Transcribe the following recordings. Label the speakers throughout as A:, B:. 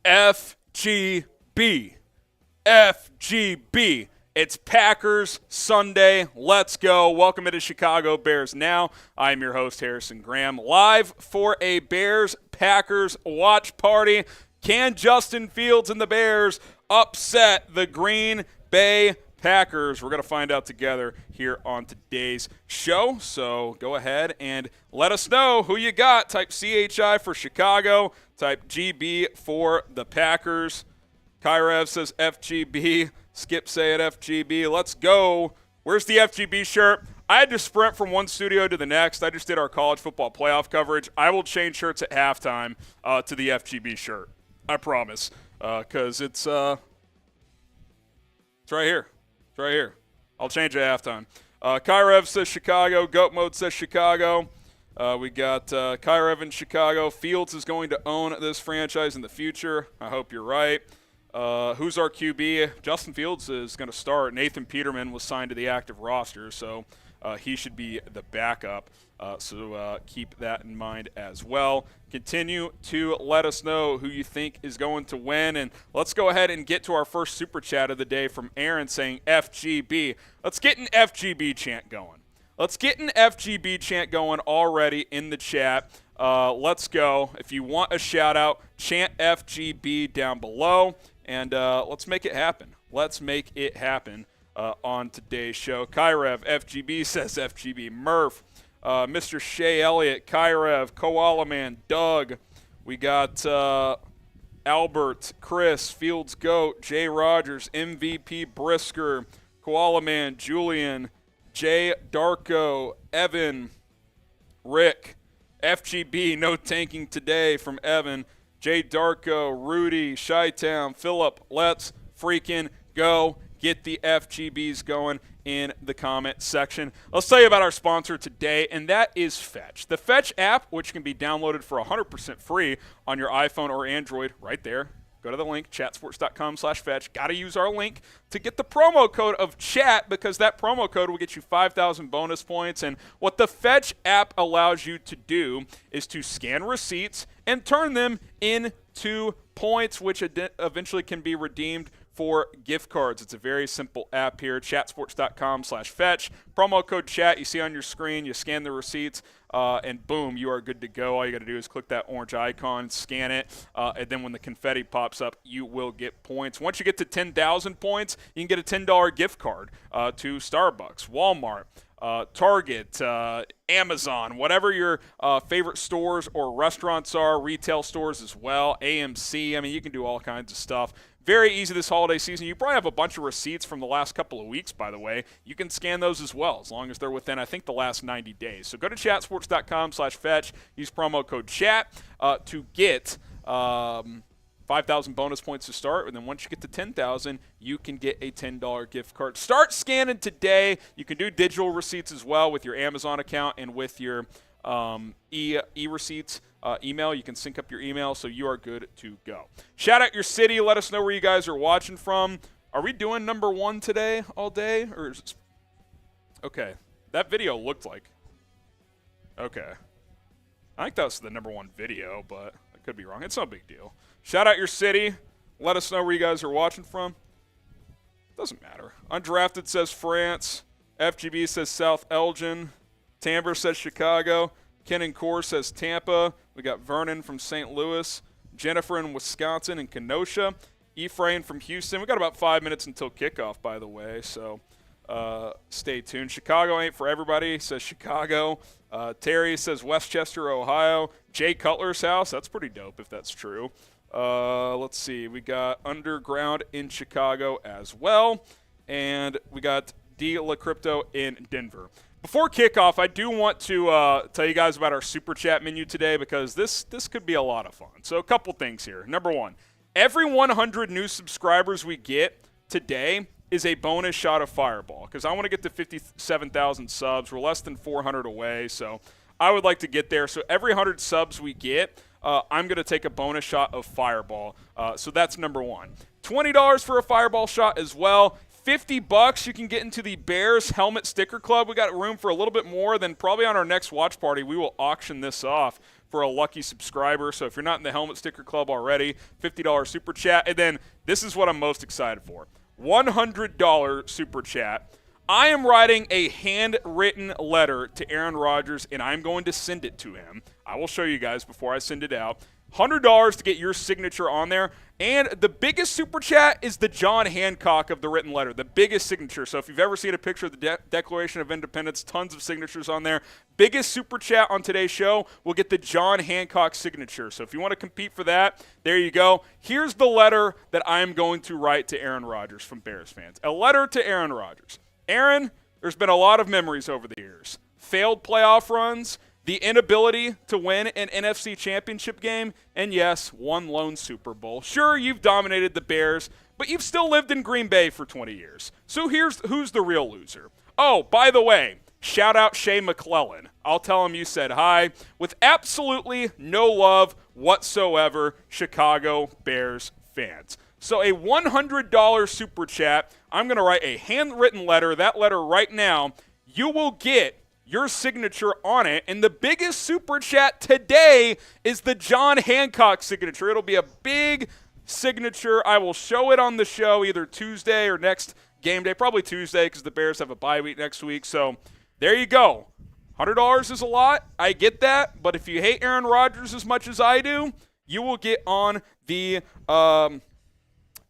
A: FGB. FGB. It's Packers Sunday. Let's go. Welcome to Chicago Bears Now. I'm your host, Harrison Graham, live for a Bears-Packers watch party. Can Justin Fields and the Bears upset the Green Bay Packers? We're going to find out together here on today's show. So go ahead and let us know who you got. Type CHI for Chicago. Type GB for the Packers. Kyrev says FGB. Skip say it FGB. Let's go. Where's the FGB shirt? I had to sprint from one studio to the next. I just did our college football playoff coverage. I will change shirts at halftime to the FGB shirt. I promise. Because it's right here. It's right here. I'll change it at halftime. Kyrev says Chicago. Goat Mode says Chicago. We got Kyrev in Chicago. Fields is going to own this franchise in the future. I hope you're right. Who's our QB? Justin Fields is going to start. Nathan Peterman was signed to the active roster, so he should be the backup. So keep that in mind as well. Continue to let us know who you think is going to win. And let's go ahead and get to our first super chat of the day from Aaron saying FGB. Let's get an FGB chant going. Let's get an FGB chant going already in the chat. Let's go. If you want a shout out, chant FGB down below. And let's make it happen. Let's make it happen on today's show. Kyrev, FGB says FGB. Murph, Mr. Shea Elliott, Kyrev, Koala Man, Doug. We got Albert, Chris, Fields Goat, Jay Rodgers, MVP Brisker, Koala Man, Julian, Jay Darko, Evan, Rick, FGB, no tanking today from Evan. Jay Darko, Rudy, Chi-Town, Phillip, let's freaking go. Get the FGBs going in the comment section. Let's tell you about our sponsor today, and that is Fetch. The Fetch app, which can be downloaded for 100% free on your iPhone or Android, right there. Go to the link, chatsports.com/fetch. Got to use our link to get the promo code of chat because that promo code will get you 5,000 bonus points. And what the Fetch app allows you to do is to scan receipts and turn them into points, which eventually can be redeemed for gift cards. It's a very simple app here, chatsports.com/fetch. Promo code chat you see on your screen. You scan the receipts, and boom, you are good to go. All you got to do is click that orange icon, scan it, and then when the confetti pops up, you will get points. Once you get to 10,000 points, you can get a $10 gift card to Starbucks, Walmart, Target, Amazon, whatever your favorite stores or restaurants are, retail stores as well, AMC. I mean, you can do all kinds of stuff. Very easy this holiday season. You probably have a bunch of receipts from the last couple of weeks, by the way. You can scan those as well, as long as they're within, I think, the last 90 days. So go to chatsports.com/fetch. Use promo code CHAT to get 5,000 bonus points to start. And then once you get to 10,000, you can get a $10 gift card. Start scanning today. You can do digital receipts as well with your Amazon account and with your e-receipts email. You can sync up your email, so you are good to go. Shout out your city. Let us know where you guys are watching from. Are we doing number one today all day? Or is it... Okay. That video looked like... Okay. I think that was the number one video, but I could be wrong. It's no big deal. Shout out your city. Let us know where you guys are watching from. Doesn't matter. Undrafted says France. FGB says South Elgin. Tamber says Chicago. Ken and Core says Tampa. We got Vernon from St. Louis. Jennifer in Wisconsin and Kenosha. Ephraim from Houston. We got about 5 minutes until kickoff, by the way, so stay tuned. Chicago ain't for everybody, says Chicago. Terry says Westchester, Ohio. Jay Cutler's house. That's pretty dope if that's true. Let's see. We got Underground in Chicago as well. And we got D. La Crypto in Denver. Before kickoff, I do want to tell you guys about our Super Chat menu today because this could be a lot of fun. So a couple things here. Number one, every 100 new subscribers we get today is a bonus shot of Fireball because I want to get to 57,000 subs. We're less than 400 away, so I would like to get there. So every 100 subs we get, I'm going to take a bonus shot of Fireball. So that's number one. $20 for a Fireball shot as well. $50, you can get into the Bears Helmet Sticker Club. We got room for a little bit more. Then probably on our next watch party, we will auction this off for a lucky subscriber. So if you're not in the Helmet Sticker Club already, $50 super chat. And then this is what I'm most excited for. $100 super chat. I am writing a handwritten letter to Aaron Rodgers, and I'm going to send it to him. I will show you guys before I send it out. $100 to get your signature on there. And the biggest super chat is the John Hancock of the written letter, the biggest signature. So if you've ever seen a picture of the Declaration of Independence, tons of signatures on there. Biggest super chat on today's show will get the John Hancock signature. So if you want to compete for that, there you go. Here's the letter that I'm going to write to Aaron Rodgers from Bears fans. A letter to Aaron Rodgers. Aaron, there's been a lot of memories over the years. Failed playoff runs, the inability to win an NFC championship game, and yes, one lone Super Bowl. Sure, you've dominated the Bears, but you've still lived in Green Bay for 20 years. So here's who's the real loser. Oh, by the way, shout out Shea McClellan. I'll tell him you said hi. With absolutely no love whatsoever, Chicago Bears fans. So a $100 super chat. I'm going to write a handwritten letter. That letter right now, you will get your signature on it. And the biggest super chat today is the John Hancock signature. It'll be a big signature. I will show it on the show either Tuesday or next game day. Probably Tuesday because the Bears have a bye week next week. So there you go. $100 is a lot. I get that. But if you hate Aaron Rodgers as much as I do, you will get on the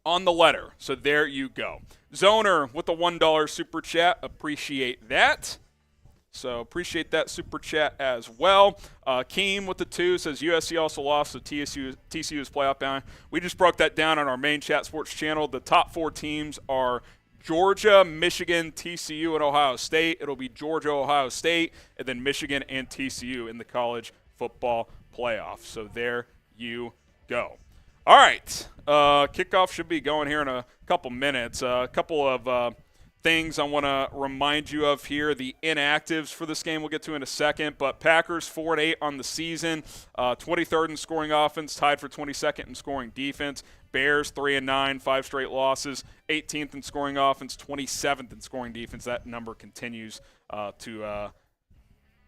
A: letter. So there you go. Zoner with the $1 super chat. Appreciate that. So appreciate that super chat as well. Keem with the 2 says USC also lost, so TCU is playoff bound. We just broke that down on our main Chat Sports channel. The top 4 teams are Georgia, Michigan, TCU, and Ohio State. It'll be Georgia, Ohio State, and then Michigan and TCU in the college football playoff. So there you go. All right. Kickoff should be going here in a couple minutes. A couple of things I want to remind you of here. The inactives for this game we'll get to in a second, but Packers 4-8 on the season, 23rd in scoring offense, tied for 22nd in scoring defense. Bears 3-9, 5 straight losses, 18th in scoring offense, 27th in scoring defense. That number continues to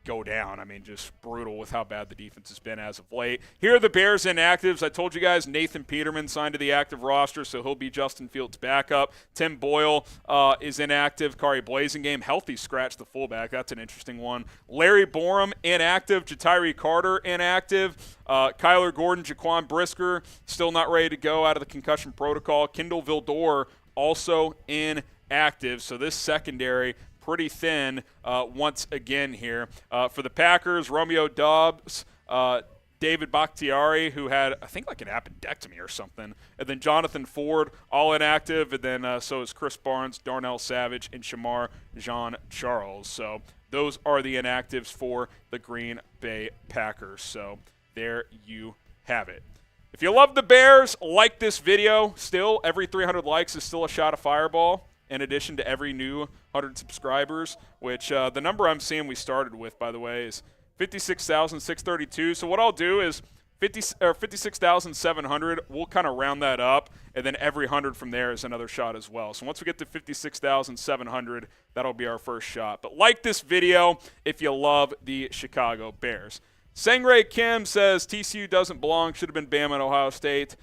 A: go down. I mean, just brutal with how bad the defense has been as of late. Here are the Bears inactives. I told you guys Nathan Peterman signed to the active roster, so he'll be Justin Fields' backup. Tim Boyle is inactive. Khari Blasingame, healthy scratch, the fullback. That's an interesting one. Larry Borom, inactive. Ja'Tyre Carter, inactive. Kyler Gordon, Jaquan Brisker, still not ready to go out of the concussion protocol. Kindle Vildor, also inactive. So this secondary pretty thin once again here. For the Packers, Romeo Doubs, David Bakhtiari, who had, I think, like an appendectomy or something, and then Jonathan Ford, all inactive, and then so is Chris Barnes, Darnell Savage, and Shamar Jean-Charles. So those are the inactives for the Green Bay Packers. So there you have it. If you love the Bears, like this video. Still, every 300 likes is still a shot of Fireball, in addition to every new 100 subscribers, which the number I'm seeing we started with, by the way, is 56,632. So what I'll do is 56,700, we'll kind of round that up, and then every 100 from there is another shot as well. So once we get to 56,700, that'll be our first shot. But like this video if you love the Chicago Bears. Sangray Kim says TCU doesn't belong, should have been Bama and Ohio State.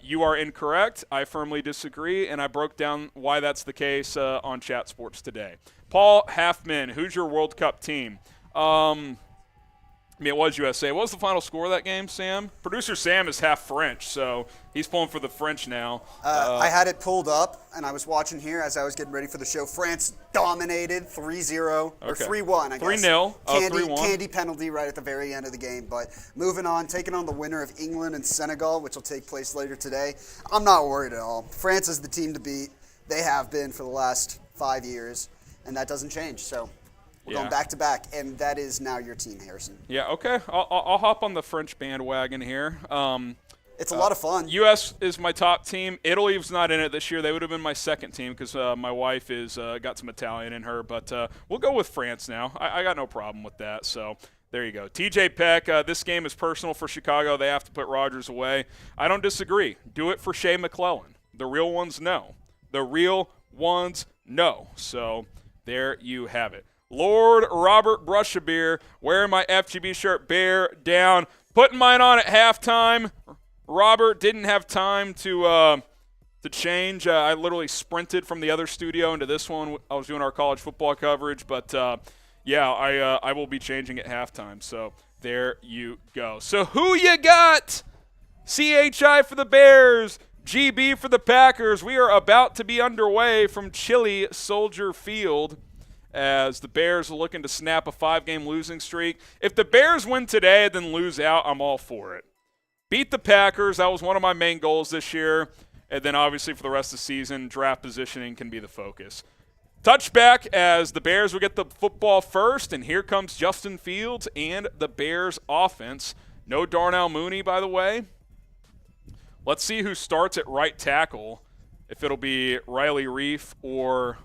A: You are incorrect. I firmly disagree, and I broke down why that's the case on Chat Sports today. Paul Halfman, who's your World Cup team? I mean, it was USA. What was the final score of that game, Sam? Producer Sam is half French, so he's pulling for the French now.
B: I had it pulled up, and I was watching here as I was getting ready for the show. France dominated 3-0, or 3-1, I guess.
A: 3-0. 3-1.
B: Candy penalty right at the very end of the game. But moving on, taking on the winner of England and Senegal, which will take place later today. I'm not worried at all. France is the team to beat. They have been for the last 5 years, and that doesn't change. So we're going back to back, and that is now your team, Harrison.
A: Yeah, okay. I'll hop on the French bandwagon here.
B: It's a lot of fun.
A: U.S. is my top team. Italy's not in it this year. They would have been my second team because my wife is got some Italian in her. But we'll go with France now. I got no problem with that. So there you go. TJ Peck, this game is personal for Chicago. They have to put Rodgers away. I don't disagree. Do it for Shea McClellan. The real ones know. The real ones No. So there you have it. Lord Robert Brushabeer wearing my FGB shirt, bear down. Putting mine on at halftime. Robert didn't have time to change. I literally sprinted from the other studio into this one. I was doing our college football coverage, but yeah, I will be changing at halftime. So there you go. So who you got? CHI for the Bears, GB for the Packers. We are about to be underway from chilly Soldier Field as the Bears are looking to snap a 5-game losing streak. If the Bears win today then lose out, I'm all for it. Beat the Packers. That was one of my main goals this year. And then obviously for the rest of the season, draft positioning can be the focus. Touchback as the Bears will get the football first, and here comes Justin Fields and the Bears offense. No Darnell Mooney, by the way. Let's see who starts at right tackle, if it'll be Riley Reif or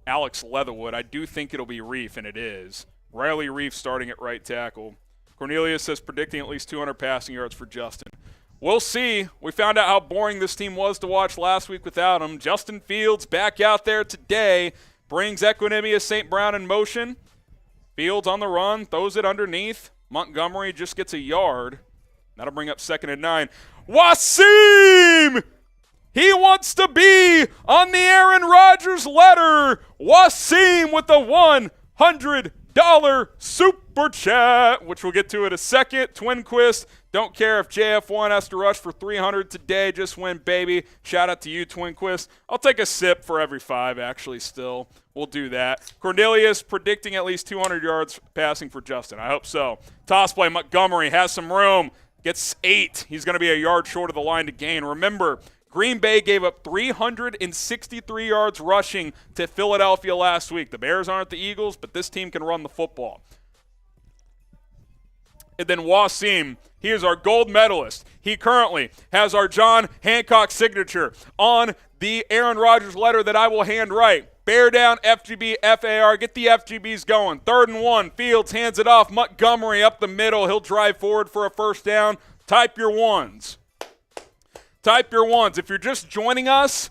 A: Alex Leatherwood. I do think it'll be Reif, and it is. Riley Reif starting at right tackle. Cornelius says predicting at least 200 passing yards for Justin. We'll see. We found out how boring this team was to watch last week without him. Justin Fields back out there today, brings Equinemius St. Brown in motion. Fields on the run, throws it underneath. Montgomery just gets a yard. That'll bring up 2nd and 9. Wasim! He wants to be on the Aaron Rodgers letter. Wasim with the $100 super chat, which we'll get to in a second. Twinquist, don't care if JF1 has to rush for 300 today. Just win, baby. Shout out to you, Twinquist. I'll take a sip for every 5, actually, still. We'll do that. Cornelius predicting at least 200 yards passing for Justin. I hope so. Toss play, Montgomery has some room. Gets 8. He's going to be a yard short of the line to gain. Remember, Green Bay gave up 363 yards rushing to Philadelphia last week. The Bears aren't the Eagles, but this team can run the football. And then Wasim, he is our gold medalist. He currently has our John Hancock signature on the Aaron Rodgers letter that I will hand write. Bear down, FGB, FAR. Get the FGBs going. 3rd and 1. Fields hands it off. Montgomery up the middle. He'll drive forward for a first down. Type your ones. Type your ones. If you're just joining us,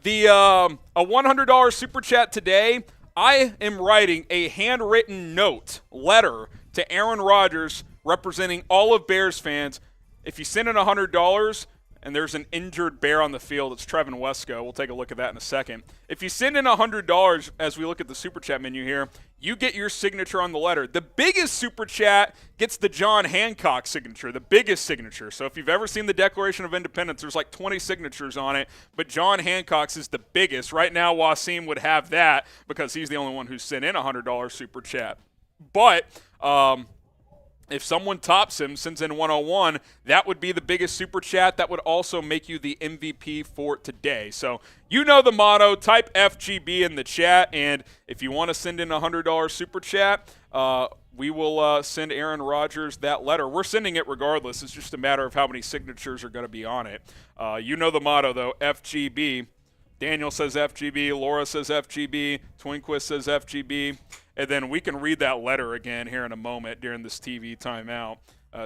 A: a $100 super chat today, I am writing a handwritten letter to Aaron Rodgers representing all of Bears fans. If you send in $100 and there's an injured Bear on the field, it's Trevin Wesco. We'll take a look at that in a second. If you send in $100 as we look at the super chat menu here, you get your signature on the letter. The biggest super chat gets the John Hancock signature, the biggest signature. So if you've ever seen the Declaration of Independence, there's like 20 signatures on it, but John Hancock's is the biggest. Right now, Wasim would have that because he's the only one who sent in a $100 super chat. But if someone tops him, sends in 101, that would be the biggest super chat. That would also make you the MVP for today. So you know the motto. Type FGB in the chat, and if you want to send in a $100 super chat, we will send Aaron Rodgers that letter. We're sending it regardless. It's just a matter of how many signatures are going to be on it. You know the motto, though, FGB. Daniel says FGB. Laura says FGB. Twinquist says FGB. And then we can read that letter again here in a moment during this TV timeout.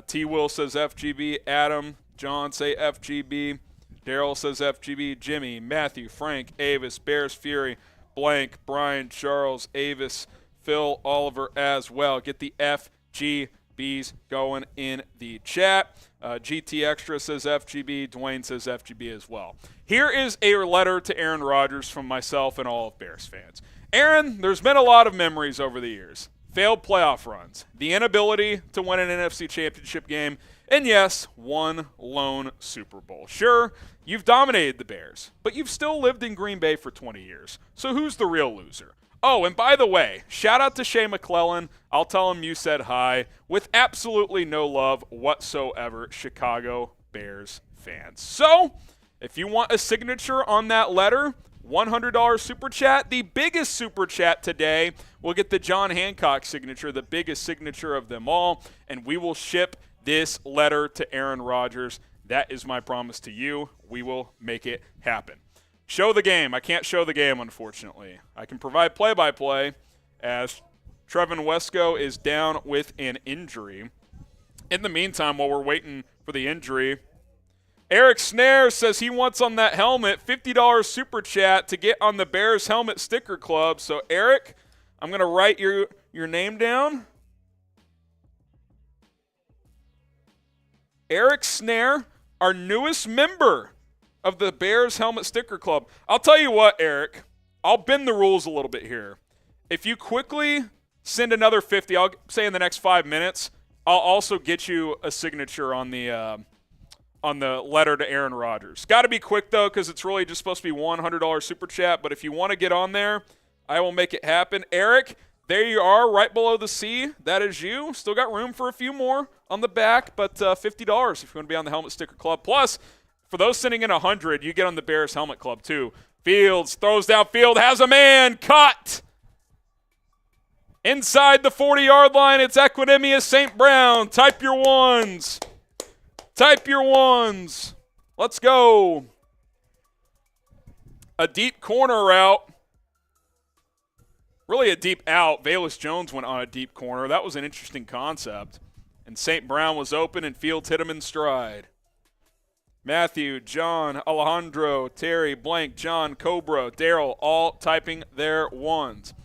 A: T-Will says FGB. Adam, John say FGB. Daryl says FGB. Jimmy, Matthew, Frank, Avis, Bears Fury, Blank, Brian, Charles, Avis, Phil, Oliver as well. Get the FGBs going in the chat. GT Extra says FGB. Dwayne says FGB as well. Here is a letter to Aaron Rodgers from myself and all of Bears fans. Aaron, there's been a lot of memories over the years. Failed playoff runs, the inability to win an NFC championship game, and yes, one lone Super Bowl. Sure, you've dominated the Bears, but you've still lived in Green Bay for 20 years. So who's the real loser? Oh, and by the way, shout out to Shea McClellan. I'll tell him you said hi. With absolutely no love whatsoever, Chicago Bears fans. So, if you want a signature on that letter, $100 super chat. The biggest super chat today will get the John Hancock signature, the biggest signature of them all, and we will ship this letter to Aaron Rodgers. That is my promise to you. We will make it happen. Show the game. I can't show the game, unfortunately. I can provide play-by-play as Trevin Wesco is down with an injury. In the meantime, while we're waiting for the injury, Eric Snare says he wants on that helmet, $50 super chat to get on the Bears Helmet Sticker Club. So, Eric, I'm going to write your name down. Eric Snare, our newest member of the Bears Helmet Sticker Club. I'll tell you what, Eric, I'll bend the rules a little bit here. If you quickly send another 50, I'll say in the next 5 minutes, I'll also get you a signature on the letter to Aaron Rodgers. Got to be quick, though, because it's really just supposed to be $100 super chat. But if you want to get on there, I will make it happen. Eric, there you are, right below the C. That is you. Still got room for a few more on the back, but $50 if you want to be on the Helmet Sticker Club. Plus, for those sending in 100, you get on the Bears Helmet Club, too. Fields throws downfield, has a man, caught. Inside the 40-yard line, it's Equinemius St. Brown. Type your ones. Type your ones. Let's go. A deep corner route. Really a deep out. Velus Jones went on a deep corner. That was an interesting concept. And St. Brown was open, and Fields hit him in stride. Matthew, John, Alejandro, Terry, Blank, John, Cobra, Daryl, all typing their ones.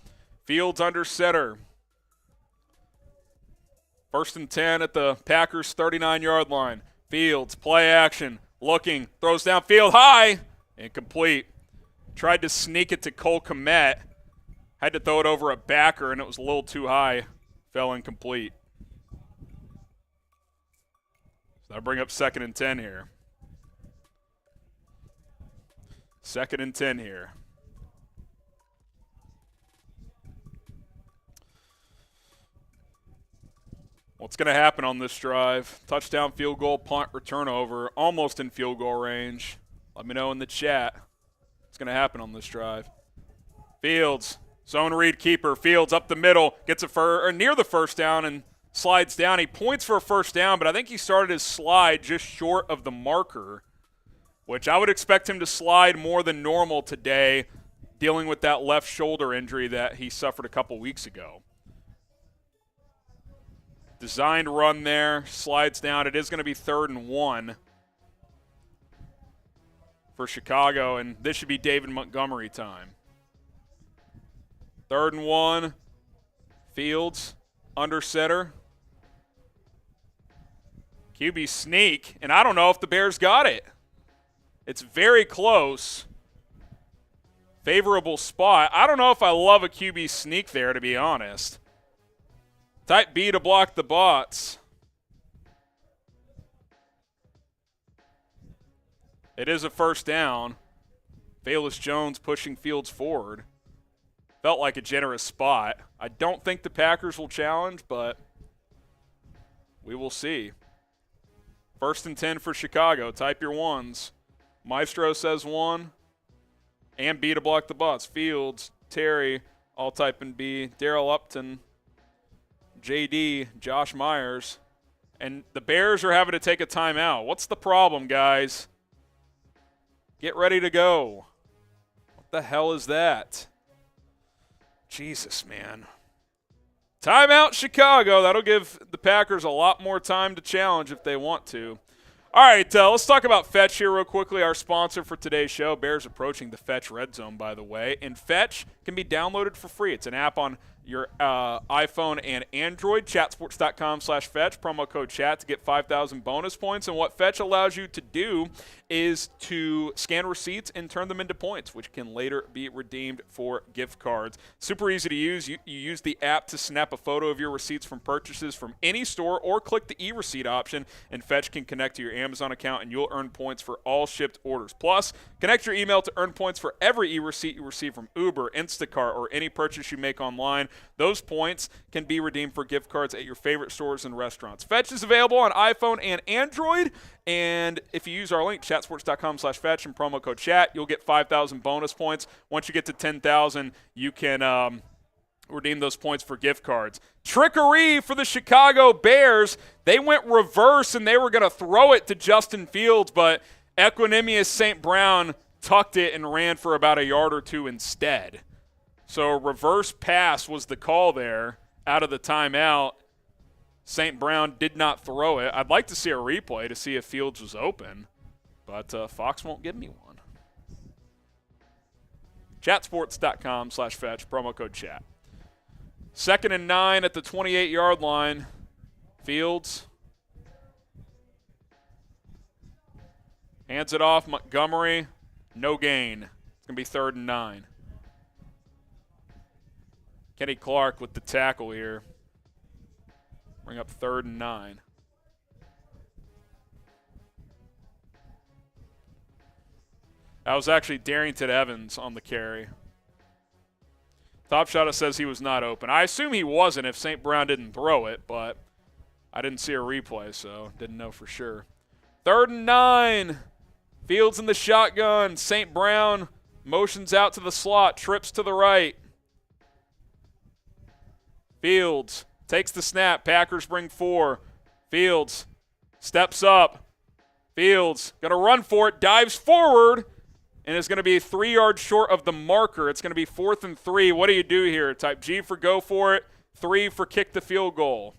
A: Fields under center. 1st and 10 at the Packers' 39-yard line. Fields, play action, looking, throws downfield high, incomplete. Tried to sneak it to Cole Kmet. Had to throw it over a backer, and it was a little too high. Fell incomplete. So that'll bring up 2nd and 10 here. 2nd and 10 here. What's going to happen on this drive? Touchdown, field goal, punt, return over, almost in field goal range. Let me know in the chat what's going to happen on this drive. Fields, zone read keeper. Fields up the middle, gets near the first down and slides down. He points for a first down, but I think he started his slide just short of the marker, which I would expect him to slide more than normal today, dealing with that left shoulder injury that he suffered a couple weeks ago. Designed run there, slides down. It is going to be 3rd and 1 for Chicago, and this should be David Montgomery time. 3rd and 1, Fields under center. QB sneak, and I don't know if the Bears got it. It's very close. Favorable spot. I don't know if I love a QB sneak there, to be honest. Type B to block the bots. It is a first down. Velus Jones pushing Fields forward. Felt like a generous spot. I don't think the Packers will challenge, but we will see. 1st and 10 for Chicago. Type your ones. Maestro says 1. And B to block the bots. Fields, Terry, all typing B. Daryl Upton, JD, Josh Myers. And the Bears are having to take a timeout. What's the problem, guys? Get ready to go. What the hell is that? Jesus, man. Timeout, Chicago. That'll give the Packers a lot more time to challenge if they want to. All right, let's talk about Fetch here real quickly, our sponsor for today's show. Bears approaching the Fetch Red Zone, by the way. And Fetch can be downloaded for free. It's an app on your iPhone and Android. Chatsports.com/Fetch. Promo code CHAT to get 5,000 bonus points. And what Fetch allows you to do is to scan receipts and turn them into points, which can later be redeemed for gift cards. Super easy to use. You use the app to snap a photo of your receipts from purchases from any store or click the e-receipt option, and Fetch can connect to your Amazon account, and you'll earn points for all shipped orders. Plus, connect your email to earn points for every e-receipt you receive from Uber, Instacart, or any purchase you make online. Those points can be redeemed for gift cards at your favorite stores and restaurants. Fetch is available on iPhone and Android, and if you use our link, chatsports.com/Fetch, and promo code CHAT, you'll get 5,000 bonus points. Once you get to 10,000, you can redeem those points for gift cards. Trickery for the Chicago Bears. They went reverse, and they were going to throw it to Justin Fields, but Equinemius St. Brown tucked it and ran for about a yard or two instead. So a reverse pass was the call there out of the timeout. St. Brown did not throw it. I'd like to see a replay to see if Fields was open. But Fox won't give me one. Chatsports.com/fetch, promo code chat. 2nd and 9 at the 28-yard line. Fields hands it off. Montgomery, no gain. It's going to be 3rd and 9. Kenny Clark with the tackle here. Bring up 3rd and 9. That was actually Darrington Evans on the carry. Top Shot says he was not open. I assume he wasn't if St. Brown didn't throw it, but I didn't see a replay, so didn't know for sure. 3rd and 9. Fields in the shotgun. St. Brown motions out to the slot, trips to the right. Fields takes the snap. Packers bring 4. Fields steps up. Fields going to run for it, dives forward, and is going to be 3 yards short of the marker. It's going to be 4th and 3. What do you do here? Type G for go for it, 3 for kick the field goal.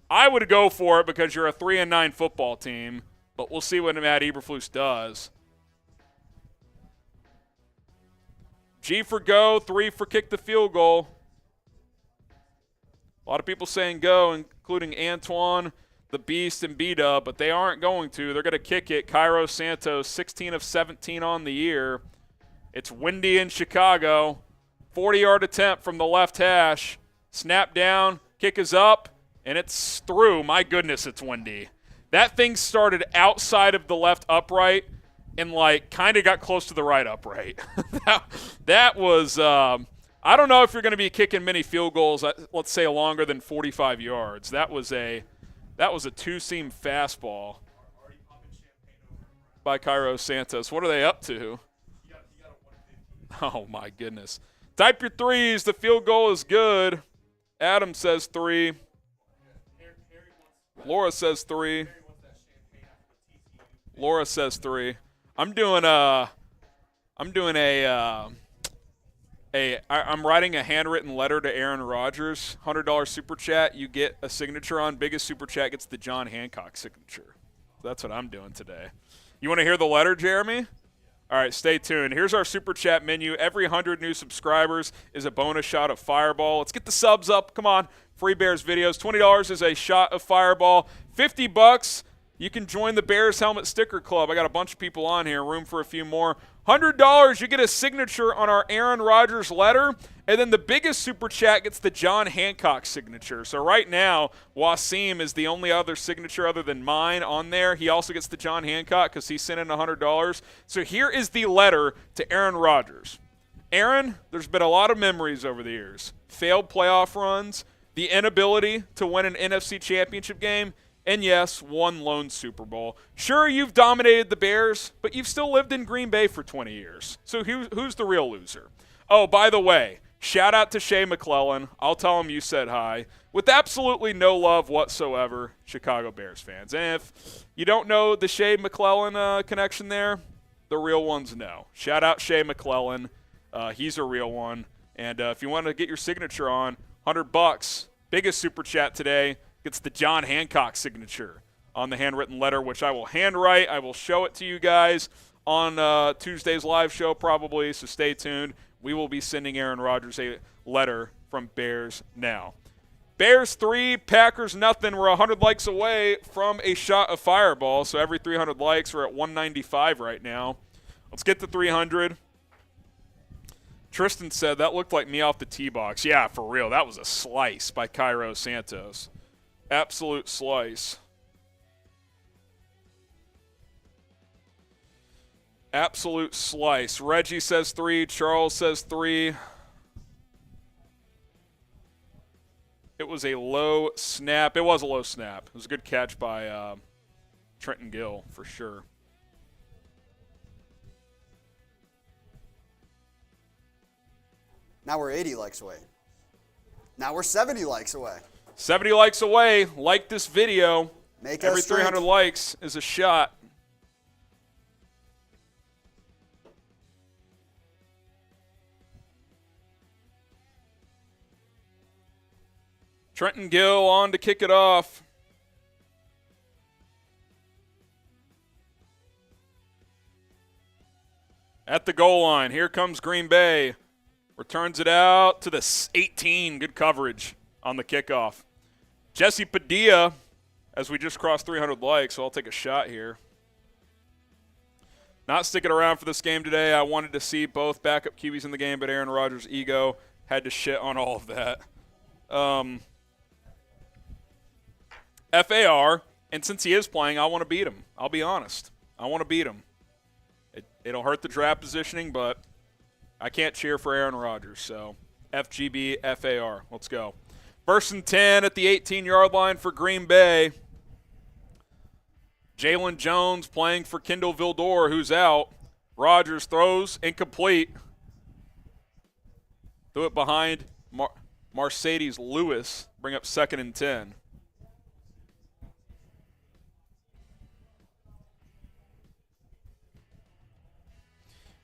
A: I would go for it because you're a 3-9 football team, but we'll see what Matt Eberflus does. G for go, 3 for kick the field goal. A lot of people saying go, including Antoine, the Beast, and B-Dub, but they aren't going to. They're going to kick it. Cairo Santos, 16 of 17 on the year. It's windy in Chicago. 40-yard attempt from the left hash. Snap down, kick is up, and it's through. My goodness, it's windy. That thing started outside of the left upright and, kind of got close to the right upright. that was I don't know if you're going to be kicking many field goals, let's say longer than 45 yards. That was a two-seam fastball by Cairo Santos. What are they up to? Oh, my goodness. Type your threes. The field goal is good. Adam says 3. Laura says 3. Laura says 3. I'm writing a handwritten letter to Aaron Rodgers. $100 super chat. You get a signature on. Biggest super chat gets the John Hancock signature. That's what I'm doing today. You want to hear the letter, Jeremy? All right, stay tuned. Here's our super chat menu. Every 100 new subscribers is a bonus shot of Fireball. Let's get the subs up. Come on. Free Bears videos. $20 is a shot of Fireball. $50, you can join the Bears Helmet Sticker Club. I got a bunch of people on here. Room for a few more. $100, you get a signature on our Aaron Rodgers letter. And then the biggest super chat gets the John Hancock signature. So right now, Wasim is the only other signature other than mine on there. He also gets the John Hancock because he sent in $100. So here is the letter to Aaron Rodgers. Aaron, there's been a lot of memories over the years. Failed playoff runs, the inability to win an NFC championship game, and yes, one lone Super Bowl. Sure, you've dominated the Bears, but you've still lived in Green Bay for 20 years. So who's the real loser? Oh, by the way, shout out to Shea McClellan. I'll tell him you said hi. With absolutely no love whatsoever, Chicago Bears fans. And if you don't know the Shea McClellan connection there, the real ones know. Shout out Shea McClellan. He's a real one. And if you want to get your signature on, $100, biggest super chat today, gets the John Hancock signature on the handwritten letter, which I will handwrite. I will show it to you guys on Tuesday's live show probably, so stay tuned. We will be sending Aaron Rodgers a letter from Bears Now. Bears 3, Packers nothing. We're 100 likes away from a shot of Fireball, so every 300 likes, we're at 195 right now. Let's get to 300. Tristan said, that looked like me off the tee box. Yeah, for real. That was a slice by Cairo Santos. Absolute slice. Absolute slice. Reggie says 3. Charles says 3. It was a low snap. It was a low snap. It was a good catch by Trenton Gill for sure.
B: Now we're 80 likes away. Now we're 70 likes away.
A: 70 likes away. Like this video.
B: Make
A: Every
B: us 300
A: likes is a shot. Trenton Gill on to kick it off. At the goal line, here comes Green Bay. Returns it out to the 18. Good coverage on the kickoff. Jesse Padilla, as we just crossed 300 likes, so I'll take a shot here. Not sticking around for this game today. I wanted to see both backup QBs in the game, but Aaron Rodgers' ego had to shit on all of that. FAR, and since he is playing, I want to beat him. I'll be honest. I want to beat him. It'll hurt the draft positioning, but I can't cheer for Aaron Rodgers. So FGB, FAR. Let's go. 1st and 10 at the 18-yard line for Green Bay. Jalen Jones playing for Kindle Vildor, who's out. Rodgers throws, incomplete. Threw it behind Mercedes Lewis. Bring up 2nd and 10.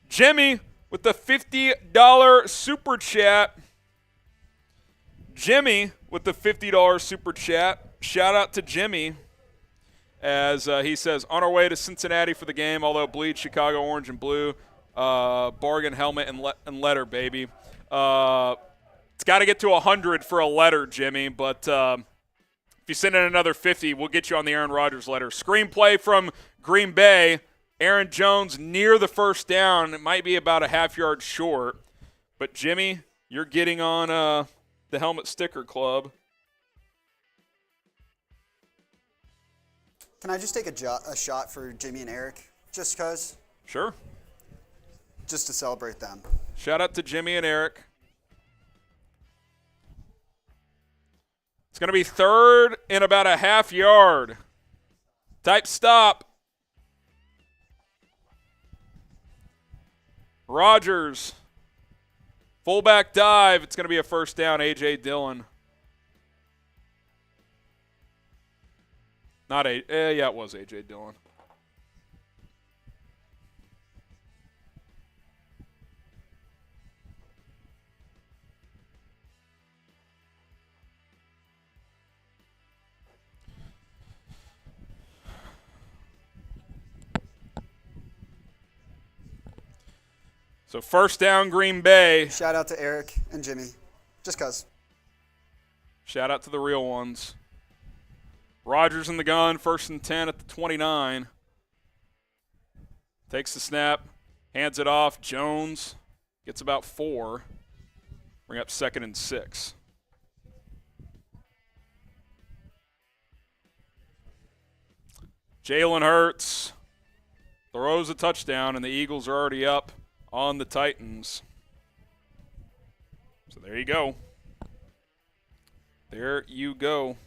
A: Jimmy with the $50 super chat. Jimmy with the $50 super chat. Shout out to Jimmy. As he says, on our way to Cincinnati for the game, although bleed Chicago orange and blue, bargain helmet and letter, baby. It's got to get to 100 for a letter, Jimmy, but if you send in another 50, we'll get you on the Aaron Rodgers letter. Screenplay from Green Bay. Aaron Jones near the first down. It might be about a half-yard short, but Jimmy, you're getting on the Helmet Sticker Club.
B: Can I just take a shot for Jimmy and Eric, just because?
A: Sure.
B: Just to celebrate them.
A: Shout out to Jimmy and Eric. It's going to be 3rd and about a half yard. Type stop. Rodgers. Fullback dive. It's going to be a first down, A.J. Dillon. Yeah, it was A.J. Dillon. So first down, Green Bay.
B: Shout out to Eric and Jimmy, just because.
A: Shout out to the real ones. Rodgers in the gun, 1st and 10 at the 29. Takes the snap, hands it off. Jones gets about 4. Bring up 2nd and 6. Jalen Hurts throws a touchdown, and the Eagles are already up on the Titans. So there you go. There you go.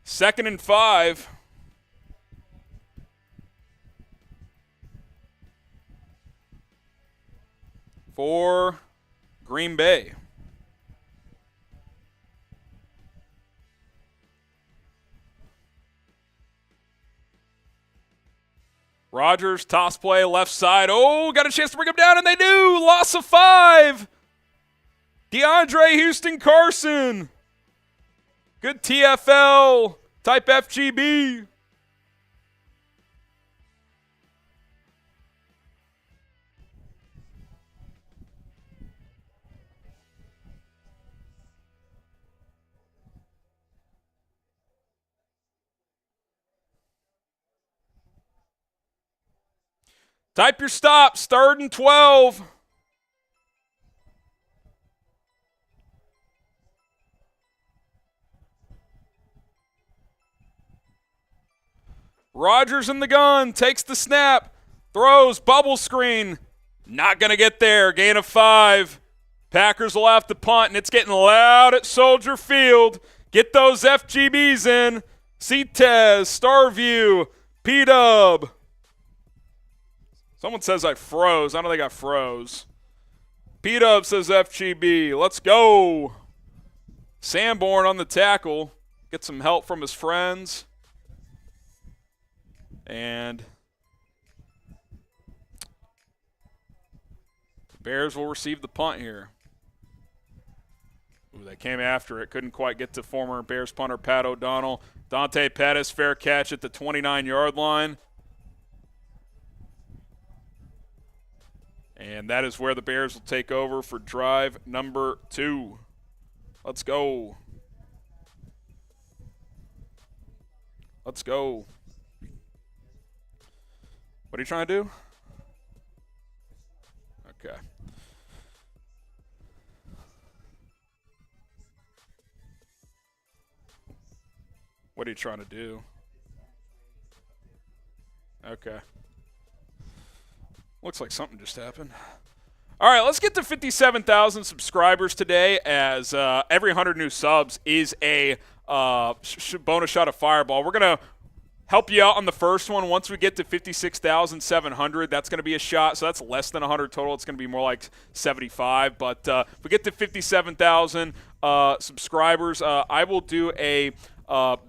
A: 2nd and 5. For Green Bay. Rodgers, toss play, left side. Oh, got a chance to bring him down, and they do. Loss of 5. DeAndre Houston Carson. Good TFL type FGB. Type your stops, 3rd and 12. Rodgers in the gun, takes the snap, throws, bubble screen. Not going to get there, gain of 5. Packers will have to punt, and it's getting loud at Soldier Field. Get those FGBs in. C-Tez, Starview, P-Dub. Someone says I froze. I don't think I froze. P-Dub says FGB. Let's go. Sanborn on the tackle. Get some help from his friends. And the Bears will receive the punt here. Ooh, they came after it. Couldn't quite get to former Bears punter Pat O'Donnell. Dante Pettis, fair catch at the 29-yard line. And that is where the Bears will take over for drive number 2. Let's go. Let's go. What are you trying to do? Okay. What are you trying to do? Okay. Looks like something just happened. All right, let's get to 57,000 subscribers today, as every 100 new subs is a bonus shot of Fireball. We're going to help you out on the first one. Once we get to 56,700, that's going to be a shot. So that's less than 100 total. It's going to be more like 75. But if we get to 57,000 subscribers, I will do a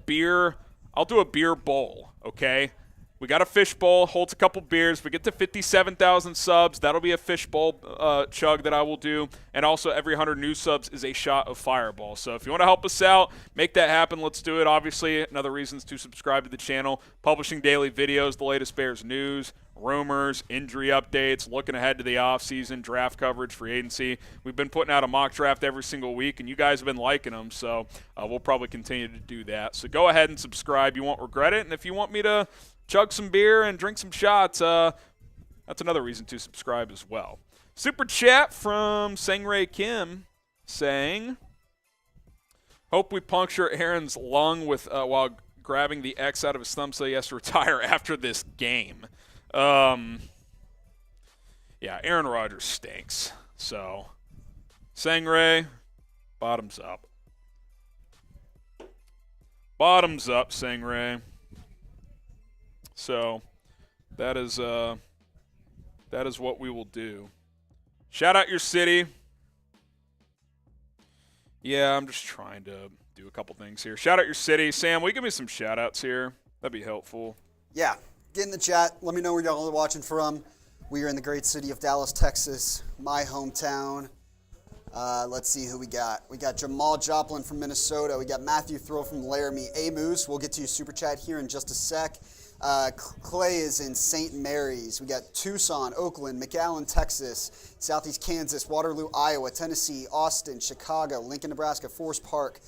A: beer. I'll do a beer bowl, okay? We got a fish bowl, holds a couple beers. We get to 57,000 subs. That'll be a fish bowl chug that I will do. And also every 100 new subs is a shot of Fireball. So if you want to help us out, make that happen. Let's do it. Obviously, another reason is to subscribe to the channel. Publishing daily videos, the latest Bears news, rumors, injury updates, looking ahead to the offseason, draft coverage, free agency. We've been putting out a mock draft every single week, and you guys have been liking them. So we'll probably continue to do that. So go ahead and subscribe. You won't regret it. And if you want me to chug some beer and drink some shots, that's another reason to subscribe as well. Super chat from Sangray Kim saying, hope we puncture Aaron's lung with while grabbing the X out of his thumb so he has to retire after this game. Yeah, Aaron Rodgers stinks. So, Sangray, bottoms up. Bottoms up, Sangray. So that is what we will do. Shout out your city. Yeah, I'm just trying to do a couple things here. Shout out your city. Sam, will you give me some shout outs here? That'd be helpful.
B: Yeah, get in the chat. Let me know where y'all are watching from. We are in the great city of Dallas, Texas, my hometown. Let's see who we got. We got Jamal Joplin from Minnesota. We got Matthew Thrill from Laramie. A Moose, we'll get to your super chat here in just a sec. Clay is in St. Mary's. We got Tucson, Oakland, McAllen, Texas, Southeast Kansas, Waterloo, Iowa, Tennessee, Austin, Chicago, Lincoln, Nebraska, Forest Park,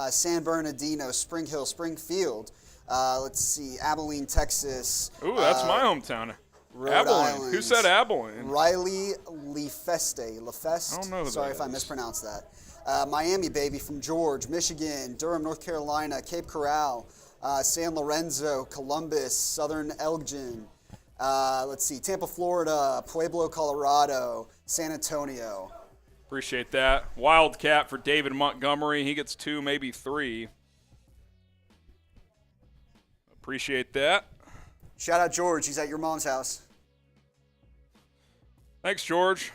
B: San Bernardino, Spring Hill, Springfield. Let's see, Abilene, Texas.
A: Ooh, that's my hometown.
B: Rhode
A: Abilene.
B: Island.
A: Who said Abilene?
B: Riley Lefeste.
A: I don't know who
B: Sorry
A: that
B: if I
A: is.
B: mispronounced that. Miami, baby, from George, Michigan, Durham, North Carolina, Cape Coral, San Lorenzo, Columbus, Southern Elgin. Let's see, Tampa, Florida, Pueblo, Colorado, San Antonio.
A: Appreciate that. Wildcat for David Montgomery. He gets 2, maybe 3. Appreciate that.
B: Shout out George. He's at your mom's house.
A: Thanks, George.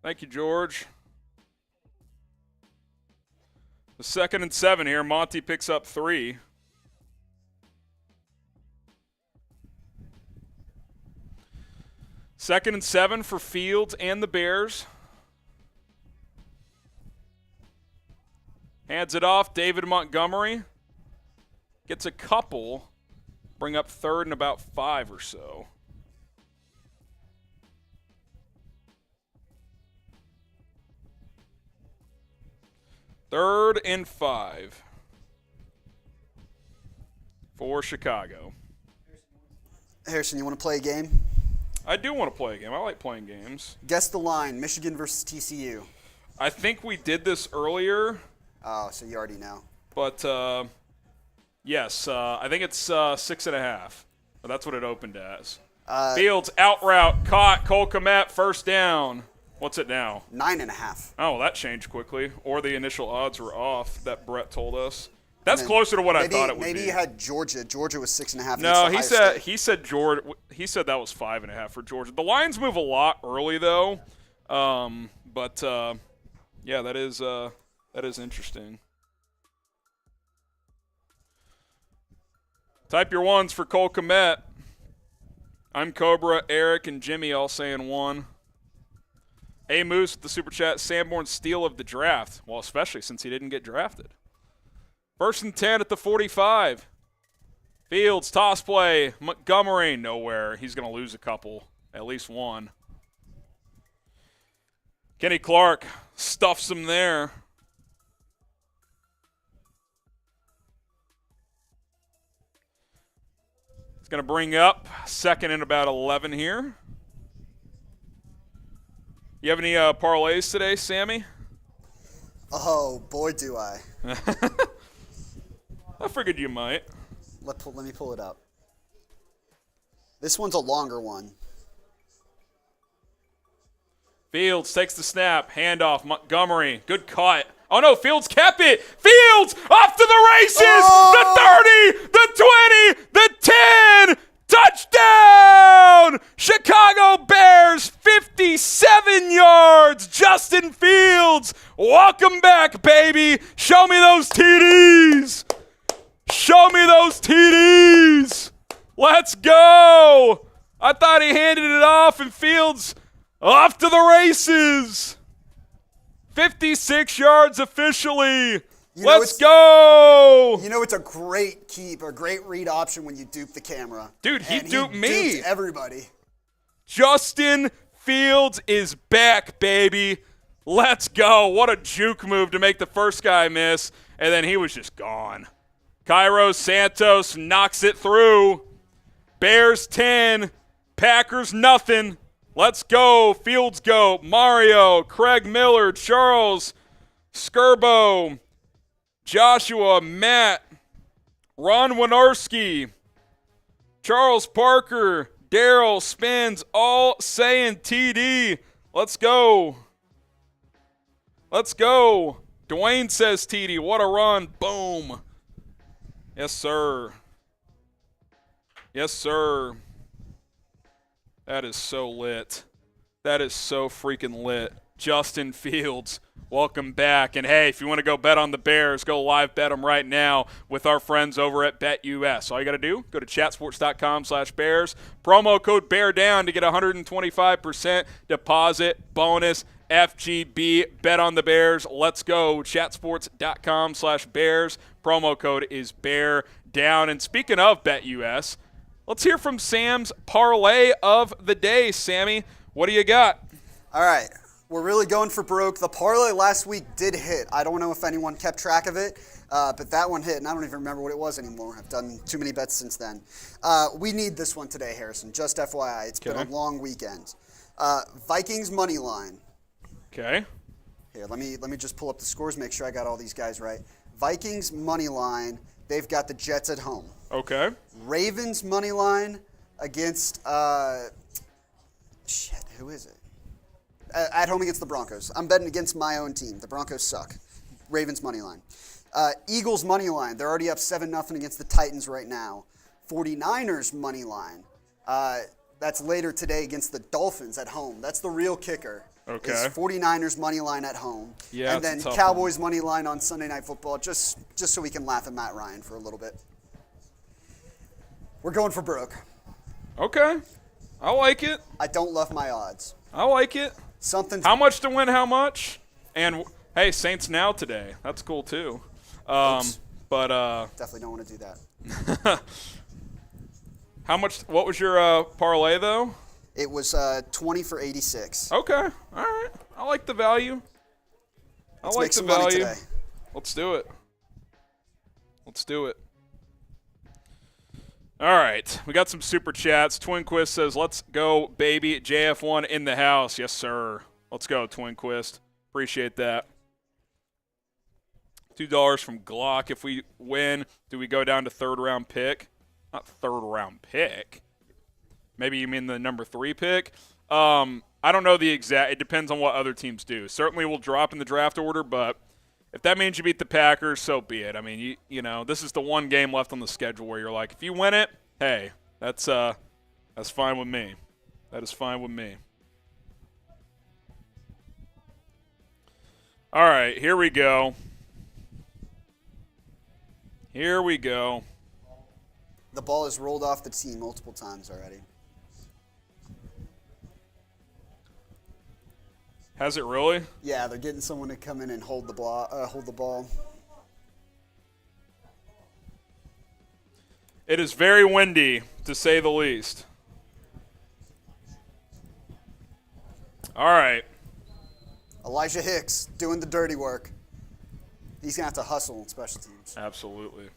A: Thank you, George. The 2nd and 7 here. Monty picks up 3. Second and 7 for Fields and the Bears. Hands it off. David Montgomery gets a couple. Bring up 3rd and about 5 or so. Third and 5 for Chicago.
B: Harrison, you want to play a game?
A: I do want to play a game. I like playing games.
B: Guess the line, Michigan versus TCU.
A: I think we did this earlier.
B: Oh, so you already know.
A: But, yes, I think it's 6.5. But that's what it opened as. Fields, out route, caught, Cole Kmet, first down. What's it now?
B: 9.5.
A: Oh, that changed quickly. Or the initial odds were off that Brett told us. That's closer to what I thought it would be.
B: Maybe he had Georgia. Georgia was 6.5.
A: No, he said that was 5.5 for Georgia. The lines move a lot early though. But yeah, that is interesting. Type your ones for Cole Kmet. I'm Cobra, Eric, and Jimmy all saying 1. A Moose with the super chat. Sanborn's steal of the draft. Well, especially since he didn't get drafted. 1st and 10 at the 45. Fields, toss play. Montgomery, nowhere. He's going to lose a couple, at least one. Kenny Clark stuffs him there. He's going to bring up second and about 11 here. You have any parlays today, Sammy?
B: Oh, boy, do I.
A: I figured you might.
B: Let me pull it up. This one's a longer one.
A: Fields takes the snap. Handoff. Montgomery. Good cut. Oh, no. Fields kept it. Fields off to the races. Oh! The 30, the 20, the 10. Touchdown! Chicago Bears, 57 yards. Justin Fields, welcome back, baby. Show me those TDs. Show me those TDs. Let's go. I thought he handed it off, and Fields off to the races. 56 yards officially. Let's go!
B: You know it's a great keep, a great read option when you dupe the camera.
A: Dude, he duped me.
B: Duped everybody.
A: Justin Fields is back, baby. Let's go. What a juke move to make the first guy miss, and then he was just gone. Cairo Santos knocks it through. Bears 10, Packers nothing. Let's go. Fields go. Mario, Craig Miller, Charles, Skirbo, Joshua, Matt, Ron Winarski, Charles Parker, Daryl Spins, all saying TD. Let's go. Let's go. Dwayne says TD. What a run. Boom. Yes, sir. Yes, sir. That is so lit. That is so freaking lit. Justin Fields, welcome back. And, hey, if you want to go bet on the Bears, go live bet them right now with our friends over at BetUS. All you got to do, go to chatsports.com/Bears. Promo code BEARDOWN to get 125% deposit bonus. FGB, bet on the Bears. Let's go. Chatsports.com/Bears. Promo code is BEARDOWN. And speaking of BetUS, let's hear from Sam's parlay of the day. Sammy, what do you got?
B: All right. We're really going for broke. The parlay last week did hit. I don't know if anyone kept track of it, but that one hit, and I don't even remember what it was anymore. I've done too many bets since then. We need this one today, Harrison, just FYI. It's been a long weekend. Vikings money line.
A: Okay.
B: Here, let me just pull up the scores, make sure I got all these guys right. Vikings money line, they've got the Jets at home.
A: Okay.
B: Ravens money line against, who is it? At home against the Broncos. I'm betting against my own team. The Broncos suck. Ravens money line. Eagles money line. They're already up 7-0 against the Titans right now. 49ers money line. That's later today against the Dolphins at home. That's the real kicker.
A: Okay.
B: Is 49ers money line at home.
A: Yeah,
B: and then
A: it's a tough
B: Cowboys money line on Sunday Night Football, just so we can laugh at Matt Ryan for a little bit. We're going for broke.
A: Okay. I like it.
B: I don't love my odds.
A: I like it. How much to win how much? And, hey, Saints now today. That's cool, too. But
B: definitely don't want to do that.
A: How much? What was your parlay, though?
B: It was 20 for 86.
A: Okay. All right. I like the value.
B: Let's make some money today.
A: Let's do it. Let's do it. All right. We got some super chats. Twinquist says, let's go, baby. JF1 in the house. Yes, sir. Let's go, Twinquist. Appreciate that. $2 from Glock. If we win, do we go down to third-round pick? Not third-round pick. Maybe you mean the number 3 pick? I don't know the exact. It depends on what other teams do. Certainly we'll drop in the draft order, but if that means you beat the Packers, so be it. I mean, you know, this is the one game left on the schedule where you're like, if you win it, hey, that's fine with me. That is fine with me. All right, here we go. Here we go.
B: The ball has rolled off the tee multiple times already.
A: Has it really?
B: Yeah, they're getting someone to come in and hold the ball.
A: It is very windy, to say the least. All right.
B: Elijah Hicks doing the dirty work. He's going to have to hustle in special teams.
A: Absolutely.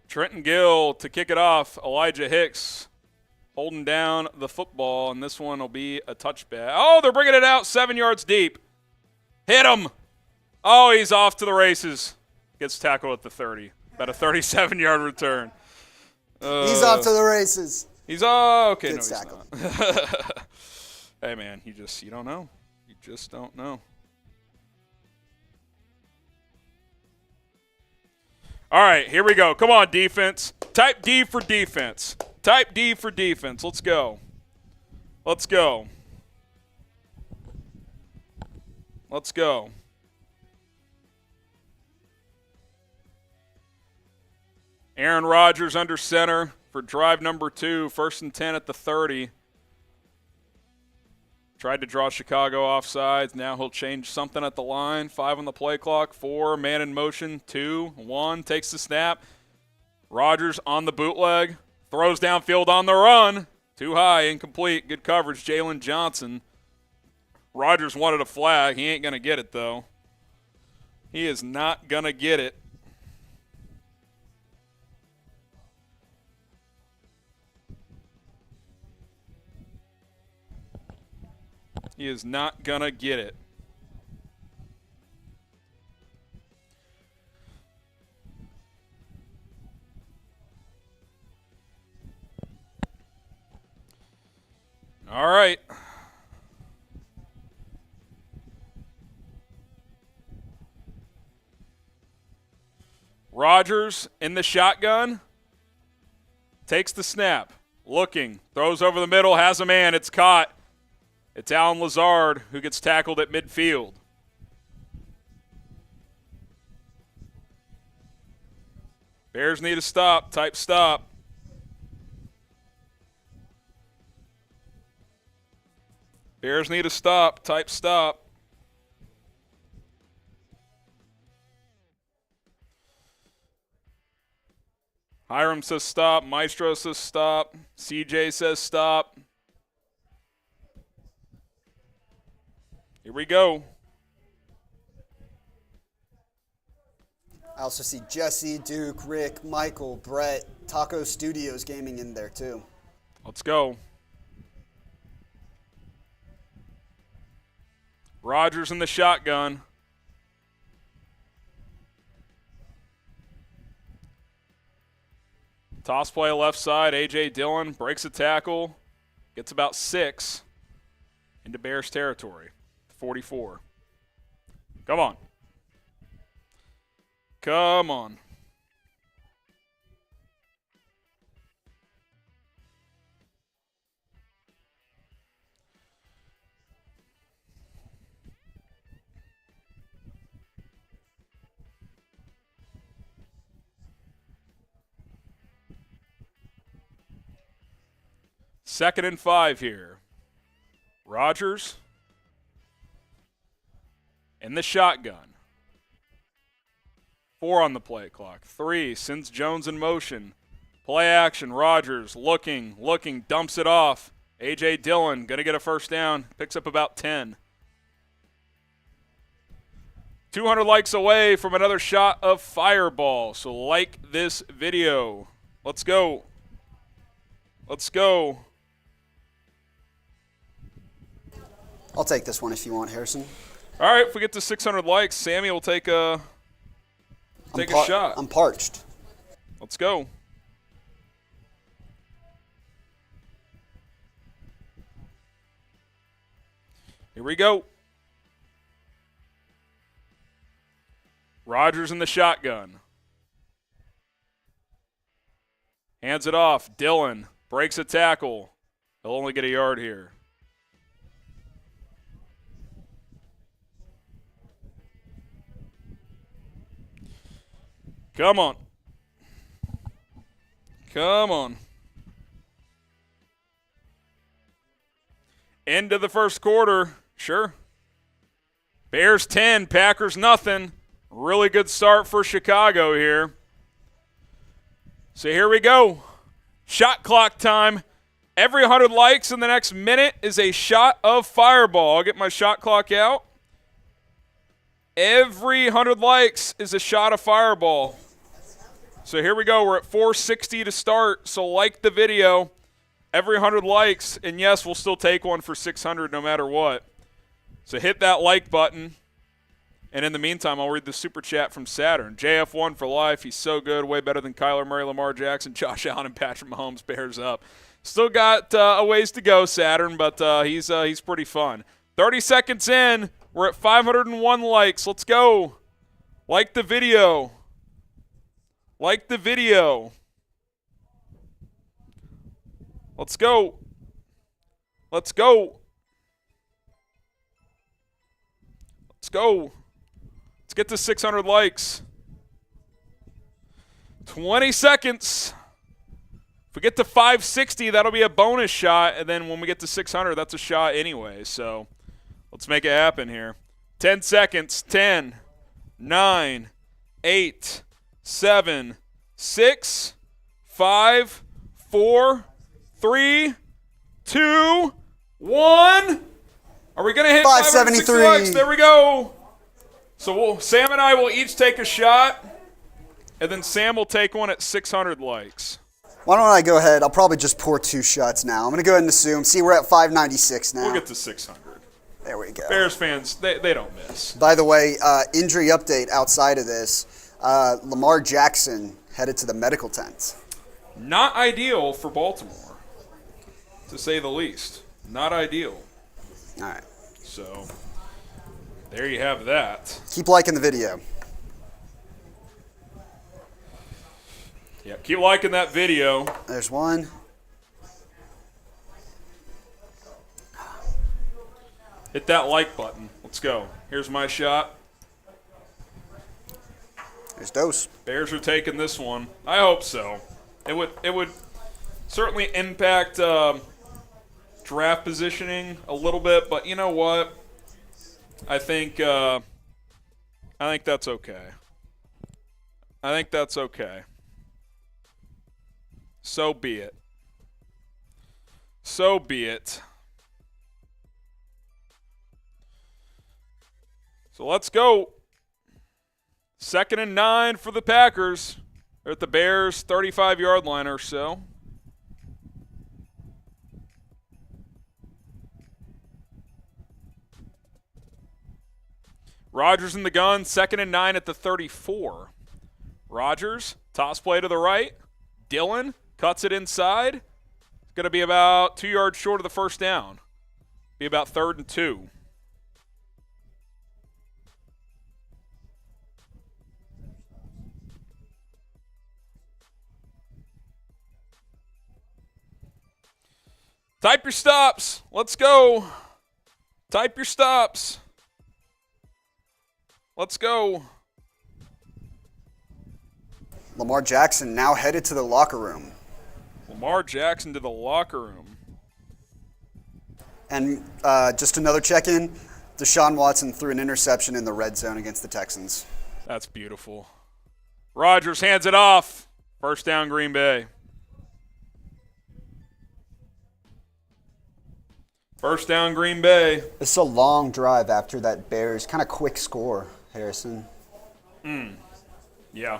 A: Trenton Gill to kick it off. Elijah Hicks holding down the football, and this one will be a touchback. Oh, they're bringing it out 7 yards deep. Hit him. Oh, he's off to the races. Gets tackled at the 30. About a 37-yard return.
B: He's off to the races.
A: He's okay.
B: Gets
A: no,
B: tackled.
A: He's not. Hey, man, you don't know. You just don't know. All right, here we go. Come on, defense. Type D for defense. Type D for defense. Let's go. Let's go. Let's go. Aaron Rodgers under center for drive number 2, 1st and 10 at the 30. Tried to draw Chicago offsides. Now he'll change something at the line. 5 on the play clock. 4, man in motion. 2, 1, takes the snap. Rodgers on the bootleg. Throws downfield on the run. Too high, incomplete. Good coverage, Jalen Johnson. Rodgers wanted a flag. He ain't going to get it, though. He is not going to get it. He is not going to get it. All right. Rodgers in the shotgun. Takes the snap. Looking. Throws over the middle. Has a man. It's caught. It's Alan Lazard who gets tackled at midfield. Bears need a stop. Type stop. Bears need a stop. Type stop. Hiram says stop. Maestro says stop. CJ says stop. Here we go.
B: I also see Jesse, Duke, Rick, Michael, Brett, Taco Studios Gaming in there too.
A: Let's go. Rodgers in the shotgun. Toss play left side. A.J. Dillon breaks a tackle. Gets about 6 into Bears territory. 44. Come on. Come on. Second and 5 here. Rodgers in the shotgun. 4 on the play clock. 3, sends Jones in motion. Play action, Rodgers looking, dumps it off. A.J. Dillon going to get a first down. Picks up about 10. 200 likes away from another shot of Fireball. So like this video. Let's go. Let's go.
B: I'll take this one if you want, Harrison.
A: All right, if we get to 600 likes, Sammy will take a shot.
B: I'm parched.
A: Let's go. Here we go. Rodgers in the shotgun. Hands it off. Dillon breaks a tackle. He'll only get a yard here. Come on. Come on. End of the first quarter. Sure. Bears 10, Packers nothing. Really good start for Chicago here. So here we go. Shot clock time. Every 100 likes in the next minute is a shot of Fireball. I'll get my shot clock out. Every 100 likes is a shot of Fireball. So here we go. We're at 460 to start. So like the video. Every 100 likes. And yes, we'll still take one for 600 no matter what. So hit that like button. And in the meantime, I'll read the super chat from Saturn. JF1 for life. He's so good. Way better than Kyler Murray, Lamar Jackson, Josh Allen, and Patrick Mahomes. Bears up. Still got a ways to go, Saturn, but he's pretty fun. 30 seconds in. We're at 501 likes. Let's go. Like the video. Like the video. Let's go. Let's go. Let's go. Let's get to 600 likes. 20 seconds. If we get to 560, that'll be a bonus shot. And then when we get to 600, that's a shot anyway. So let's make it happen here. 10 seconds. 10, 9, 8, 7, 6, 5, 4, 3, 2, 1. Are we going to hit 573 likes? There we go. So Sam and I will each take a shot, and then Sam will take one at 600 likes.
B: Why don't I go ahead? I'll probably just pour 2 shots now. I'm going to go ahead and assume. See, we're at 596 now.
A: We'll get to 600.
B: There we go.
A: Bears fans, they don't miss.
B: By the way, injury update outside of this, Lamar Jackson headed to the medical tent.
A: Not ideal for Baltimore, to say the least. Not ideal.
B: All right.
A: So there you have that.
B: Keep liking the video.
A: Yeah, keep liking that video.
B: There's one.
A: Hit that like button. Let's go. Here's my shot.
B: There's dose.
A: Bears are taking this one. I hope so. It would certainly impact draft positioning a little bit, but you know what? I think that's okay. I think that's okay. So be it. So be it. So let's go. 2nd and 9 for the Packers. They're at the Bears' 35-yard line or so. Rodgers in the gun, 2nd and 9 at the 34. Rodgers, toss play to the right. Dillon cuts it inside. It's going to be about 2 yards short of the first down. Be about 3rd and 2. Type your stops. Let's go. Type your stops. Let's go.
B: Lamar Jackson now headed to the locker room.
A: Lamar Jackson to the locker room.
B: And just another check-in. Deshaun Watson threw an interception in the red zone against the Texans.
A: That's beautiful. Rodgers hands it off. First down, Green Bay. First down, Green Bay.
B: It's a long drive after that Bears kind of quick score, Harrison.
A: Yeah.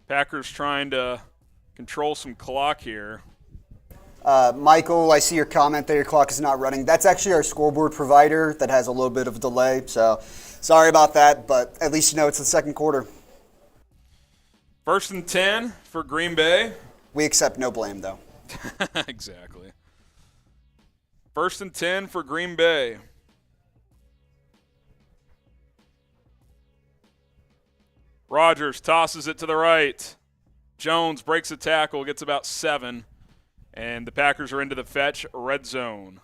A: Packers trying to control some clock here.
B: Michael, I see your comment there. Your clock is not running. That's actually our scoreboard provider that has a little bit of a delay. So sorry about that, but at least you know it's the second quarter.
A: 1st and 10 for Green Bay.
B: We accept no blame, though.
A: Exactly. 1st and 10 for Green Bay. Rodgers tosses it to the right. Jones breaks a tackle, gets about 7. And the Packers are into the Fetch red zone.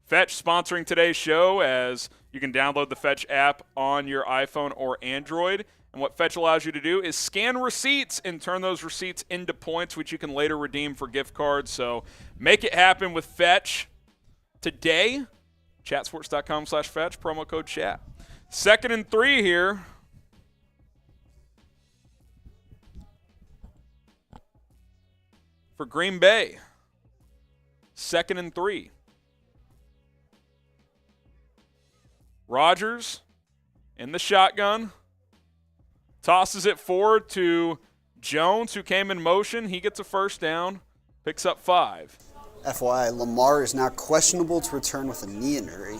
A: Fetch sponsoring today's show, as you can download the Fetch app on your iPhone or Android. And what Fetch allows you to do is scan receipts and turn those receipts into points, which you can later redeem for gift cards. So make it happen with Fetch today. Chatsports.com/Fetch, promo code chat. 2nd and 3 here. for Green Bay. 2nd and 3. Rodgers in the shotgun. Tosses it forward to Jones, who came in motion. He gets a first down. Picks up 5.
B: FYI, Lamar is now questionable to return with a knee injury.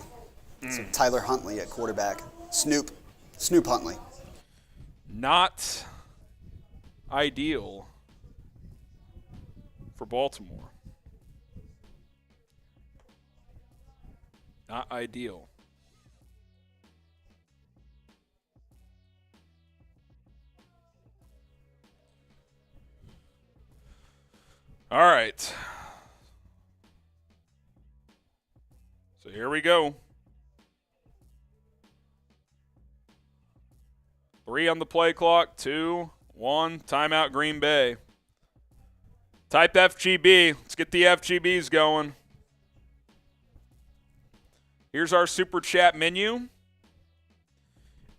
B: So Tyler Huntley at quarterback. Snoop Huntley.
A: Not ideal for Baltimore. Not ideal. All right. So here we go. 3 on the play clock, 2, 1, timeout Green Bay. Type FGB. Let's get the FGBs going. Here's our Super Chat menu.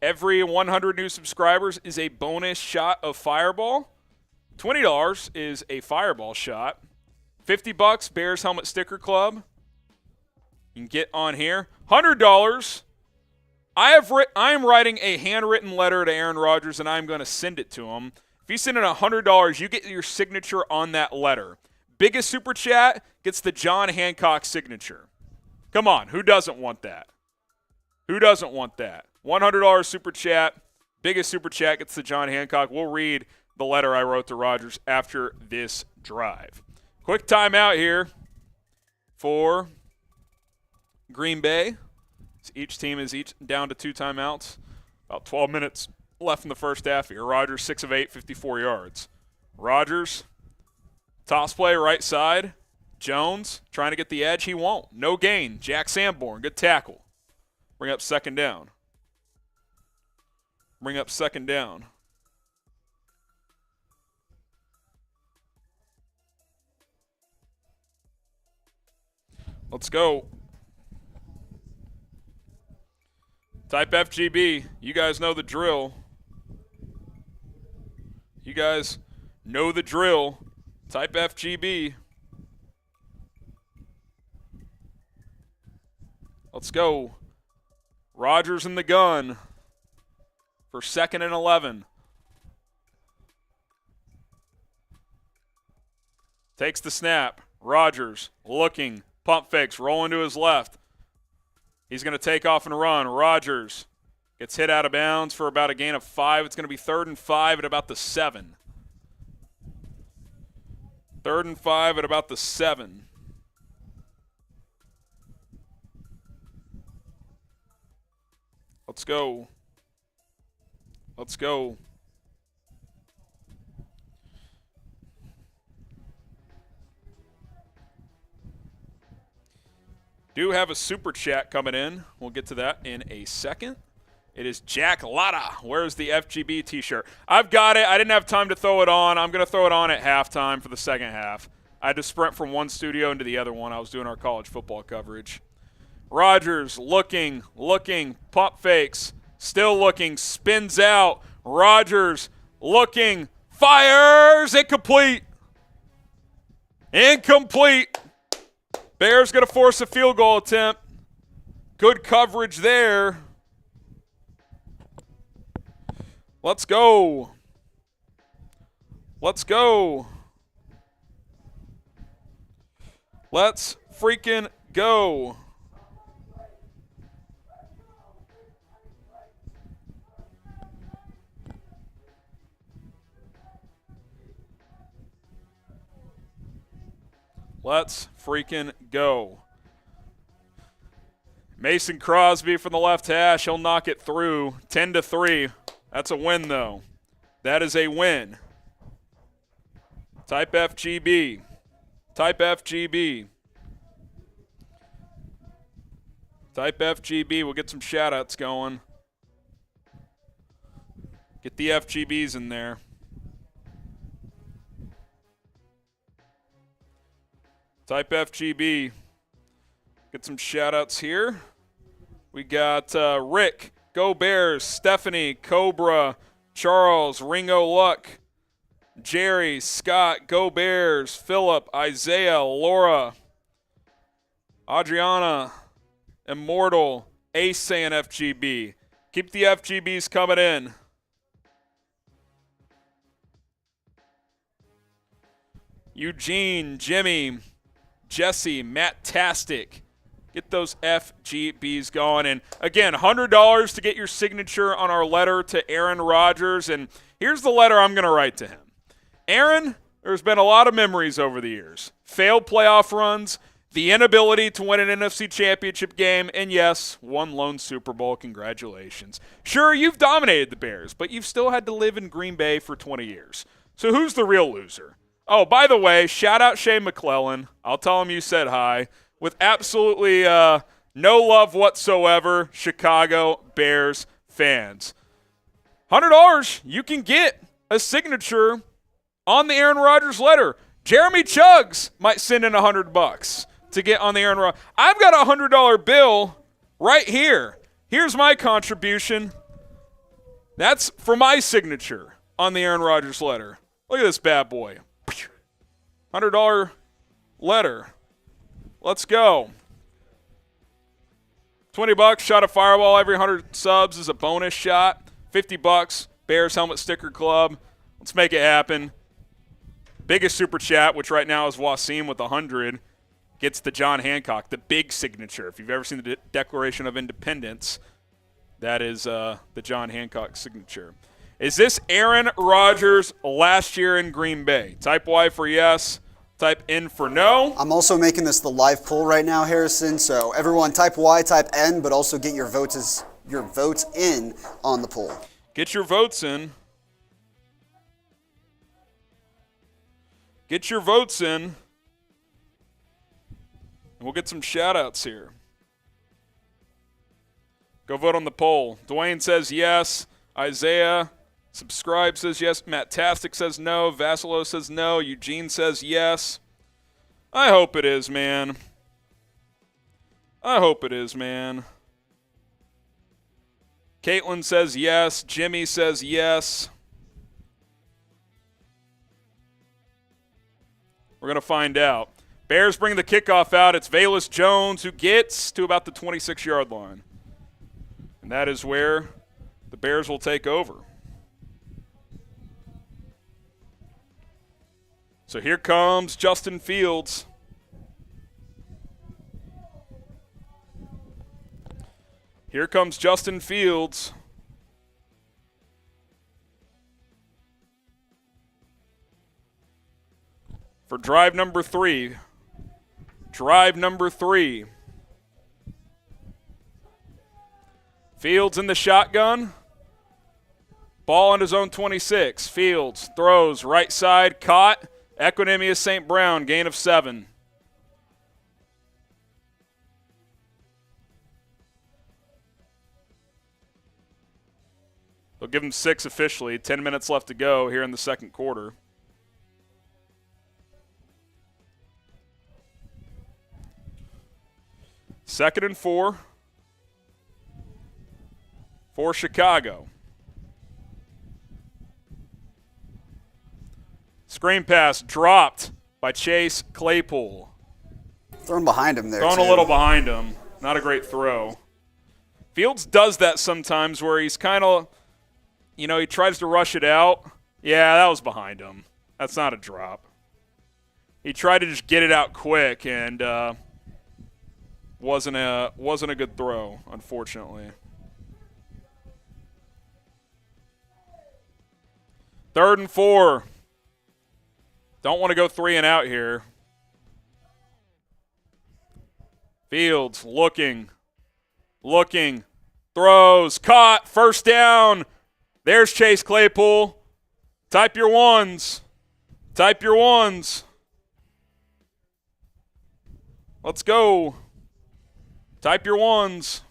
A: Every 100 new subscribers is a bonus shot of Fireball. $20 is a Fireball shot. $50, Bears Helmet Sticker Club. You can get on here. $100, I am writing a handwritten letter to Aaron Rodgers, and I'm going to send it to him. If you send in $100, you get your signature on that letter. Biggest Super Chat gets the John Hancock signature. Come on, who doesn't want that? Who doesn't want that? $100 Super Chat. Biggest Super Chat gets the John Hancock. We'll read the letter I wrote to Rodgers after this drive. Quick timeout here for Green Bay. So each team is down to 2 timeouts. About 12 minutes left in the first half here. Rodgers 6 of 8, 54 yards. Rodgers, toss play right side. Jones trying to get the edge. He won't. No gain. Jack Sanborn, good tackle. Bring up 2nd down. Bring up 2nd down. Let's go. Type FGB. You guys know the drill. You guys know the drill. Type FGB. Let's go. Rodgers in the gun for 2nd and 11. Takes the snap. Rodgers looking. Pump fakes. Rolling to his left. He's going to take off and run. Rodgers gets hit out of bounds for about a gain of 5. It's going to be 3rd and 5 at about the 7. 3rd and 5 at about the 7. Let's go. Let's go. Do have a super chat coming in. We'll get to that in a second. It is Jack Latta. Where's the FGB t-shirt? I've got it. I didn't have time to throw it on. I'm going to throw it on at halftime for the second half. I had to sprint from one studio into the other one. I was doing our college football coverage. Rodgers looking, pump fakes, still looking, spins out. Rodgers looking, fires, incomplete. Incomplete. Bears going to force a field goal attempt. Good coverage there. Let's go. Let's go. Let's freaking go. Let's freaking go. Mason Crosby from the left hash. He'll knock it through. 10-3. That's a win, though. That is a win. Type FGB. Type FGB. Type FGB. We'll get some shout-outs going. Get the FGBs in there. Type FGB. Get some shout-outs here. We got Rick, Go Bears, Stephanie, Cobra, Charles, Ringo Luck, Jerry, Scott, Go Bears, Philip, Isaiah, Laura, Adriana, Immortal, Ace saying FGB. Keep the FGBs coming in. Eugene, Jimmy, Jesse, Matt Tastic. Get those FGBs going. And again, $100 to get your signature on our letter to Aaron Rodgers. And here's the letter I'm going to write to him. Aaron, there's been a lot of memories over the years. Failed playoff runs, the inability to win an NFC championship game, and yes, one lone Super Bowl. Congratulations. Sure, you've dominated the Bears, but you've still had to live in Green Bay for 20 years. So who's the real loser? Oh, by the way, shout out Shane McClellan. I'll tell him you said hi. With absolutely no love whatsoever, Chicago Bears fans. $100, you can get a signature on the Aaron Rodgers letter. Jeremy Chuggs might send in $100 to get on the Aaron Rodgers. I've got a $100 bill right here. Here's my contribution. That's for my signature on the Aaron Rodgers letter. Look at this bad boy. $100 letter. Let's go. $20, shot a fireball. Every 100 subs is a bonus shot. $50, Bears Helmet Sticker Club. Let's make it happen. Biggest super chat, which right now is Wasim with 100, gets the John Hancock, the big signature. If you've ever seen the Declaration of Independence, that is the John Hancock signature. Is this Aaron Rodgers last year in Green Bay? Type Y for yes. Type N for no.
B: I'm also making this the live poll right now, Harrison. So everyone type Y, type N, but also get your votes in on the poll.
A: Get your votes in. Get your votes in. And we'll get some shout-outs here. Go vote on the poll. Dwayne says yes. Isaiah subscribe says yes. Matt Tastic says no. Vasilo says no. Eugene says yes. I hope it is, man. I hope it is, man. Caitlin says yes. Jimmy says yes. We're going to find out. Bears bring the kickoff out. It's Velus Jones who gets to about the 26-yard line. And that is where the Bears will take over. So here comes Justin Fields. Here comes Justin Fields. For drive number 3. Drive number 3. Fields in the shotgun. Ball on his own 26. Fields throws right side, caught. Equanimous St. Brown, gain of 7. They'll give him 6 officially. 10 minutes left to go here in the second quarter. Second and 4 for Chicago. Screen pass dropped by Chase Claypool.
B: Thrown behind him there,
A: Thrown
B: too.
A: a little behind him. Not a great throw. Fields does that sometimes where he's kind of, he tries to rush it out. Yeah, that was behind him. That's not a drop. He tried to just get it out quick and wasn't a good throw, unfortunately. Third and 4. Don't want to go 3 and out here. Fields looking, throws, caught, first down. There's Chase Claypool. Type your ones. Type your ones. Let's go. Type your ones.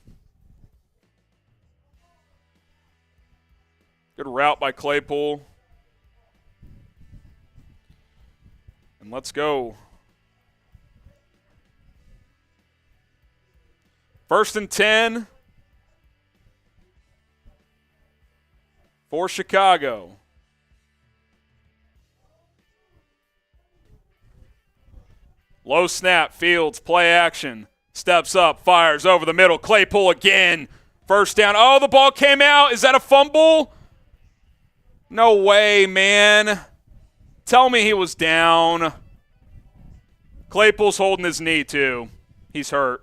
A: Good route by Claypool. And let's go. First and 10 for Chicago. Low snap, Fields, play action. Steps up, fires over the middle. Claypool again. First down. Oh, the ball came out. Is that a fumble? No way, man. Tell me he was down. Claypool's holding his knee, too. He's hurt.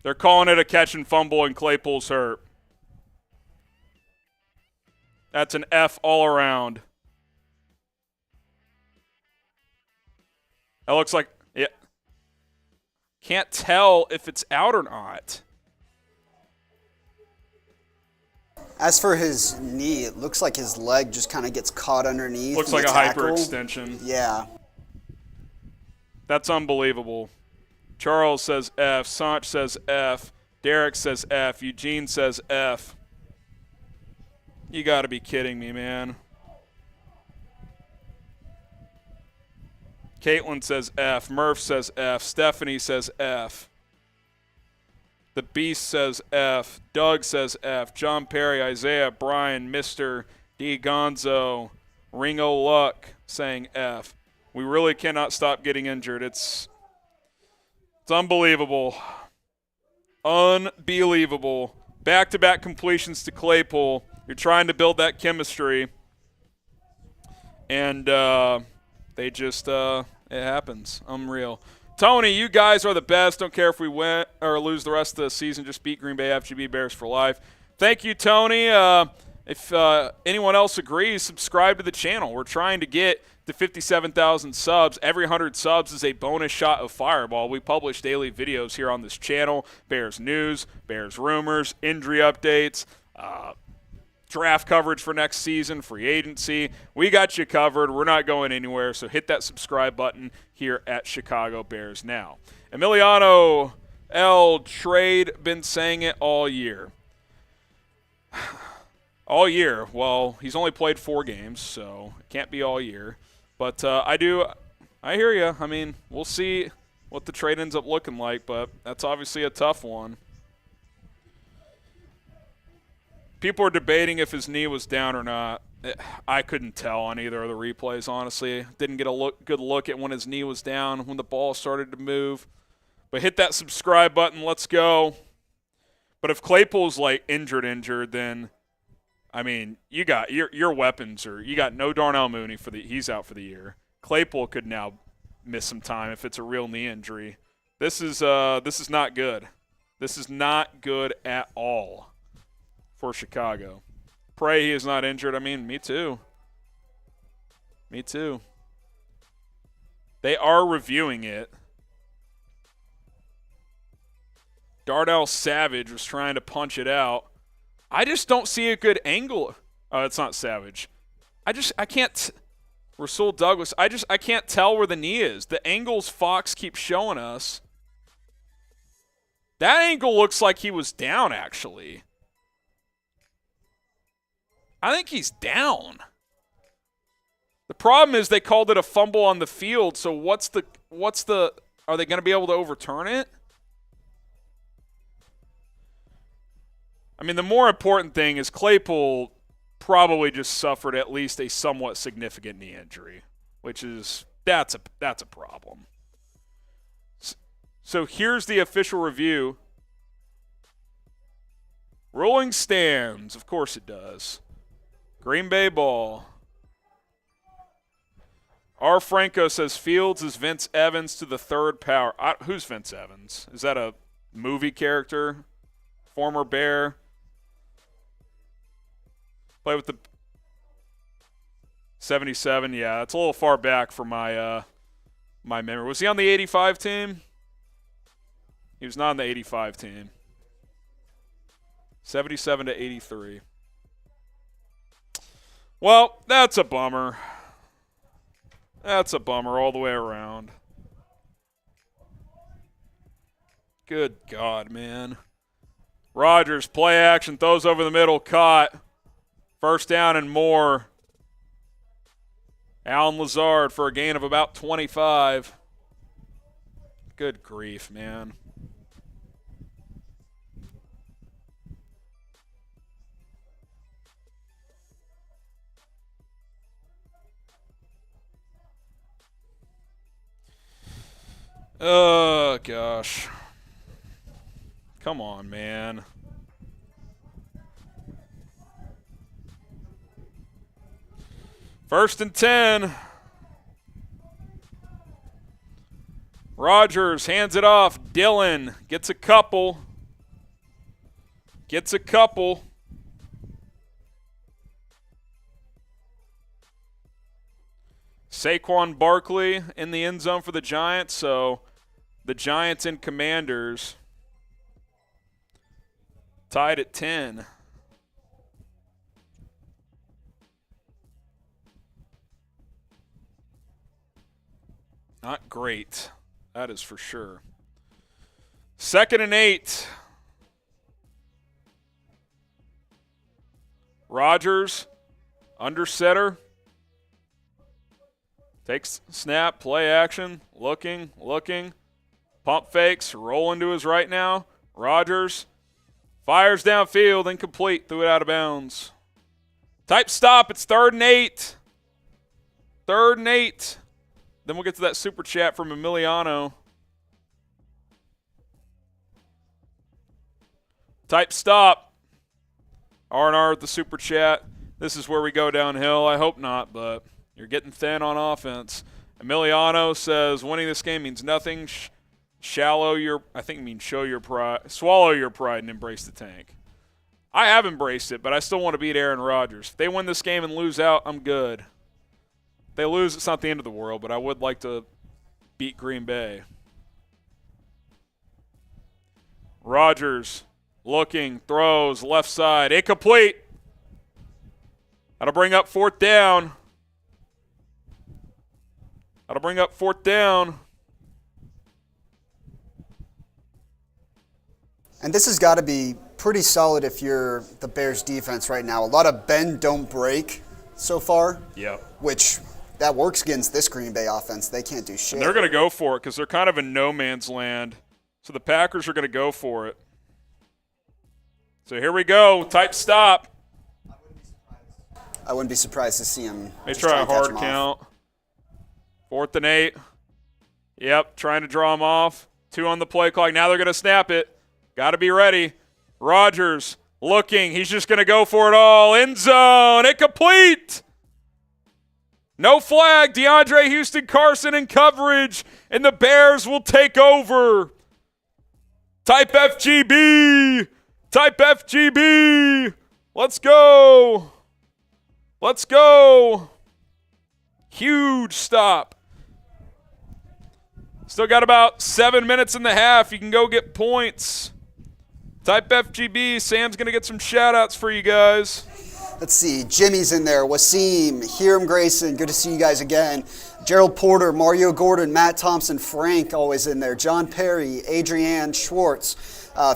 A: They're calling it a catch and fumble, and Claypool's hurt. That's an F all around. That looks like, yeah. Can't tell if it's out or not.
B: As for his knee, it looks like his leg just kind of gets caught underneath.
A: Looks like a hyperextension.
B: Yeah.
A: That's unbelievable. Charles says F. Sanch says F. Derek says F. Eugene says F. You got to be kidding me, man. Caitlin says F. Murph says F. Stephanie says F. The Beast says F. Doug says F. John Perry, Isaiah, Brian, Mr. D. Gonzo, Ringo Luck saying F. We really cannot stop getting injured. It's unbelievable. Unbelievable. Back-to-back completions to Claypool. You're trying to build that chemistry. And they just it happens. Unreal. Tony, you guys are the best. Don't care if we win or lose the rest of the season. Just beat Green Bay FGB Bears for life. Thank you, Tony. If anyone else agrees, subscribe to the channel. We're trying to get to 57,000 subs. Every 100 subs is a bonus shot of Fireball. We publish daily videos here on this channel. Bears news, Bears rumors, injury updates, draft coverage for next season, free agency. We got you covered. We're not going anywhere, so hit that subscribe button here at Chicago Bears Now. Emiliano L. Trade, been saying it all year. All year. Well, he's only played 4 games, so it can't be all year. But I hear you. I mean, we'll see what the trade ends up looking like, but that's obviously a tough one. People are debating if his knee was down or not. I couldn't tell on either of the replays, honestly. Didn't get a good look at when his knee was down, when the ball started to move. But hit that subscribe button. Let's go. But if Claypool's like injured, then I mean, you got your weapons are you got no Darnell Mooney he's out for the year. Claypool could now miss some time if it's a real knee injury. This is not good. This is not good at all for Chicago. Pray he is not injured. I mean, me too. Me too. They are reviewing it. Darnell Savage was trying to punch it out. I just don't see a good angle. Oh, it's not Savage. I can't. Rasul Douglas. I can't tell where the knee is. The angles Fox keeps showing us. That angle looks like he was down, actually. I think he's down. The problem is they called it a fumble on the field, so what's the are they going to be able to overturn it? I mean, the more important thing is Claypool probably just suffered at least a somewhat significant knee injury, which is that's a problem. So here's the official review. Ruling stands. Of course it does. Green Bay ball. R. Franco says Fields is Vince Evans to the third power. Who's Vince Evans? Is that a movie character? Former Bear? Play with the 77. Yeah, it's a little far back for my my memory. Was he on the 85 team? He was not on the 85 team. 77 to 83. Well, that's a bummer. That's a bummer all the way around. Good God, man. Rodgers, play action, throws over the middle, caught. First down and more. Alan Lazard for a gain of about 25. Good grief, man. Oh, gosh. Come on, man. First and 10. Rodgers hands it off. Dillon gets a couple. Gets a couple. Saquon Barkley in the end zone for the Giants, so the Giants and Commanders tied at 10. Not great, that is for sure. 2nd and 8. Rodgers, under center. Takes snap, play action, looking. Pump fakes, rolling to his right now. Rodgers fires downfield, incomplete, threw it out of bounds. Type stop, it's 3rd and 8. 3rd and 8. Then we'll get to that super chat from Emiliano. Type stop. R&R with the super chat. This is where we go downhill. I hope not, but you're getting thin on offense. Emiliano says winning this game means nothing. Swallow your pride and embrace the tank. I have embraced it, but I still want to beat Aaron Rodgers. If they win this game and lose out, I'm good. If they lose, it's not the end of the world, but I would like to beat Green Bay. Rodgers looking, throws, left side, incomplete. That'll bring up 4th down.
B: And this has got to be pretty solid if you're the Bears defense right now. A lot of bend, don't break so far.
A: Yep.
B: Which that works against this Green Bay offense. They can't do shit.
A: And they're going to go for it because they're kind of in no man's land. So the Packers are going to go for it. So here we go. Type stop.
B: I wouldn't be surprised to see him.
A: They try a hard count. 4th and 8. Yep, trying to draw him off. 2 on the play clock. Now they're going to snap it. Got to be ready. Rodgers looking. He's just going to go for it all. End zone. Incomplete. No flag. DeAndre Houston Carson in coverage. And the Bears will take over. Type FGB. Type FGB. Let's go. Let's go. Huge stop. Still got about 7 minutes in the half. You can go get points. Type FGB. Sam's going to get some shout-outs for you guys.
B: Let's see. Jimmy's in there. Wasim, Hiram Grayson. Good to see you guys again. Gerald Porter, Mario Gordon, Matt Thompson, Frank always in there. John Perry, Adrienne Schwartz.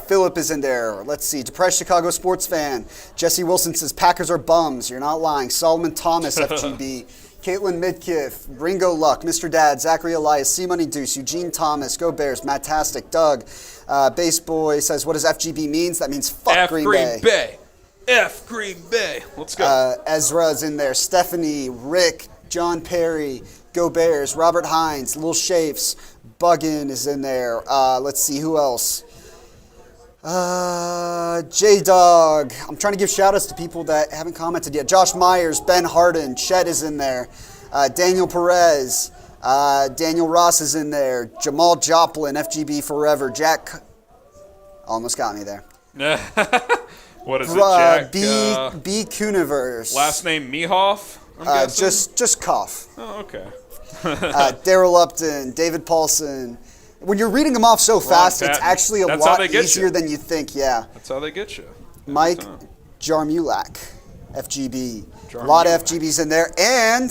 B: Philip is in there. Let's see. Depressed Chicago sports fan. Jesse Wilson says, Packers are bums. You're not lying. Solomon Thomas, FGB. Caitlin Midkiff, Ringo Luck, Mr. Dad, Zachary Elias, C-Money Deuce, Eugene Thomas, Go Bears, Mattastic, Doug. Base Boy says, what does FGB means? That means fuck Green Bay.
A: F Green Bay. Let's go.
B: Ezra's in there. Stephanie, Rick, John Perry, Go Bears, Robert Hines, Lil Shafes, Buggin is in there. Let's see, who else? J-Dog. I'm trying to give shout-outs to people that haven't commented yet. Josh Myers, Ben Harden, Chet is in there. Daniel Perez, Daniel Ross is in there. Jamal Joplin, FGB Forever. Jack, almost got me there.
A: What is it, Jack?
B: B. Cooniverse.
A: Last name Mehoff?
B: Just Cough.
A: Oh, okay.
B: Daryl Upton, David Paulson. When you're reading them off so fast, it's actually a lot easier than you think, yeah.
A: That's how they get you.
B: Mike Jarmulak, FGB. A lot of FGBs in there. And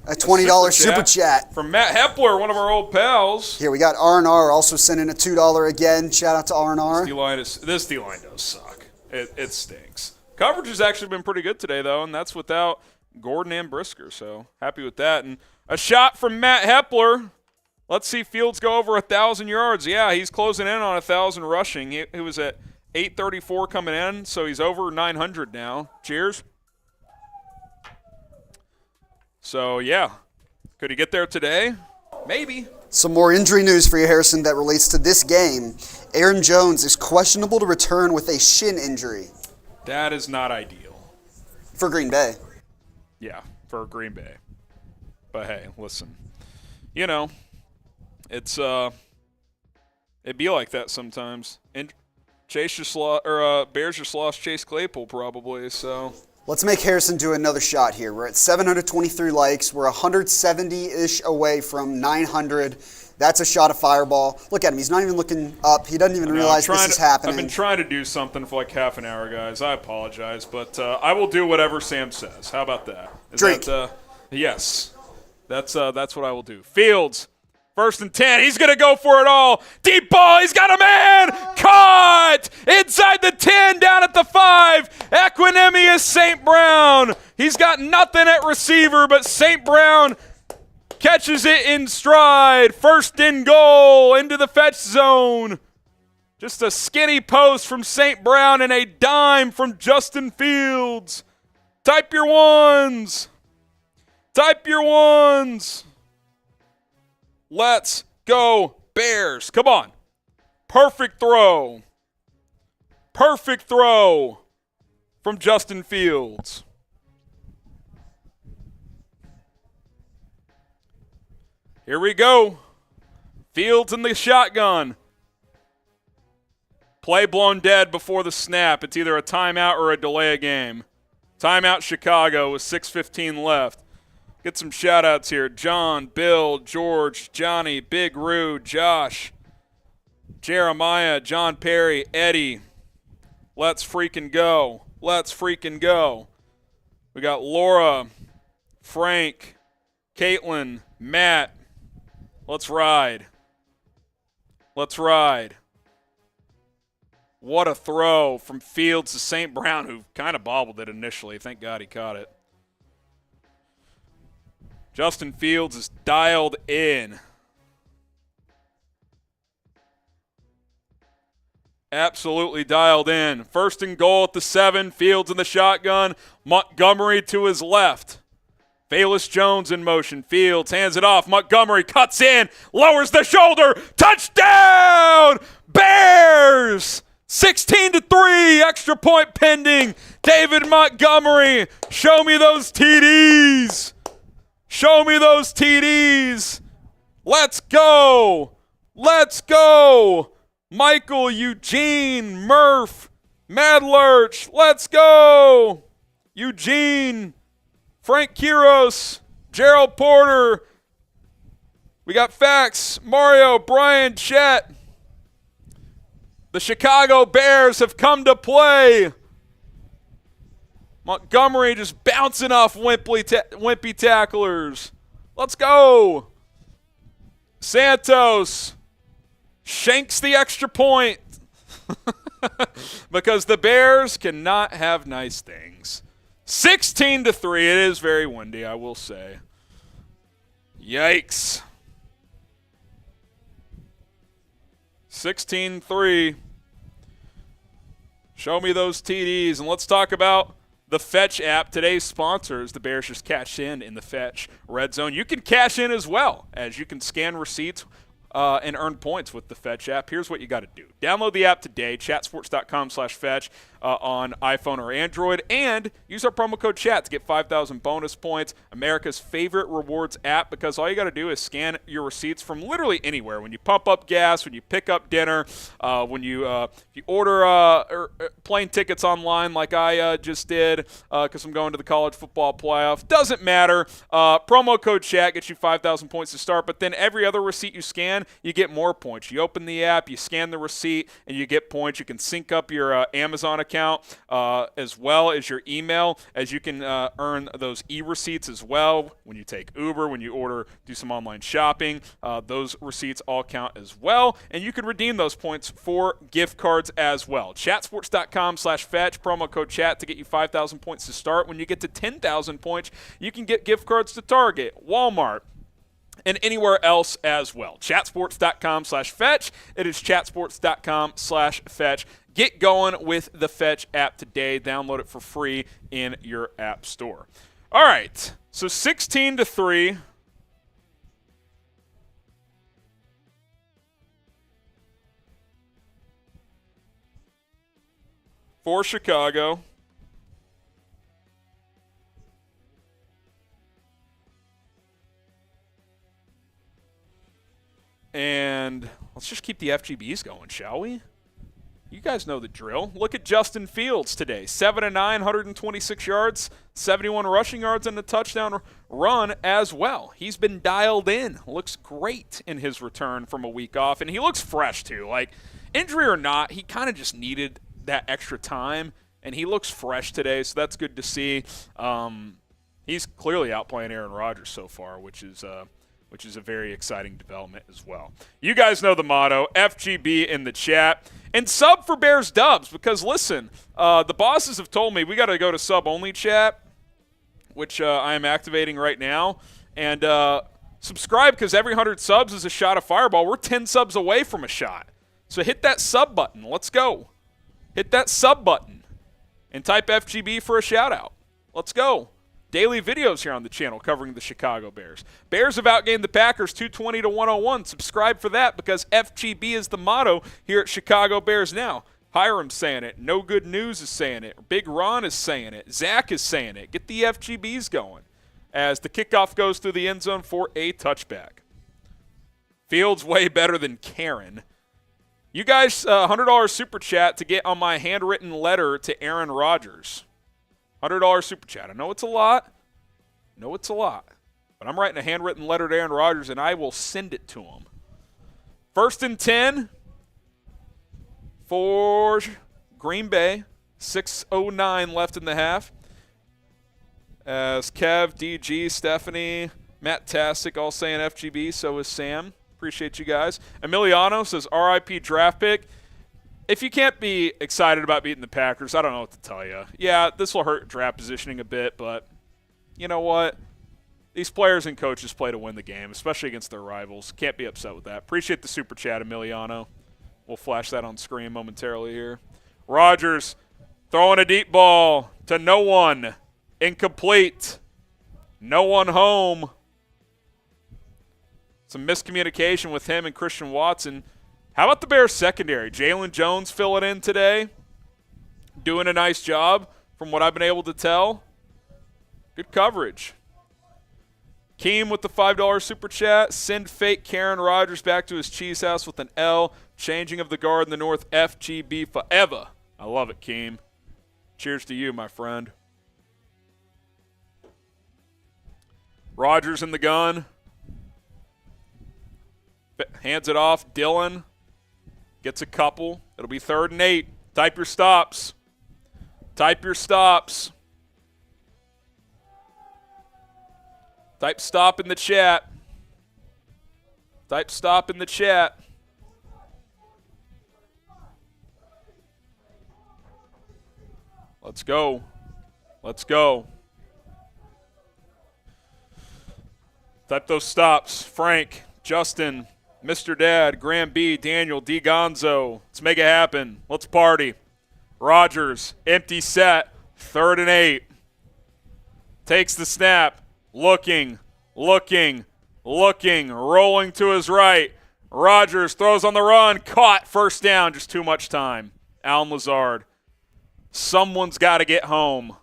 B: a $20 super chat.
A: From Matt Hepler, one of our old pals.
B: Here we got R&R also sending a $2 again. Shout out to R&R.
A: This D-line does suck. It stinks. Coverage has actually been pretty good today, though, and that's without Gordon and Brisker, so happy with that. And a shot from Matt Hepler. Let's see Fields go over 1,000 yards. Yeah, he's closing in on 1,000 rushing. He was at 834 coming in, so he's over 900 now. Cheers. So, yeah. Could he get there today? Maybe.
B: Some more injury news for you, Harrison, that relates to this game. Aaron Jones is questionable to return with a shin injury.
A: That is not ideal.
B: For Green Bay.
A: Yeah, for Green Bay. But hey, listen. You know, it's it'd be like that sometimes. And Bears just lost Chase Claypool probably, so.
B: Let's make Harrison do another shot here. We're at 723 likes. We're 170-ish away from 900. That's a shot of fireball. Look at him. He's not even looking up. He doesn't even realize this is happening.
A: I've been trying to do something for like half an hour, guys. I apologize, but I will do whatever Sam says. How about that?
B: Drink.
A: Yes. That's what I will do. Fields. 1st and 10. He's going to go for it all. Deep ball. He's got a man. Caught. Inside the 10, down at the 5. Equanimous St. Brown. He's got nothing at receiver, but St. Brown catches it in stride. 1st and goal into the fetch zone. Just a skinny post from St. Brown and a dime from Justin Fields. Type your ones. Type your ones. Let's go, Bears. Come on. Perfect throw. Perfect throw from Justin Fields. Here we go. Fields in the shotgun. Play blown dead before the snap. It's either a timeout or a delay of game. Timeout Chicago with 6:15 left. Get some shout-outs here. John, Bill, George, Johnny, Big Roo, Josh, Jeremiah, John Perry, Eddie. Let's freaking go. Let's freaking go. We got Laura, Frank, Caitlin, Matt. Let's ride. Let's ride. What a throw from Fields to St. Brown, who kind of bobbled it initially. Thank God he caught it. Justin Fields is dialed in. Absolutely dialed in. 1st and goal at the 7. Fields in the shotgun. Montgomery to his left. Velus Jones in motion. Fields hands it off. Montgomery cuts in. Lowers the shoulder. Touchdown! Bears! 16-3. Extra point pending. David Montgomery. Show me those TDs. Show me those TDs. Let's go. Let's go. Michael, Eugene, Murph, Madlurch. Let's go. Eugene, Frank Quiros, Gerald Porter. We got Fax, Mario, Brian, Chet. The Chicago Bears have come to play. Montgomery just bouncing off wimpy tacklers. Let's go. Santos shanks the extra point because the Bears cannot have nice things. 16-3. It is very windy, I will say. Yikes. 16-3. Show me those TDs, and let's talk about the Fetch app. Today's sponsors, the Bears just cashed in the Fetch Red Zone. You can cash in as well, as you can scan receipts and earn points with the Fetch app. Here's what you got to do. Download the app today, chatsports.com/fetch on iPhone or Android, and use our promo code CHAT to get 5,000 bonus points. America's favorite rewards app, because all you got to do is scan your receipts from literally anywhere. When you pump up gas, when you pick up dinner, when you order plane tickets online like I just did because I'm going to the college football playoff. Doesn't matter. Promo code CHAT gets you 5,000 points to start, but then every other receipt you scan, you get more points. You open the app, you scan the receipt, and you get points. You can sync up your Amazon account as well as your email, as you can earn those e-receipts as well when you take Uber, when you do some online shopping. Those receipts all count as well, and you can redeem those points for gift cards as well. Chatsports.com/fetch, promo code CHAT to get you 5,000 points to start. When you get to 10,000 points, you can get gift cards to Target, Walmart, and anywhere else as well. Chatsports.com/fetch. It is chatsports.com/fetch. Get going with the Fetch app today. Download it for free in your app store. All right, so 16-3. for Chicago. And let's just keep the FGBs going, shall we? You guys know the drill. Look at Justin Fields today. 7-9, 126 yards, 71 rushing yards, and a touchdown run as well. He's been dialed in. Looks great in his return from a week off. And he looks fresh, too. Like, injury or not, he kind of just needed that extra time. And he looks fresh today, so that's good to see. He's clearly outplaying Aaron Rodgers so far, which is a very exciting development as well. You guys know the motto, FGB in the chat. And sub for Bears Dubs, because listen, the bosses have told me we got to go to sub-only chat, which I am activating right now. And subscribe, because every 100 subs is a shot of Fireball. We're 10 subs away from a shot. So hit that sub button. Let's go. Hit that sub button and type FGB for a shout-out. Let's go. Daily videos here on the channel covering the Chicago Bears. Bears have outgained the Packers 220-101. Subscribe for that, because FGB is the motto here at Chicago Bears Now. Hiram's saying it. No Good News is saying it. Big Ron is saying it. Zach is saying it. Get the FGBs going as the kickoff goes through the end zone for a touchback. Fields way better than Karen. You guys, $100 super chat to get on my handwritten letter to Aaron Rodgers. $100 super chat. I know it's a lot. But I'm writing a handwritten letter to Aaron Rodgers, and I will send it to him. 1st and 10 for Green Bay. 6:09 left in the half. As Kev, DG, Stephanie, Matt Tastic all saying FGB, so is Sam. Appreciate you guys. Emiliano says RIP draft pick. If you can't be excited about beating the Packers, I don't know what to tell you. Yeah, this will hurt draft positioning a bit, but you know what? These players and coaches play to win the game, especially against their rivals. Can't be upset with that. Appreciate the super chat, Emiliano. We'll flash that on screen momentarily here. Rodgers throwing a deep ball to no one. Incomplete. No one home. Some miscommunication with him and Christian Watson. How about the Bears secondary? Jalen Jones filling in today. Doing a nice job from what I've been able to tell. Good coverage. Keem with the $5 super chat. Send fake Karen Rodgers back to his cheese house with an L. Changing of the guard in the north. FGB forever. I love it, Keem. Cheers to you, my friend. Rodgers in the gun. Hands it off. Dillon. Gets a couple. It'll be 3rd and 8. Type your stops. Type your stops. Type stop in the chat. Type stop in the chat. Let's go. Let's go. Type those stops. Frank, Justin, Mr. Dad, Graham B, Daniel, D. Gonzo. Let's make it happen. Let's party. Rodgers, empty set, 3rd and 8. Takes the snap. Looking, rolling to his right. Rodgers throws on the run. Caught. 1st down. Just too much time. Allen Lazard. Someone's got to get home.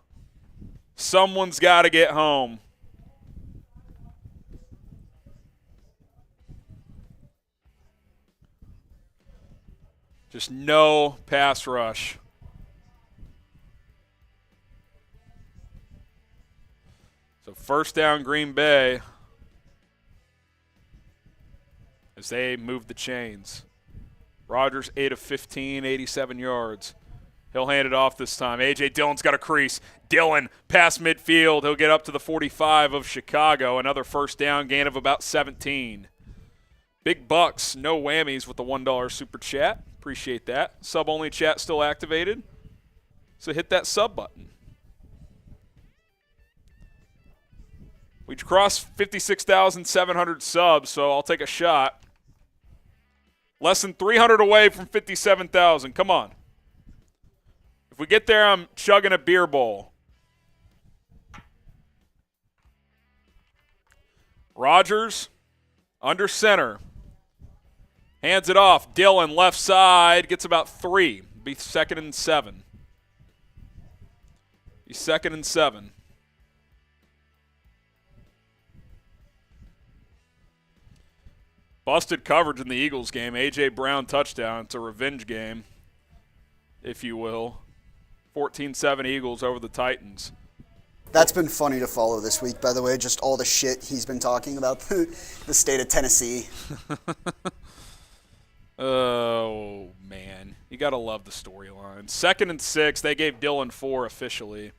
A: Someone's got to get home. Just no pass rush. So 1st down Green Bay as they move the chains. Rodgers 8 of 15, 87 yards. He'll hand it off this time. A.J. Dillon's got a crease. Dillon past midfield. He'll get up to the 45 of Chicago. Another 1st down, gain of about 17. Big Bucks, no whammies with the $1 super chat. Appreciate that. Sub-only chat still activated. So hit that sub button. We crossed 56,700 subs, so I'll take a shot. Less than 300 away from 57,000. Come on. If we get there, I'm chugging a beer bowl. Rodgers under center. Hands it off. Dillon left side. Gets about 3. Be 2nd and 7. Be 2nd and 7. Busted coverage in the Eagles game. A.J. Brown touchdown. It's a revenge game, if you will. 14-7 Eagles over the Titans.
B: That's been funny to follow this week, by the way, just all the shit he's been talking about the state of Tennessee.
A: Oh, man. You got to love the storyline. 2nd and 6. They gave Dillon 4 officially.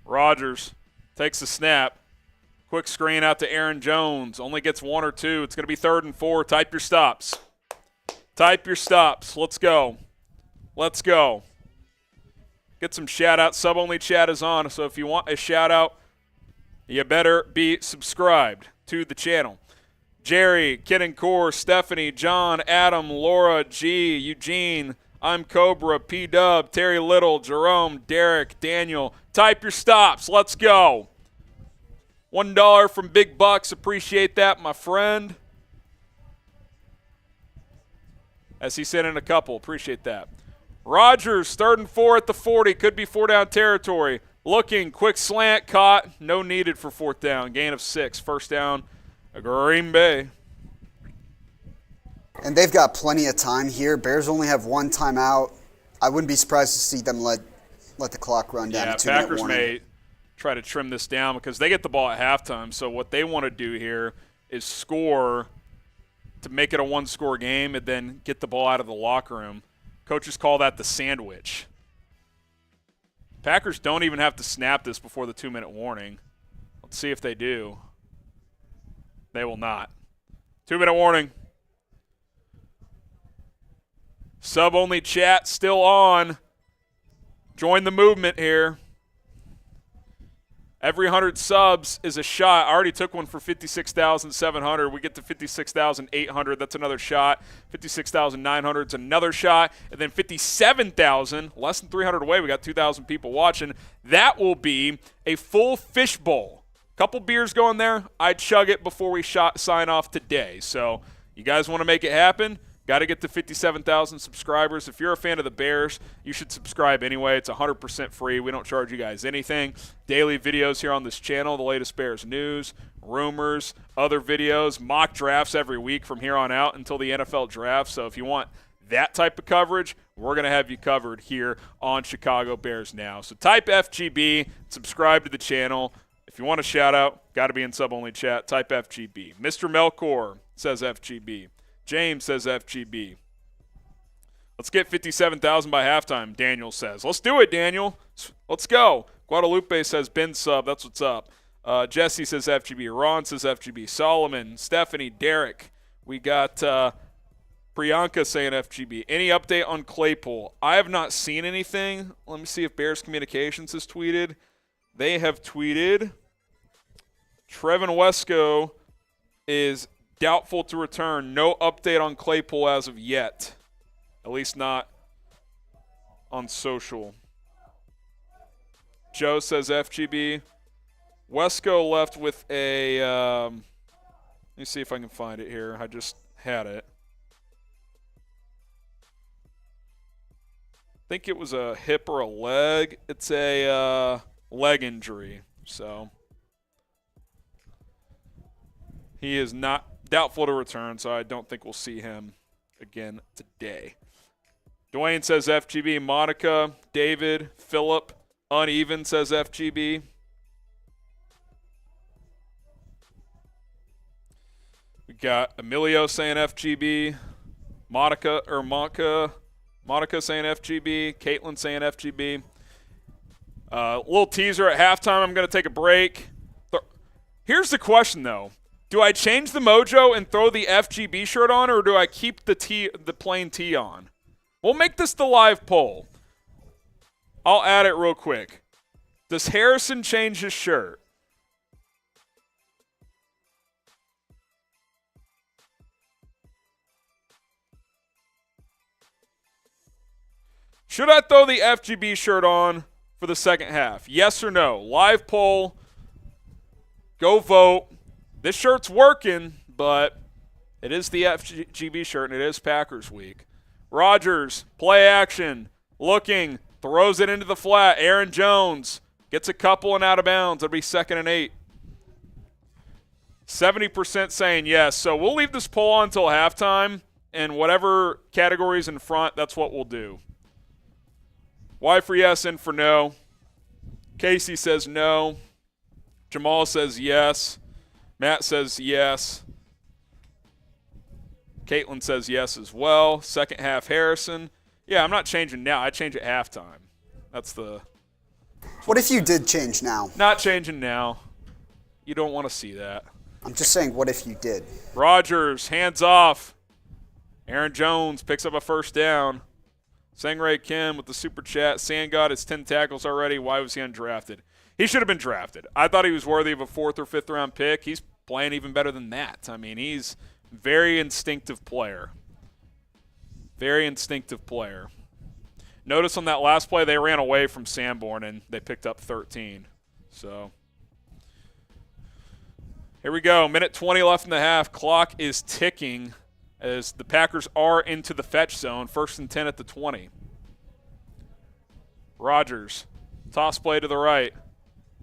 A: Rodgers takes the snap. Quick screen out to Aaron Jones. Only gets 1 or 2. It's going to be 3rd and 4. Type your stops. Type your stops. Let's go. Let's go. Get some shout-outs. Sub-only chat is on, so if you want a shout-out, you better be subscribed to the channel. Jerry, Kid and Core, Stephanie, John, Adam, Laura, G, Eugene, I'm Cobra, P-Dub, Terry Little, Jerome, Derek, Daniel. Type your stops. Let's go. $1 from Big Bucks. Appreciate that, my friend. As he sent in a couple. Appreciate that. Rodgers, 3rd and 4 at the 40. Could be 4-down territory. Looking, quick slant, caught. No needed for 4th down. Gain of 6. 1st down, Green Bay.
B: And they've got plenty of time here. Bears only have 1 timeout. I wouldn't be surprised to see them let the clock run down.
A: Yeah, Packers may try to trim this down because they get the ball at halftime. So what they want to do here is score to make it a 1-score game and then get the ball out of the locker room. Coaches call that the sandwich. Packers don't even have to snap this before the 2-minute warning. Let's see if they do. They will not. 2-minute warning. Sub-only chat still on. Join the movement here. Every 100 subs is a shot. I already took one for 56,700. We get to 56,800. That's another shot. 56,900 is another shot. And then 57,000, less than 300 away. We got 2,000 people watching. That will be a full fishbowl. Couple beers going there. I'd chug it before we sign off today. So you guys want to make it happen? Got to get to 57,000 subscribers. If you're a fan of the Bears, you should subscribe anyway. It's 100% free. We don't charge you guys anything. Daily videos here on this channel, the latest Bears news, rumors, other videos, mock drafts every week from here on out until the NFL draft. So if you want that type of coverage, we're going to have you covered here on Chicago Bears Now. So type FGB, subscribe to the channel. If you want a shout-out, got to be in sub-only chat. Type FGB. Mr. Melkor says FGB. James says FGB. Let's get 57,000 by halftime, Daniel says. Let's do it, Daniel. Let's go. Guadalupe says bin sub. That's what's up. Jesse says FGB. Ron says FGB. Solomon, Stephanie, Derek. We got Priyanka saying FGB. Any update on Claypool? I have not seen anything. Let me see if Bears Communications has tweeted. They have tweeted. Trevin Wesco is doubtful to return. No update on Claypool as of yet. At least not on social. Joe says FGB. Wesco left with a let me see if I can find it here. I just had it. I think it was a hip or a leg. It's a leg injury. So he is not doubtful to return, so I don't think we'll see him again today. Dwayne says FGB. Monica, David, Philip, Uneven says FGB. We got Emilio saying FGB. Monica saying FGB. Caitlin saying FGB. Little teaser at halftime. I'm going to take a break. Here's the question, though. Do I change the mojo and throw the FGB shirt on, or do I keep the plain tee on? We'll make this the live poll. I'll add it real quick. Does Harrison change his shirt? Should I throw the FGB shirt on for the second half? Yes or no? Live poll. Go vote. This shirt's working, but it is the FGB shirt, and it is Packers week. Rodgers, play action, looking, Throws it into the flat. Aaron Jones gets a couple and out of bounds. It'll be 2nd and 8. 70% saying yes. So we'll leave this poll on until halftime, and whatever category's in front, that's what we'll do. Y for yes, N for no. Casey says no. Jamal says yes. Matt says yes. Caitlin says yes as well. Second half, Harrison. Yeah, I'm not changing now. I change at halftime. That's the...
B: What if you did change now?
A: Not changing now. You don't want to see that.
B: I'm just saying, what if you did?
A: Rodgers, hands off. Aaron Jones picks up a first down. Sangray Kim with the super chat. Sandgod has 10 tackles already. Why was he undrafted? He should have been drafted. I thought he was worthy of a 4th or 5th round pick. He's playing even better than that. I mean, he's a very instinctive player. Very instinctive player. Notice on that last play, they ran away from Sanborn, and they picked up 13. So here we go. Minute 20 left in the half. Clock is ticking as the Packers are into the fetch zone. 1st and 10 at the 20. Rodgers, toss play to the right.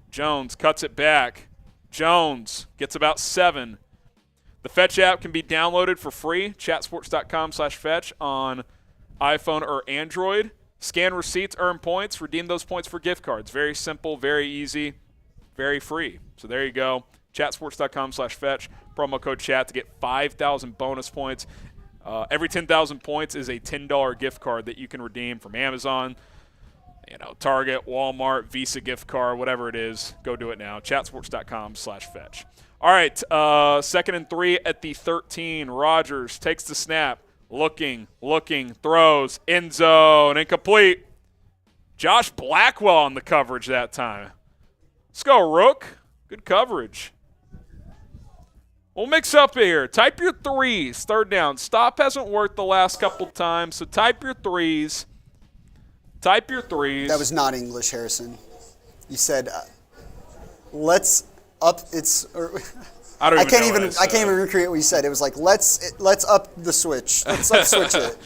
A: Jones cuts it back. Jones gets about 7. The Fetch app can be downloaded for free, chatsports.com/fetch on iPhone or Android. Scan receipts, earn points, redeem those points for gift cards. Very simple, very easy, very free. So there you go, chatsports.com/fetch, promo code chat to get 5,000 bonus points. Every 10,000 points is a $10 gift card that you can redeem from Amazon, Target, Walmart, Visa gift card, whatever it is. Go do it now, chatsports.com/fetch. All right, 2nd and 3 at the 13. Rodgers takes the snap, looking, throws, end zone, incomplete. Josh Blackwell on the coverage that time. Let's go, Rook. Good coverage. We'll mix up here. Type your 3s, 3rd down. Stop hasn't worked the last couple times, so type your 3s. Type your 3s.
B: That was not English, Harrison. You said, let's up its. I can't even recreate what you said. It was like let's up the switch. Let's up switch it.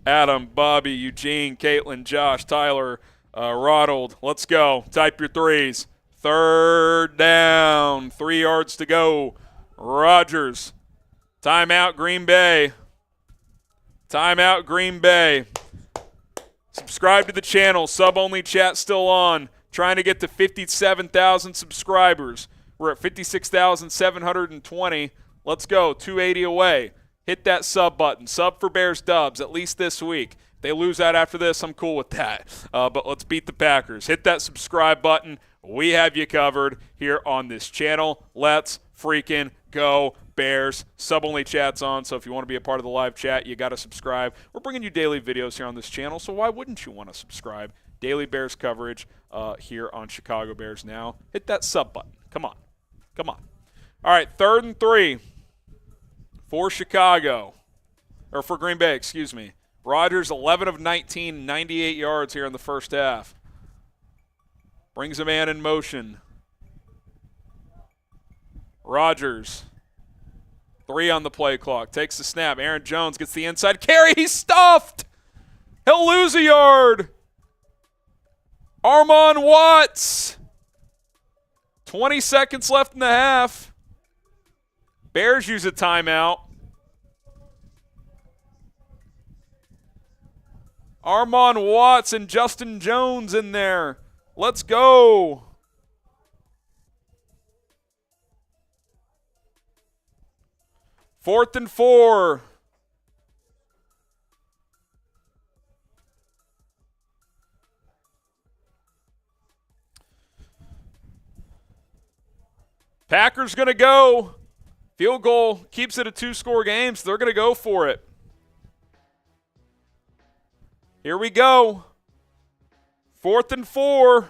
A: Adam, Bobby, Eugene, Caitlin, Josh, Tyler, Ronald. Let's go. Type your 3s. 3rd down. 3 yards to go. Rodgers. Timeout, Green Bay. Timeout, Green Bay. Subscribe to the channel. Sub-only chat still on. Trying to get to 57,000 subscribers. We're at 56,720. Let's go. 280 away. Hit that sub button. Sub for Bears Dubs, at least this week. If they lose that after this, I'm cool with that. But let's beat the Packers. Hit that subscribe button. We have you covered here on this channel. Let's freaking go, Bears. Sub-only chat's on, so if you want to be a part of the live chat, you got to subscribe. We're bringing you daily videos here on this channel, so why wouldn't you want to subscribe? Daily Bears coverage here on Chicago Bears Now. Hit that sub button. Come on. Come on. All right, 3rd and 3 for Chicago. Or for Green Bay, excuse me. Rodgers, 11 of 19, 98 yards here in the first half. Brings a man in motion. Rodgers, 3 on the play clock. Takes the snap. Aaron Jones gets the inside carry. He's stuffed. He'll lose a yard. Armon Watts. 20 seconds left in the half. Bears use a timeout. Armon Watts and Justin Jones in there. Let's go. Fourth and 4. Packers going to go. Field goal keeps it a 2-score game, so they're going to go for it. Here we go. 4th and 4.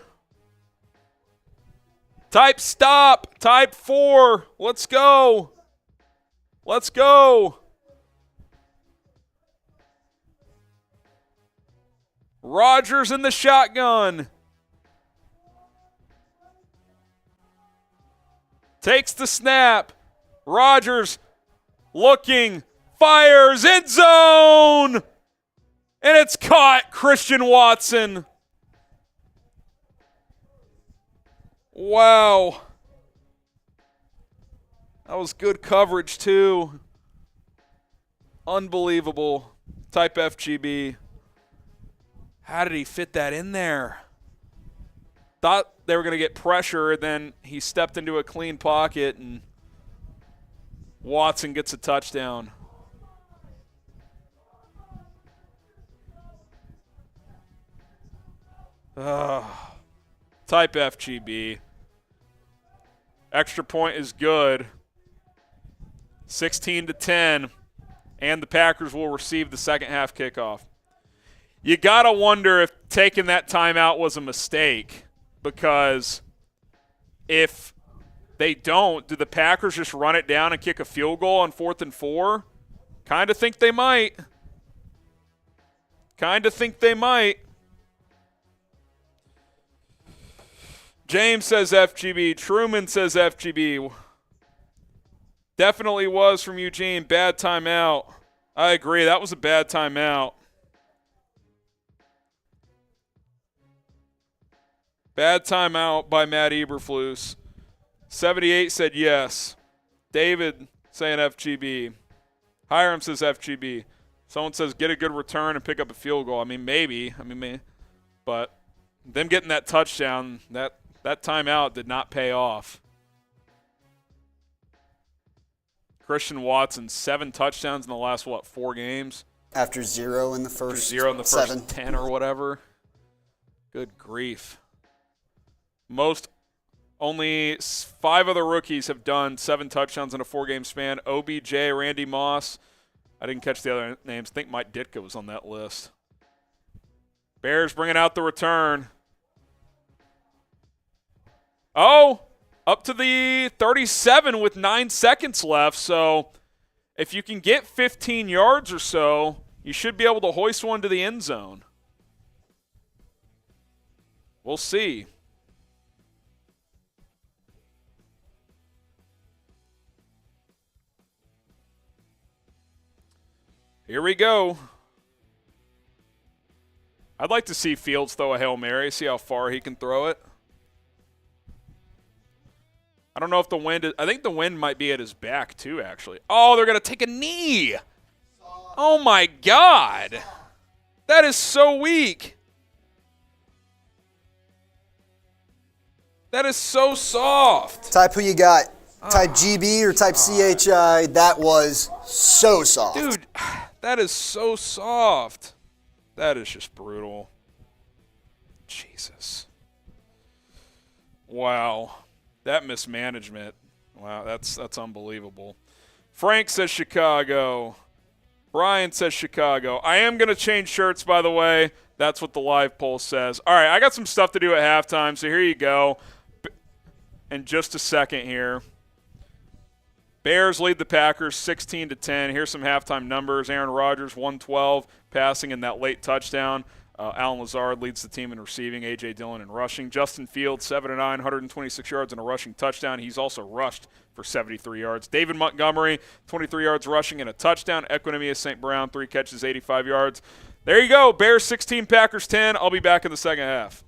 A: Type stop. Type 4. Let's go. Let's go. Rodgers in the shotgun. Takes the snap. Rodgers looking. Fires. End zone. And it's caught. Christian Watson. Wow. That was good coverage, too. Unbelievable. Type FGB. How did he fit that in there? Thought they were going to get pressure, then he stepped into a clean pocket, and Watson gets a touchdown. Type FGB. Extra point is good. 16-10, and the Packers will receive the second half kickoff. You got to wonder if taking that timeout was a mistake, because if they don't, do the Packers just run it down and kick a field goal on 4th and 4? Kind of think they might. James says FGB. Truman says FGB. Definitely was from Eugene. Bad timeout. I agree. That was a bad timeout. Bad timeout by Matt Eberflus. 78 said yes. David saying FGB. Hiram says FGB. Someone says get a good return and pick up a field goal. I mean, maybe. But them getting that touchdown, that timeout did not pay off. Christian Watson, 7 touchdowns in the last, 4 games?
B: After 0 in the first
A: 7. 10 or whatever. Good grief. Only 5 other rookies have done 7 touchdowns in a 4-game span. OBJ, Randy Moss. I didn't catch the other names. I think Mike Ditka was on that list. Bears bringing out the return. Oh, up to the 37 with 9 seconds left. So if you can get 15 yards or so, you should be able to hoist one to the end zone. We'll see. Here we go. I'd like to see Fields throw a Hail Mary, see how far he can throw it. I don't know if the wind is – I think the wind might be at his back too, actually. Oh, they're going to take a knee. Oh, my God. That is so weak. That is so soft.
B: Type who you got. Type GB or type CHI. That was so soft.
A: Dude, that is so soft. That is just brutal. Jesus. Wow. That mismanagement. Wow, that's unbelievable. Frank says Chicago. Brian says Chicago. I am going to change shirts, by the way. That's what the live poll says. All right, I got some stuff to do at halftime, so here you go. In just a second here. Bears lead the Packers 16-10. Here's some halftime numbers. Aaron Rodgers, 112, passing in that late touchdown. Alan Lazard leads the team in receiving. A.J. Dillon in rushing. Justin Fields, 7-9, 126 yards and a rushing touchdown. He's also rushed for 73 yards. David Montgomery, 23 yards rushing and a touchdown. Equinemius St. Brown, 3 catches, 85 yards. There you go. Bears 16, Packers 10. I'll be back in the second half.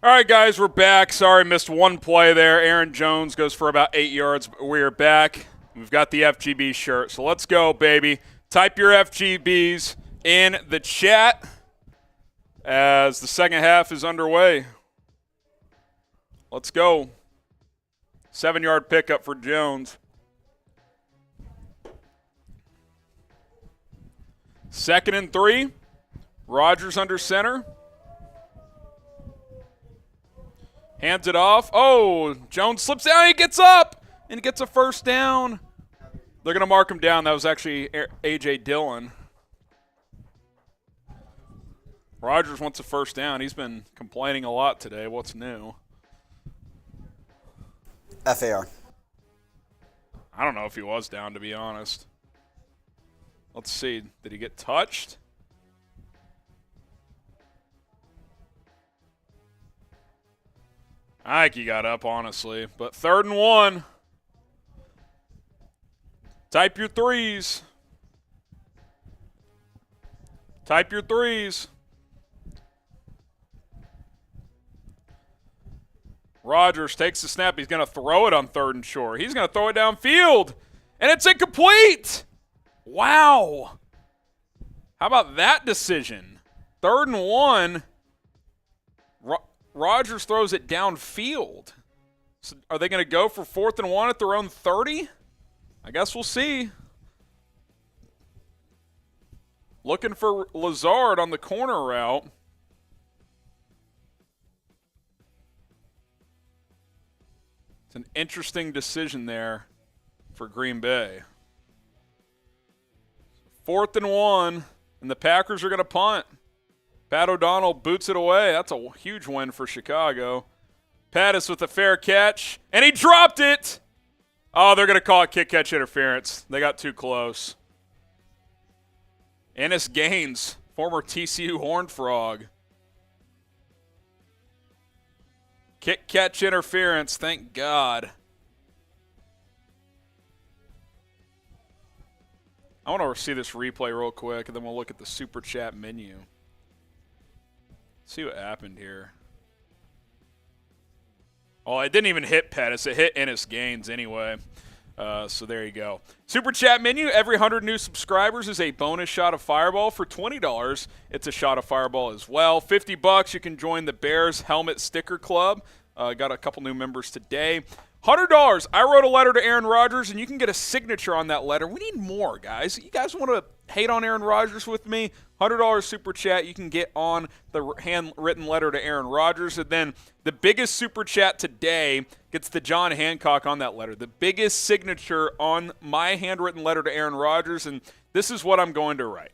A: All right, guys, we're back. Sorry, missed one play there. Aaron Jones goes for about 8 yards, but we are back. We've got the FGB shirt, so let's go, baby. Type your FGBs in the chat as the second half is underway. Let's go. 7-yard pickup for Jones. 2nd and 3. Rodgers under center. Hands it off. Oh, Jones slips down. He gets up and gets a first down. They're going to mark him down. That was actually A.J. Dillon. Rodgers wants a first down. He's been complaining a lot today. What's new?
B: FAR.
A: I don't know if he was down, to be honest. Let's see. Did he get touched? I think he got up, honestly. But 3rd and 1. Type your threes. Type your threes. Rodgers takes the snap. He's going to throw it on 3rd and short. He's going to throw it downfield. And it's incomplete. Wow. How about that decision? 3rd and 1. Rodgers throws it downfield. So are they going to go for 4th and 1 at their own 30? I guess we'll see. Looking for Lazard on the corner route. It's an interesting decision there for Green Bay. 4th and 1, and the Packers are going to punt. Pat O'Donnell boots it away. That's a huge win for Chicago. Pattis with a fair catch, and he dropped it. Oh, they're going to call it kick-catch interference. They got too close. Ennis Gaines, former TCU Horned Frog. Kick-catch interference, thank God. I want to see this replay real quick, and then we'll look at the Super Chat menu. See what happened here. Oh, it didn't even hit Pettis. It hit Ennis Gaines anyway. So there you go. Super Chat menu. Every 100 new subscribers is a bonus shot of Fireball. For $20, it's a shot of Fireball as well. $50, you can join the Bears Helmet Sticker Club. Got a couple new members today. $100. I wrote a letter to Aaron Rodgers, and you can get a signature on that letter. We need more, guys. You guys want to hate on Aaron Rodgers with me? $100 Super Chat you can get on the handwritten letter to Aaron Rodgers. And then the biggest Super Chat today gets the John Hancock on that letter. The biggest signature on my handwritten letter to Aaron Rodgers, and this is what I'm going to write.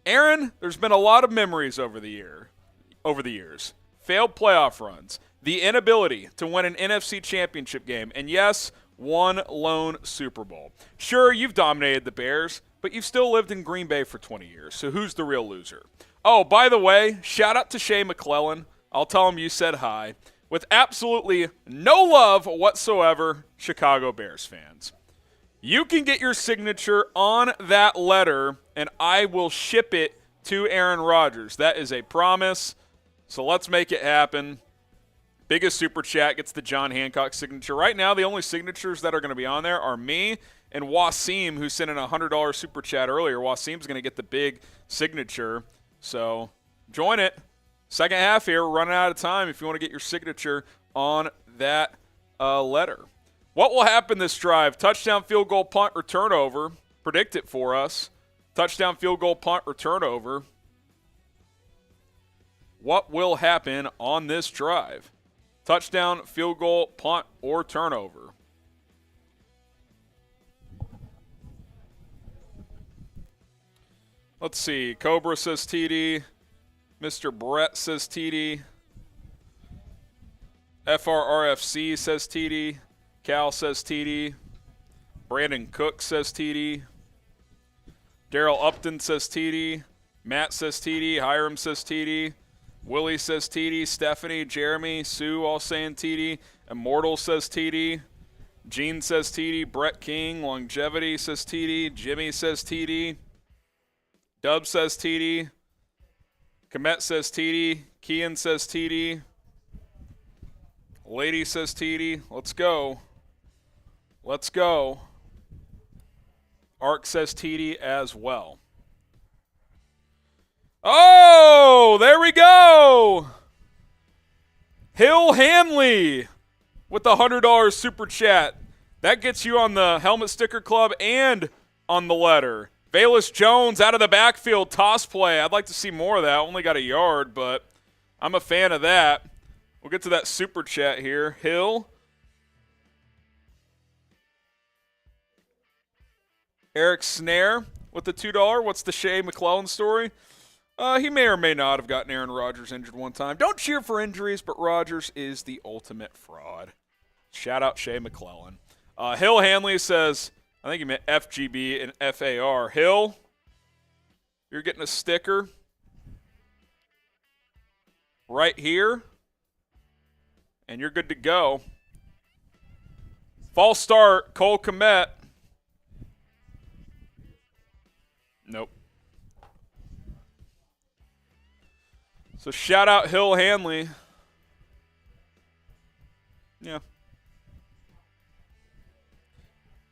A: Aaron, there's been a lot of memories over the years. Failed playoff runs. The inability to win an NFC championship game. And yes, one lone Super Bowl. Sure, you've dominated the Bears, but you've still lived in Green Bay for 20 years. So who's the real loser? Oh, by the way, shout out to Shea McClellan. I'll tell him you said hi. With absolutely no love whatsoever, Chicago Bears fans. You can get your signature on that letter, and I will ship it to Aaron Rodgers. That is a promise. So let's make it happen. Biggest Super Chat gets the John Hancock signature. Right now, the only signatures that are going to be on there are me and Wasim, who sent in a $100 Super Chat earlier. Wasim's going to get the big signature. So join it. Second half here. We're running out of time if you want to get your signature on that letter. What will happen this drive? Touchdown, field goal, punt, or turnover. Predict it for us. Touchdown, field goal, punt, or turnover. What will happen on this drive? Touchdown, field goal, punt, or turnover. Let's see. Cobra says TD. Mr. Brett says TD. FRRFC says TD. Cal says TD. Brandon Cook says TD. Daryl Upton says TD. Matt says TD. Hiram says TD. Willie says TD. Stephanie, Jeremy, Sue all saying TD. Immortal says TD. Gene says TD. Brett King, Longevity says TD. Jimmy says TD. Dub says TD. Kmet says TD. Kian says TD. Lady says TD. Let's go. Let's go. Ark says TD as well. Oh, there we go. Hill Hanley with the $100 super chat. That gets you on the Helmet Sticker Club and on the letter. Valus Jones out of the backfield, toss play. I'd like to see more of that. Only got a yard, but I'm a fan of that. We'll get to that super chat here. Hill. Eric Snare with the $2. What's the Shea McClellan story? He may or may not have gotten Aaron Rodgers injured one time. Don't cheer for injuries, but Rodgers is the ultimate fraud. Shout out Shea McClellan. Hill Hanley says, I think he meant FGB and FAR. Hill, you're getting a sticker right here, and you're good to go. False start, Cole Kmet. Nope. So shout out Hill Hanley. Yeah.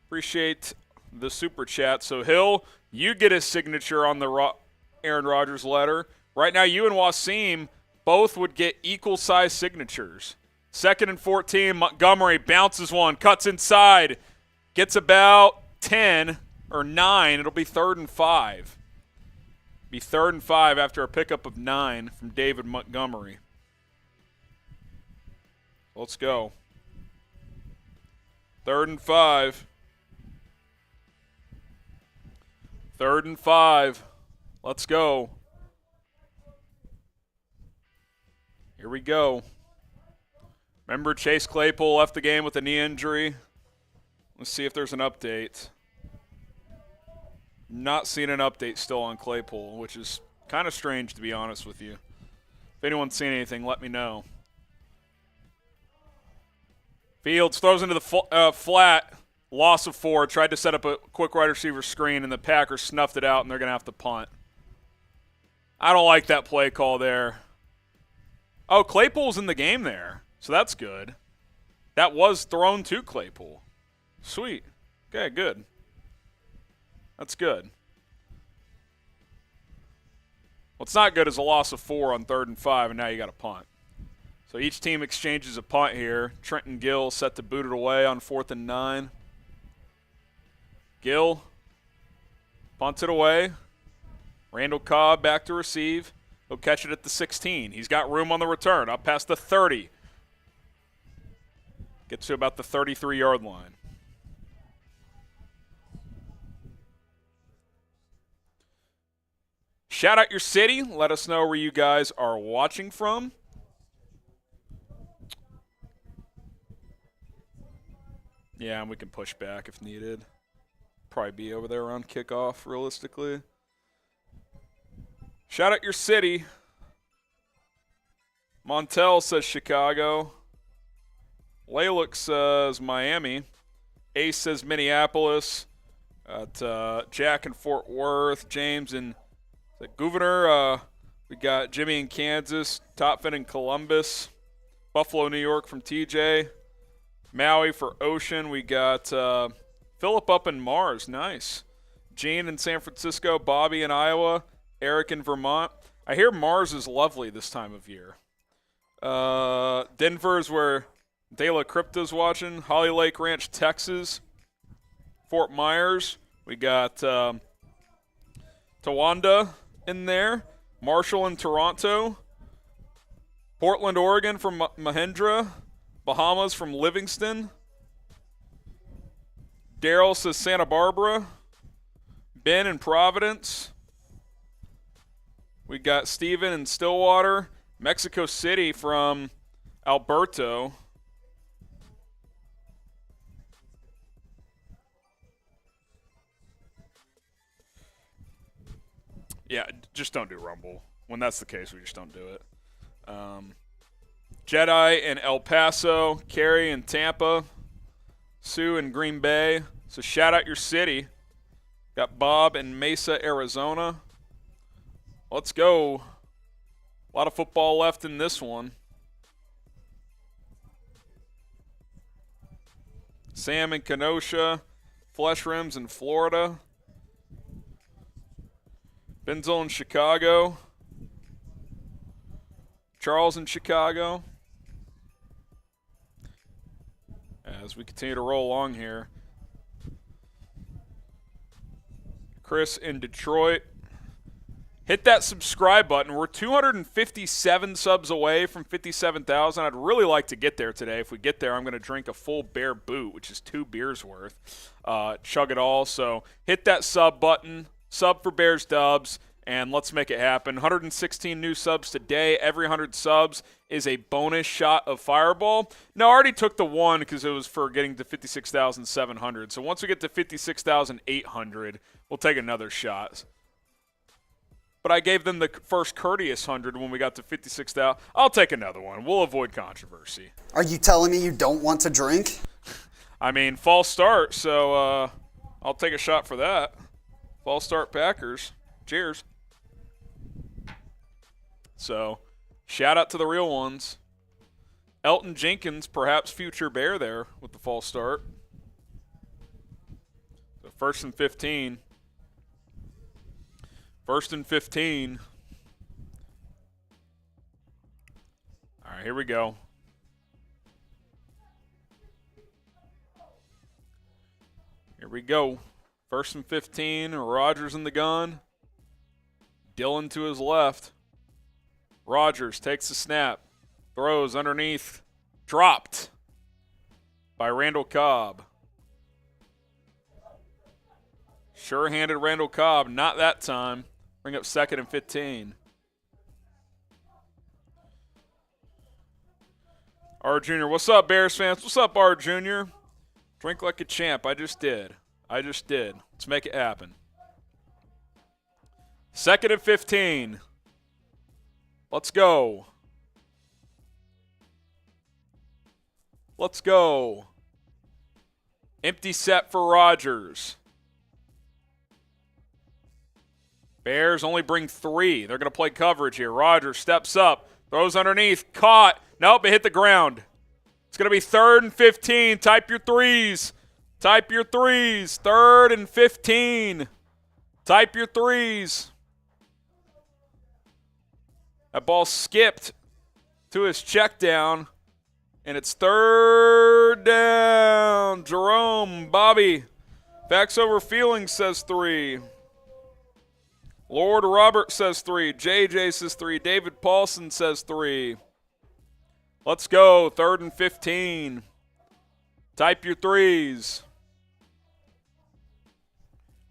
A: Appreciate the super chat. So Hill, you get his signature on the Aaron Rodgers letter. Right now, you and Wasim both would get equal size signatures. 2nd and 14, Montgomery bounces one, cuts inside, gets about 10 or 9. It'll be 3rd and 5. Be 3rd and 5 after a pickup of 9 from David Montgomery. Let's go. 3rd and 5. 3rd and 5. Let's go. Here we go. Remember, Chase Claypool left the game with a knee injury. Let's see if there's an update. Not seeing an update still on Claypool, which is kind of strange, to be honest with you. If anyone's seen anything, let me know. Fields throws into the flat. Loss of 4. Tried to set up a quick wide receiver screen, and the Packers snuffed it out, and they're going to have to punt. I don't like that play call there. Oh, Claypool's in the game there, so that's good. That was thrown to Claypool. Sweet. Okay, good. That's good. What's not good is a loss of 4 on 3rd and 5, and now you got a punt. So each team exchanges a punt here. Trenton Gill set to boot it away on 4th and 9. Gill punts it away. Randall Cobb back to receive. He'll catch it at the 16. He's got room on the return, up past the 30. Gets to about the 33-yard line. Shout out your city. Let us know where you guys are watching from. Yeah, and we can push back if needed. Probably be over there around kickoff, realistically. Shout out your city. Montel says Chicago. Laylook says Miami. Ace says Minneapolis. Jack in Fort Worth. James in Gouverneur. We got Jimmy in Kansas. Topfin in Columbus. Buffalo, New York from TJ. Maui for Ocean. We got Philip up in Mars. Nice. Gene in San Francisco. Bobby in Iowa. Eric in Vermont. I hear Mars is lovely this time of year. Denver is where De La Crypta's watching. Holly Lake Ranch, Texas. Fort Myers. We got Tawanda in there. Marshall in Toronto. Portland, Oregon from Mahindra. Bahamas from Livingston. Daryl says Santa Barbara. Ben in Providence. We got Steven in Stillwater. Mexico City from Alberto. Yeah, just don't do Rumble. When that's the case, we just don't do it. Jedi in El Paso. Carrie in Tampa. Sue in Green Bay. So shout out your city. Got Bob in Mesa, Arizona. Let's go. A lot of football left in this one. Sam in Kenosha. Flesh Rims in Florida. Benzel in Chicago. Charles in Chicago. As we continue to roll along here. Chris in Detroit. Hit that subscribe button. We're 257 subs away from 57,000. I'd really like to get there today. If we get there, I'm going to drink a full Bear boot, which is 2 beers worth. Chug it all. So hit that sub button. Sub for Bears Dubs, and let's make it happen. 116 new subs today. Every 100 subs is a bonus shot of Fireball. No, I already took the one because it was for getting to 56,700. So once we get to 56,800, we'll take another shot. But I gave them the first courteous 100 when we got to 56,000. I'll take another one. We'll avoid controversy.
B: Are you telling me you don't want to drink?
A: I mean, false start, so I'll take a shot for that. False start Packers. Cheers. So, shout out to the real ones. Elton Jenkins, perhaps future Bear there with the false start. So 1st and 15. 1st and 15. All right, here we go. Here we go. 1st and 15. Rodgers in the gun. Dillon to his left. Rodgers takes the snap. Throws underneath. Dropped by Randall Cobb. Sure-handed Randall Cobb. Not that time. Bring up 2nd and 15. R. Jr. What's up, Bears fans? What's up, R. Jr.? Drink like a champ. I just did. Let's make it happen. 2nd and 15. Let's go. Let's go. Empty set for Rodgers. Bears only bring 3. They're going to play coverage here. Rodgers steps up, throws underneath, caught. Nope, it hit the ground. It's going to be 3rd and 15. Type your threes. 3rd and 15. Type your threes. That ball skipped to his check down, and it's 3rd down. Jerome, Bobby. Facts over feelings says 3. Lord Robert says 3. JJ says 3. David Paulson says 3. Let's go. 3rd and 15. Type your threes.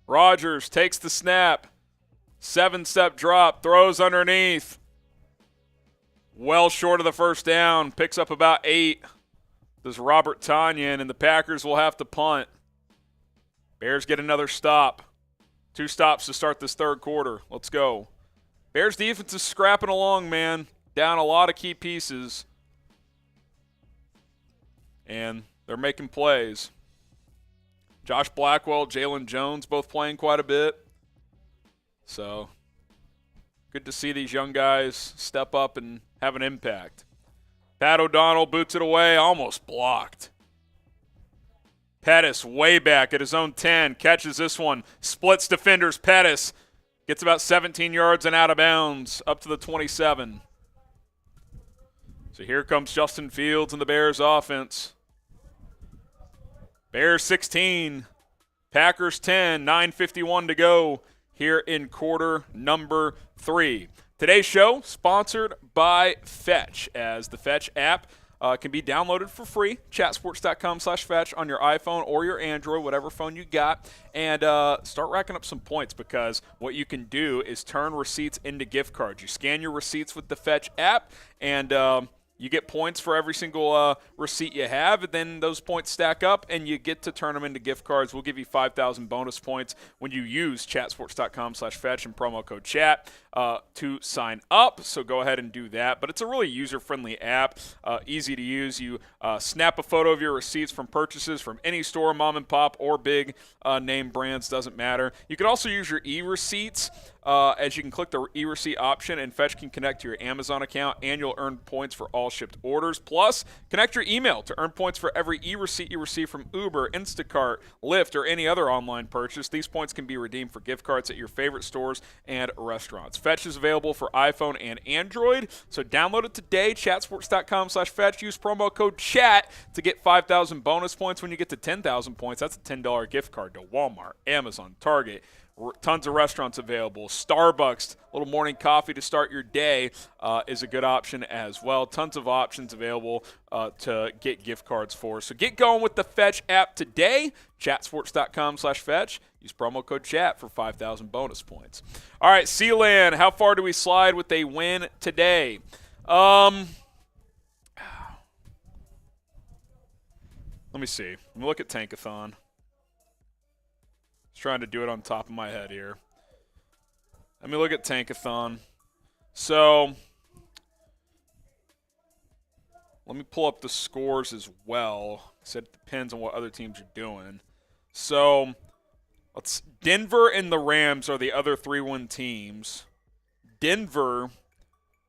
A: Rodgers takes the snap. 7-step drop. Throws underneath. Well short of the 1st down. Picks up about 8. Does Robert Tonyan, and the Packers will have to punt. Bears get another stop. 2 stops to start this 3rd quarter. Let's go. Bears defense is scrapping along, man. Down a lot of key pieces. And they're making plays. Josh Blackwell, Jalen Jones both playing quite a bit. So, good to see these young guys step up and have an impact. Pat O'Donnell boots it away, almost blocked. Pettis way back at his own 10, catches this one, splits defenders. Pettis gets about 17 yards and out of bounds, up to the 27. So here comes Justin Fields and the Bears offense. Bears 16, Packers 10, 9:51 to go here in quarter number 3. Today's show sponsored by Fetch, as the Fetch app can be downloaded for free, chatsports.com/fetch on your iPhone or your Android, whatever phone you got, and start racking up some points, because what you can do is turn receipts into gift cards. You scan your receipts with the Fetch app, and you get points for every single receipt you have, and then those points stack up, and you get to turn them into gift cards. We'll give you 5,000 bonus points when you use chatsports.com/fetch and promo code chat. to sign up, so go ahead and do that. But it's a really user-friendly app, easy to use. You snap a photo of your receipts from purchases from any store, mom and pop, or big name brands, doesn't matter. You can also use your e-receipts, as you can click the e-receipt option, and Fetch can connect to your Amazon account, and you'll earn points for all shipped orders. Plus, connect your email to earn points for every e-receipt you receive from Uber, Instacart, Lyft, or any other online purchase. These points can be redeemed for gift cards at your favorite stores and restaurants. Fetch is available for iPhone and Android, so download it today. Chatsports.com/Fetch. Use promo code CHAT to get 5,000 bonus points. When you get to 10,000 points, that's a $10 gift card to Walmart, Amazon, Target. Tons of restaurants available. Starbucks, a little morning coffee to start your day is a good option as well. Tons of options available to get gift cards for. So get going with the Fetch app today. Chatsports.com/Fetch. Use promo code CHAT for 5,000 bonus points. All right, Sealand, how far do we slide with a win today? Let me see. Let me look at Tankathon. Trying to do it on top of my head here. Let me look at Tankathon. So let me pull up the scores as well. So it depends on what other teams are doing. So Denver and the Rams are the other 3-1 teams. Denver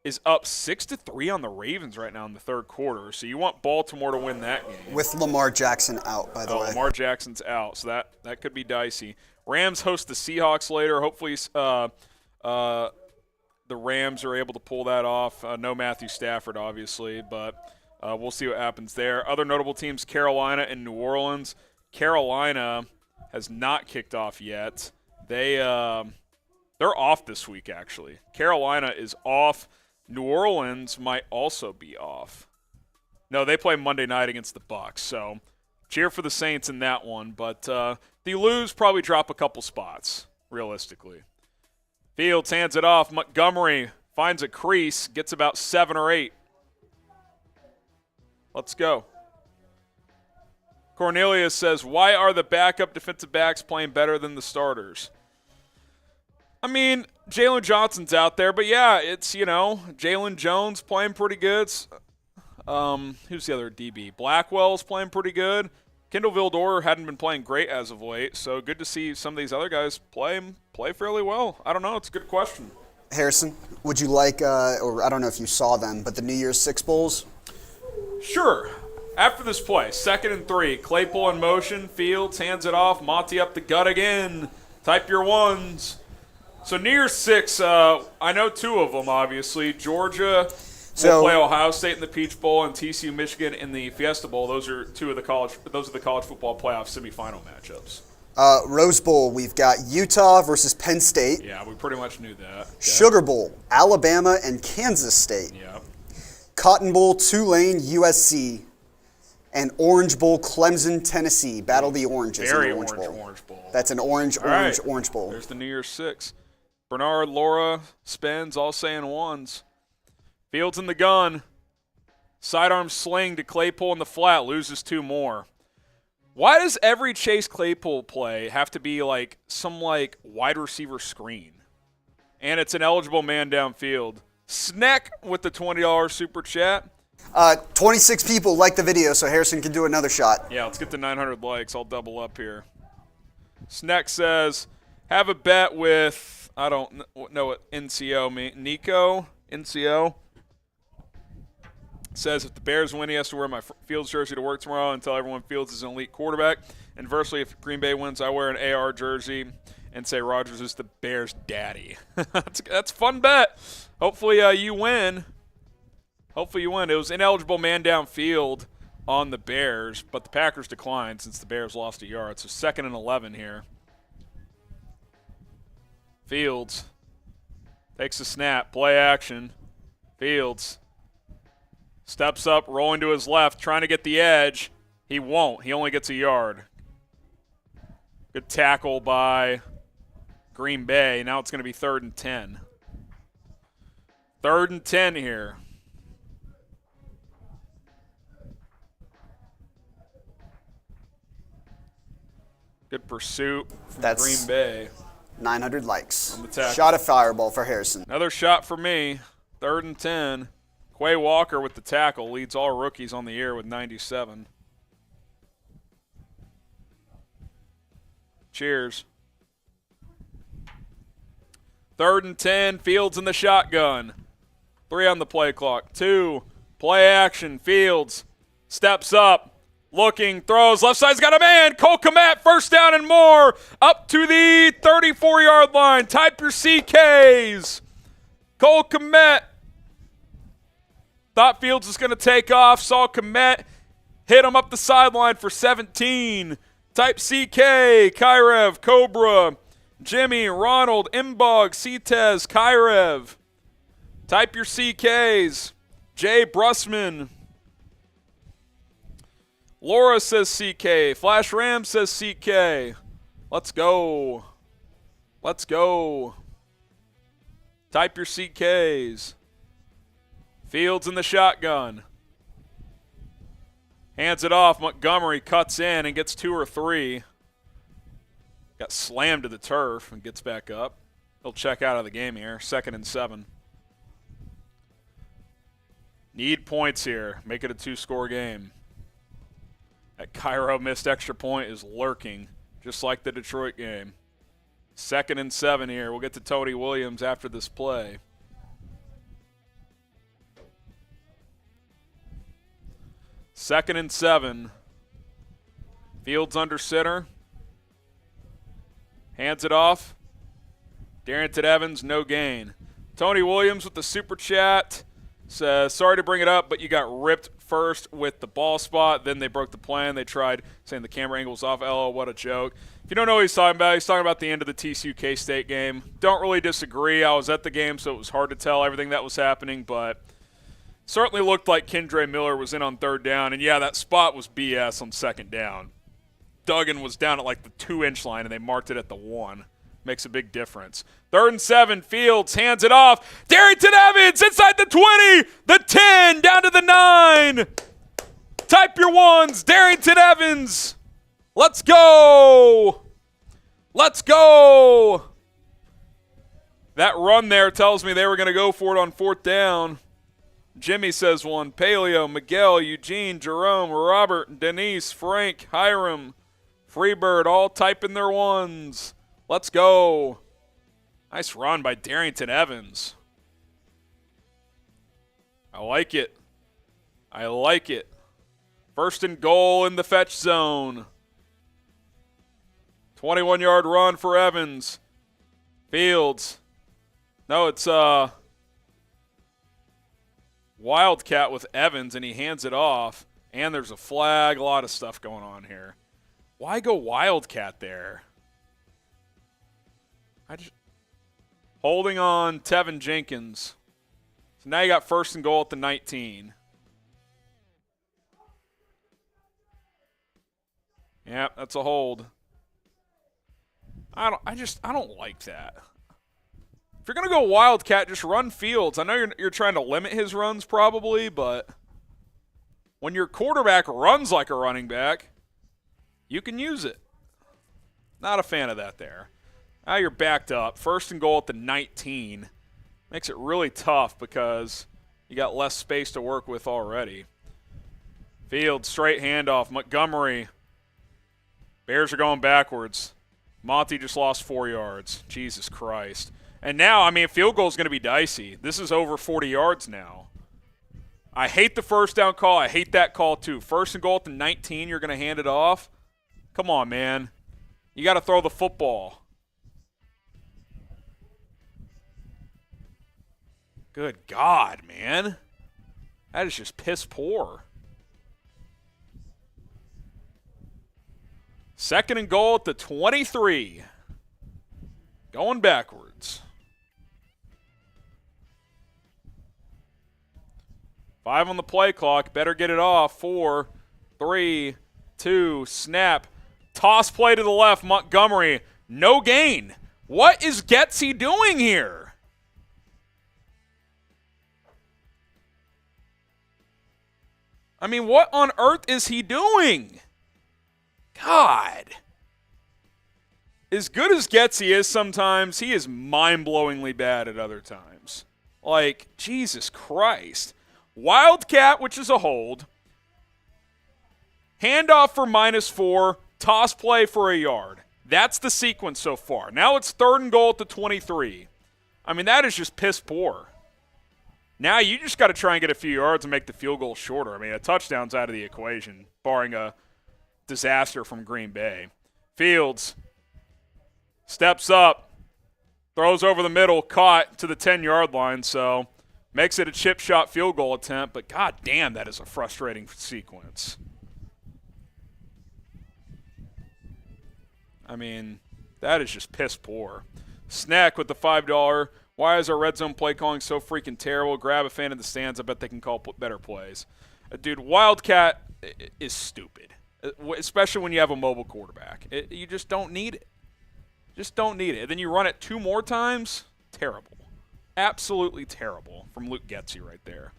A: is up 6-3 on the Ravens right now in the third quarter. So you want Baltimore to win that game.
B: With Lamar Jackson out, by the way.
A: Lamar Jackson's out, so that could be dicey. Rams host the Seahawks later. Hopefully the Rams are able to pull that off. No Matthew Stafford, obviously, but we'll see what happens there. Other notable teams, Carolina and New Orleans. Carolina has not kicked off yet. They're off this week, actually. Carolina is off. New Orleans might also be off. No, they play Monday night against the Bucs, so cheer for the Saints in that one. But they lose, probably drop a couple spots, realistically. Fields hands it off. Montgomery finds a crease, gets about 7 or 8. Let's go. Cornelius says, why are the backup defensive backs playing better than the starters? I mean, Jalen Johnson's out there, but yeah, it's, Jalen Jones playing pretty good. Who's the other DB? Blackwell's playing pretty good. Kindle Vildor hadn't been playing great as of late, so good to see some of these other guys play fairly well. I don't know. It's a good question.
B: Harrison, would you like, or I don't know if you saw them, but the New Year's Six Bowls?
A: Sure. After this play, 2nd and 3, Claypool in motion, Fields hands it off, Monty up the gut again. Type your ones. So New Year's Six, I know 2 of them, obviously. Georgia will play Ohio State in the Peach Bowl and TCU Michigan in the Fiesta Bowl. Those are the college football playoff semifinal matchups.
B: Rose Bowl, we've got Utah versus Penn State.
A: Yeah, we pretty much knew that. Okay.
B: Sugar Bowl, Alabama and Kansas State.
A: Yeah.
B: Cotton Bowl, Tulane, USC. And Orange Bowl, Clemson, Tennessee. Battle of the Oranges.
A: Very
B: in the
A: Orange Bowl.
B: That's an Orange Bowl.
A: There's the New Year's Six. Bernard, Laura, Spence, all saying ones. Fields in the gun. Sidearm sling to Claypool in the flat. Loses 2 more. Why does every Chase Claypool play have to be some wide receiver screen? And it's an eligible man downfield. Snack with the $20 super chat.
B: 26 people like the video, so Harrison can do another shot.
A: Yeah, let's get to 900 likes. I'll double up here. Snack says, have a bet with, I don't know what NCO means. Nico, NCO. Says, if the Bears win, he has to wear my Fields jersey to work tomorrow and tell everyone Fields is an elite quarterback. Inversely, if Green Bay wins, I wear an AR jersey and say Rodgers is the Bears' daddy. That's a fun bet. Hopefully you win. It was ineligible man downfield on the Bears, but the Packers declined since the Bears lost a yard. So 2nd and 11 here. Fields takes a snap, play action. Fields steps up, rolling to his left, trying to get the edge. He won't. He only gets a yard. Good tackle by Green Bay. Now it's going to be 3rd and 10. 3rd and 10 here. Good pursuit from Green Bay.
B: 900 likes.
A: On the tackle.
B: Shot a fireball for Harrison.
A: Another shot for me. 3rd and 10. Quay Walker with the tackle leads all rookies on the year with 97. Cheers. 3rd and 10. Fields in the shotgun. 3 on the play clock. 2. Play action. Fields steps up. Looking, throws, left side's got a man. Cole Kmet, first down and more. Up to the 34-yard line. Type your CKs. Cole Kmet. Thought Fields was going to take off. Saw Kmet hit him up the sideline for 17. Type CK, Kairev, Cobra, Jimmy, Ronald, Imbog, Citez, Kairev. Type your CKs. Jay Brusman. Laura says CK. Flash Ram says CK. Let's go. Let's go. Type your CKs. Fields in the shotgun. Hands it off. Montgomery cuts in and gets 2 or 3. Got slammed to the turf and gets back up. He'll check out of the game here. 2nd and 7. Need points here. Make it a 2-score game. That Cairo missed extra point is lurking, just like the Detroit game. 2nd and 7 here. We'll get to Tony Williams after this play. Second and 7. Fields under center. Hands it off. Darrington Evans, no gain. Tony Williams with the super chat says, sorry to bring it up, but you got ripped first with the ball spot. Then they broke the plan. They tried saying the camera angle's off. LOL, what a joke. If you don't know what he's talking about the end of the TCU K-State game. Don't really disagree. I was at the game, so it was hard to tell everything that was happening, but certainly looked like Kendre Miller was in on 3rd down. And, yeah, that spot was BS on 2nd down. Duggan was down at like the 2-inch line, and they marked it at the 1. Makes a big difference. 3rd and 7, Fields hands it off. Darrington Evans inside the 20, the 10, down to the 9. Type your ones, Darrington Evans. Let's go. Let's go. That run there tells me they were going to go for it on 4th down. Jimmy says 1. Paleo, Miguel, Eugene, Jerome, Robert, Denise, Frank, Hiram, Freebird, all typing their 1s. Let's go. Nice run by Darrington Evans. I like it. I like it. 1st and goal in the fetch zone. 21-yard run for Evans. Fields. No, it's Wildcat with Evans, and he hands it off. And there's a flag. A lot of stuff going on here. Why go Wildcat there? Holding on Tevin Jenkins. So now you got 1st and goal at the 19. Yep, that's a hold. I don't like that. If you're gonna go Wildcat, just run Fields. I know you're trying to limit his runs probably, but when your quarterback runs like a running back, you can use it. Not a fan of that there. Now you're backed up. 1st and goal at the 19. Makes it really tough because you got less space to work with already. Fields, straight handoff. Montgomery. Bears are going backwards. Monty just lost 4 yards. Jesus Christ. And now, I mean, field goal is going to be dicey. This is over 40 yards now. I hate the 1st down call. I hate that call too. 1st and goal at the 19, you're going to hand it off? Come on, man. You got to throw the football. Good God, man. That is just piss poor. 2nd and goal at the 23. Going backwards. 5 on the play clock. Better get it off. 4, 3, 2, snap. Toss play to the left. Montgomery. No gain. What is Getsy doing here? I mean, what on earth is he doing? God. as good as Getsy is sometimes, he is mind-blowingly bad at other times. Like, Jesus Christ. Wildcat, which is a hold. Handoff for -4. Toss play for a yard. That's the sequence so far. Now it's 3rd and goal at the 23. I mean, that is just piss poor. Now you just got to try and get a few yards and make the field goal shorter. I mean, a touchdown's out of the equation, barring a disaster from Green Bay. Fields steps up, throws over the middle, caught to the 10-yard line, so makes it a chip shot field goal attempt, but god damn, that is a frustrating sequence. I mean, that is just piss poor. Snack with the $5. Why is our red zone play calling so freaking terrible? Grab a fan in the stands. I bet they can call better plays. Dude, Wildcat is stupid, especially when you have a mobile quarterback. You just don't need it. Just don't need it. And then you run it 2 more times? Terrible. Absolutely terrible from Luke Getsy right there.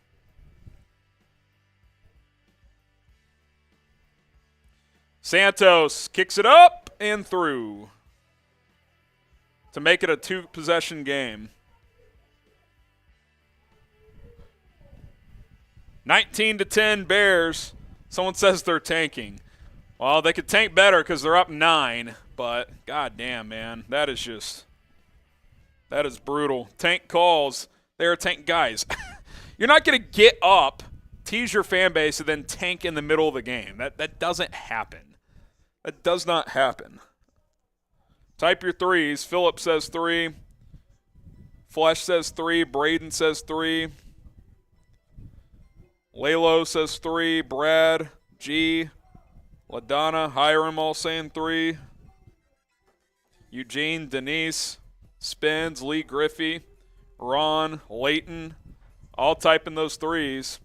A: Santos kicks it up and through to make it a 2-possession game. 19-10 Bears. Someone says they're tanking. Well, they could tank better because they're up 9, but god damn, man. That is brutal. Tank calls. They're tank guys. You're not going to get up, tease your fan base, and then tank in the middle of the game. That doesn't happen. That does not happen. Type your threes. Phillip says 3. Flesh says 3. Braden says 3. Lalo says 3. Brad, G, LaDonna, Hiram all saying 3. Eugene, Denise, Spins, Lee Griffey, Ron, Layton, all typing those 3s.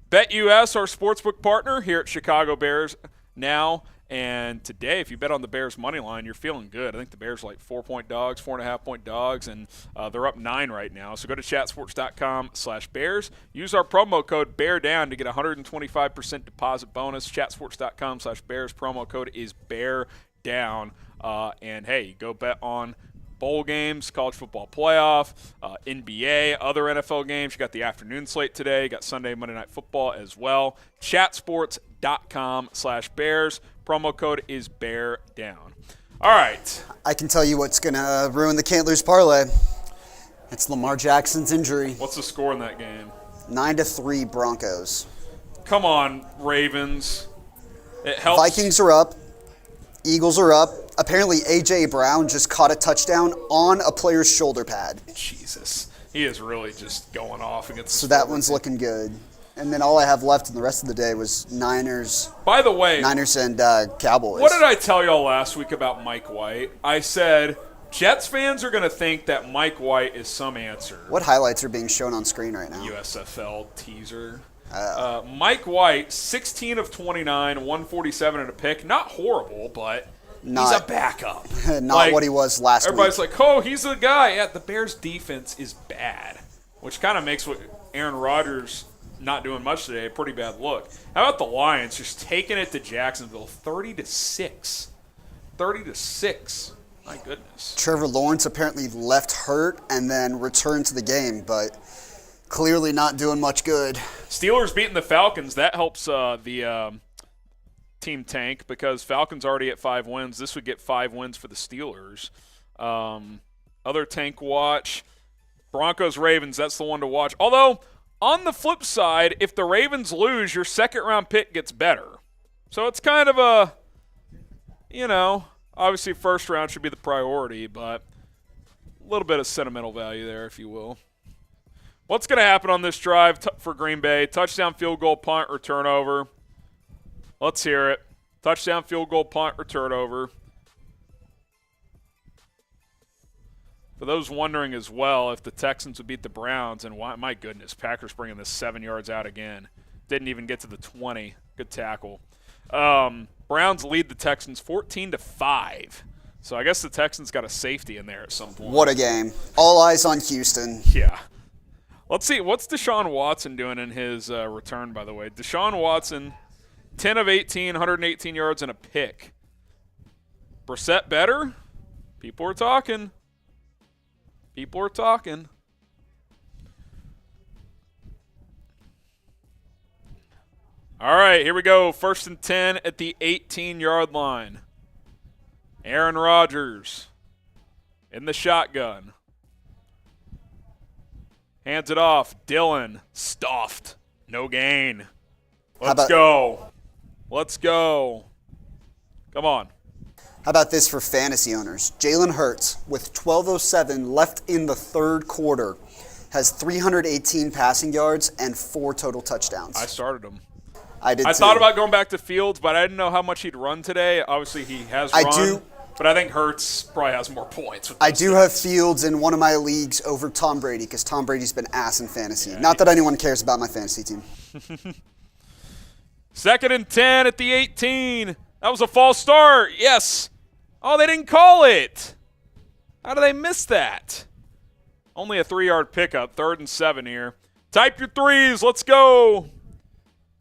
A: BetUS, our sportsbook partner here at Chicago Bears now. And today, if you bet on the Bears money line, you're feeling good. I think the Bears are like 4-point dogs, 4.5-point dogs, and they're up 9 right now. So go to chatsports.com/Bears. Use our promo code BEARDOWN to get a 125% deposit bonus. Chatsports.com/Bears. Promo code is BEARDOWN. And hey, go bet on bowl games, college football playoff, NBA, other NFL games. You got the afternoon slate today. You got Sunday, Monday Night Football as well. Chatsports.com/Bears. Promo code is Bear Down. All right.
B: I can tell you what's going to ruin the can't lose parlay. It's Lamar Jackson's injury.
A: What's the score in that game?
B: 9-3 Broncos.
A: Come on, Ravens. It helps.
B: Vikings are up. Eagles are up. Apparently, A.J. Brown just caught a touchdown on a player's shoulder pad.
A: Jesus. He is really just going off against
B: So that one's looking good. And then all I have left in the rest of the day was Niners.
A: By the way,
B: Niners and Cowboys.
A: What did I tell y'all last week about Mike White? I said Jets fans are going to think that Mike White is some answer.
B: What highlights are being shown on screen right now?
A: USFL teaser. Mike White, 16 of 29, 147 and a pick. Not horrible, but he's a backup.
B: Not what he was last week.
A: Everybody's like, oh, he's the guy. Yeah, the Bears' defense is bad, which kind of makes what Aaron Rodgers not doing much today a pretty bad look. How about the Lions just taking it to Jacksonville, 30-6. 30-6. My goodness.
B: Trevor Lawrence apparently left hurt and then returned to the game, but clearly not doing much good.
A: Steelers beating the Falcons. That helps the team tank because Falcons already at 5 wins. This would get 5 wins for the Steelers. Other tank watch. Broncos-Ravens, that's the one to watch. Although, on the flip side, if the Ravens lose, your second-round pick gets better. So it's kind of a, obviously first round should be the priority, but a little bit of sentimental value there, if you will. What's going to happen on this drive for Green Bay? Touchdown, field goal, punt, or turnover. Let's hear it. Touchdown, field goal, punt, or turnover. For those wondering as well if the Texans would beat the Browns, and why, my goodness, Packers bringing this 7 yards out again. Didn't even get to the 20. Good tackle. Browns lead the Texans 14-5. So I guess the Texans got a safety in there at some point.
B: What a game. All eyes on Houston.
A: Yeah. Let's see. What's Deshaun Watson doing in his return, by the way? Deshaun Watson, 10 of 18, 118 yards and a pick. Brissett better? People are talking. People are talking. All right, here we go. 1st and 10 at the 18-yard line. Aaron Rodgers in the shotgun. Hands it off. Dillon, stuffed. No gain. Let's go. Let's go. Come on.
B: How about this for fantasy owners? Jalen Hurts, with 12:07 left in the third quarter, has 318 passing yards and 4 total touchdowns.
A: I started him.
B: I did too.
A: I thought about going back to Fields, but I didn't know how much he'd run today. Obviously, he has run. But I think Hurts probably has more points.
B: I do have Fields in one of my leagues over Tom Brady because Tom Brady's been ass in fantasy. Yeah, not that anyone cares about my fantasy team.
A: 2nd and 10 at the 18. That was a false start. Yes. Oh, they didn't call it. How do they miss that? Only a 3-yard pickup. 3rd and 7 here. Type your threes. Let's go.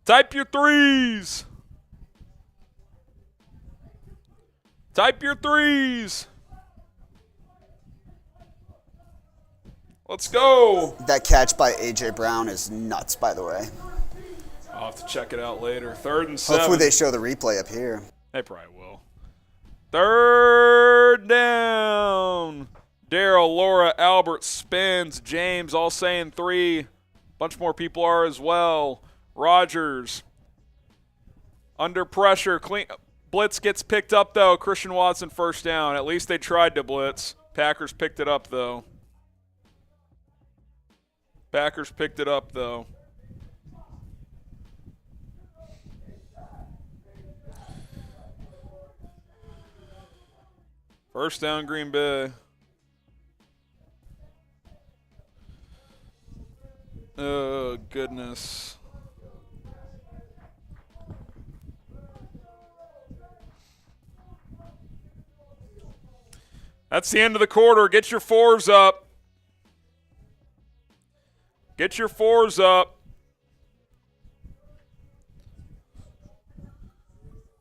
A: Type your threes. Type your threes. Let's go.
B: That catch by A.J. Brown is nuts, by the way.
A: I'll have to check it out later. 3rd and 7.
B: Hopefully they show the replay up here.
A: They probably will. 3rd down. Daryl, Laura, Albert, Spence, James all saying 3. Bunch more people are as well. Rodgers. Under pressure. Blitz gets picked up, though. Christian Watson 1st down. At least they tried to blitz. Packers picked it up, though. Packers picked it up, though. First down, Green Bay. Oh, goodness. That's the end of the quarter. Get your 4s up. Get your 4s up.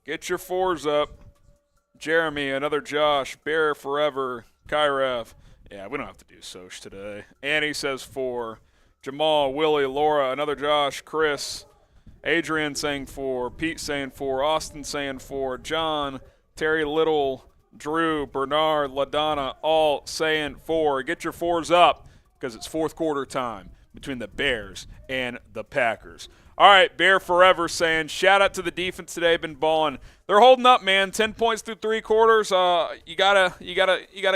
A: Get your 4s up. Jeremy, another Josh. Bear forever. Kyrev. Yeah, we don't have to do Soch today. Annie says 4. Jamal, Willie, Laura, another Josh. Chris. Adrian saying 4. Pete saying 4. Austin saying 4. John. Terry Little. Drew, Bernard, LaDonna, all saying 4. Get your 4s up because it's 4th quarter time between the Bears and the Packers. All right, Bear Forever saying, shout out to the defense today. Been balling. They're holding up, man. 10 points through 3 quarters. You gotta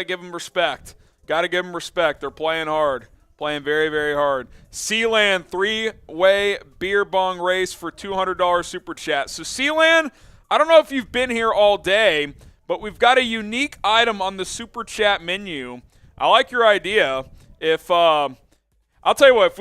A: give them respect. Got to give them respect. They're playing hard, playing very, very hard. Sealand 3-way beer bong race for $200 super chat. So Sealand, I don't know if you've been here all day, but we've got a unique item on the super chat menu. I like your idea. I'll tell you what,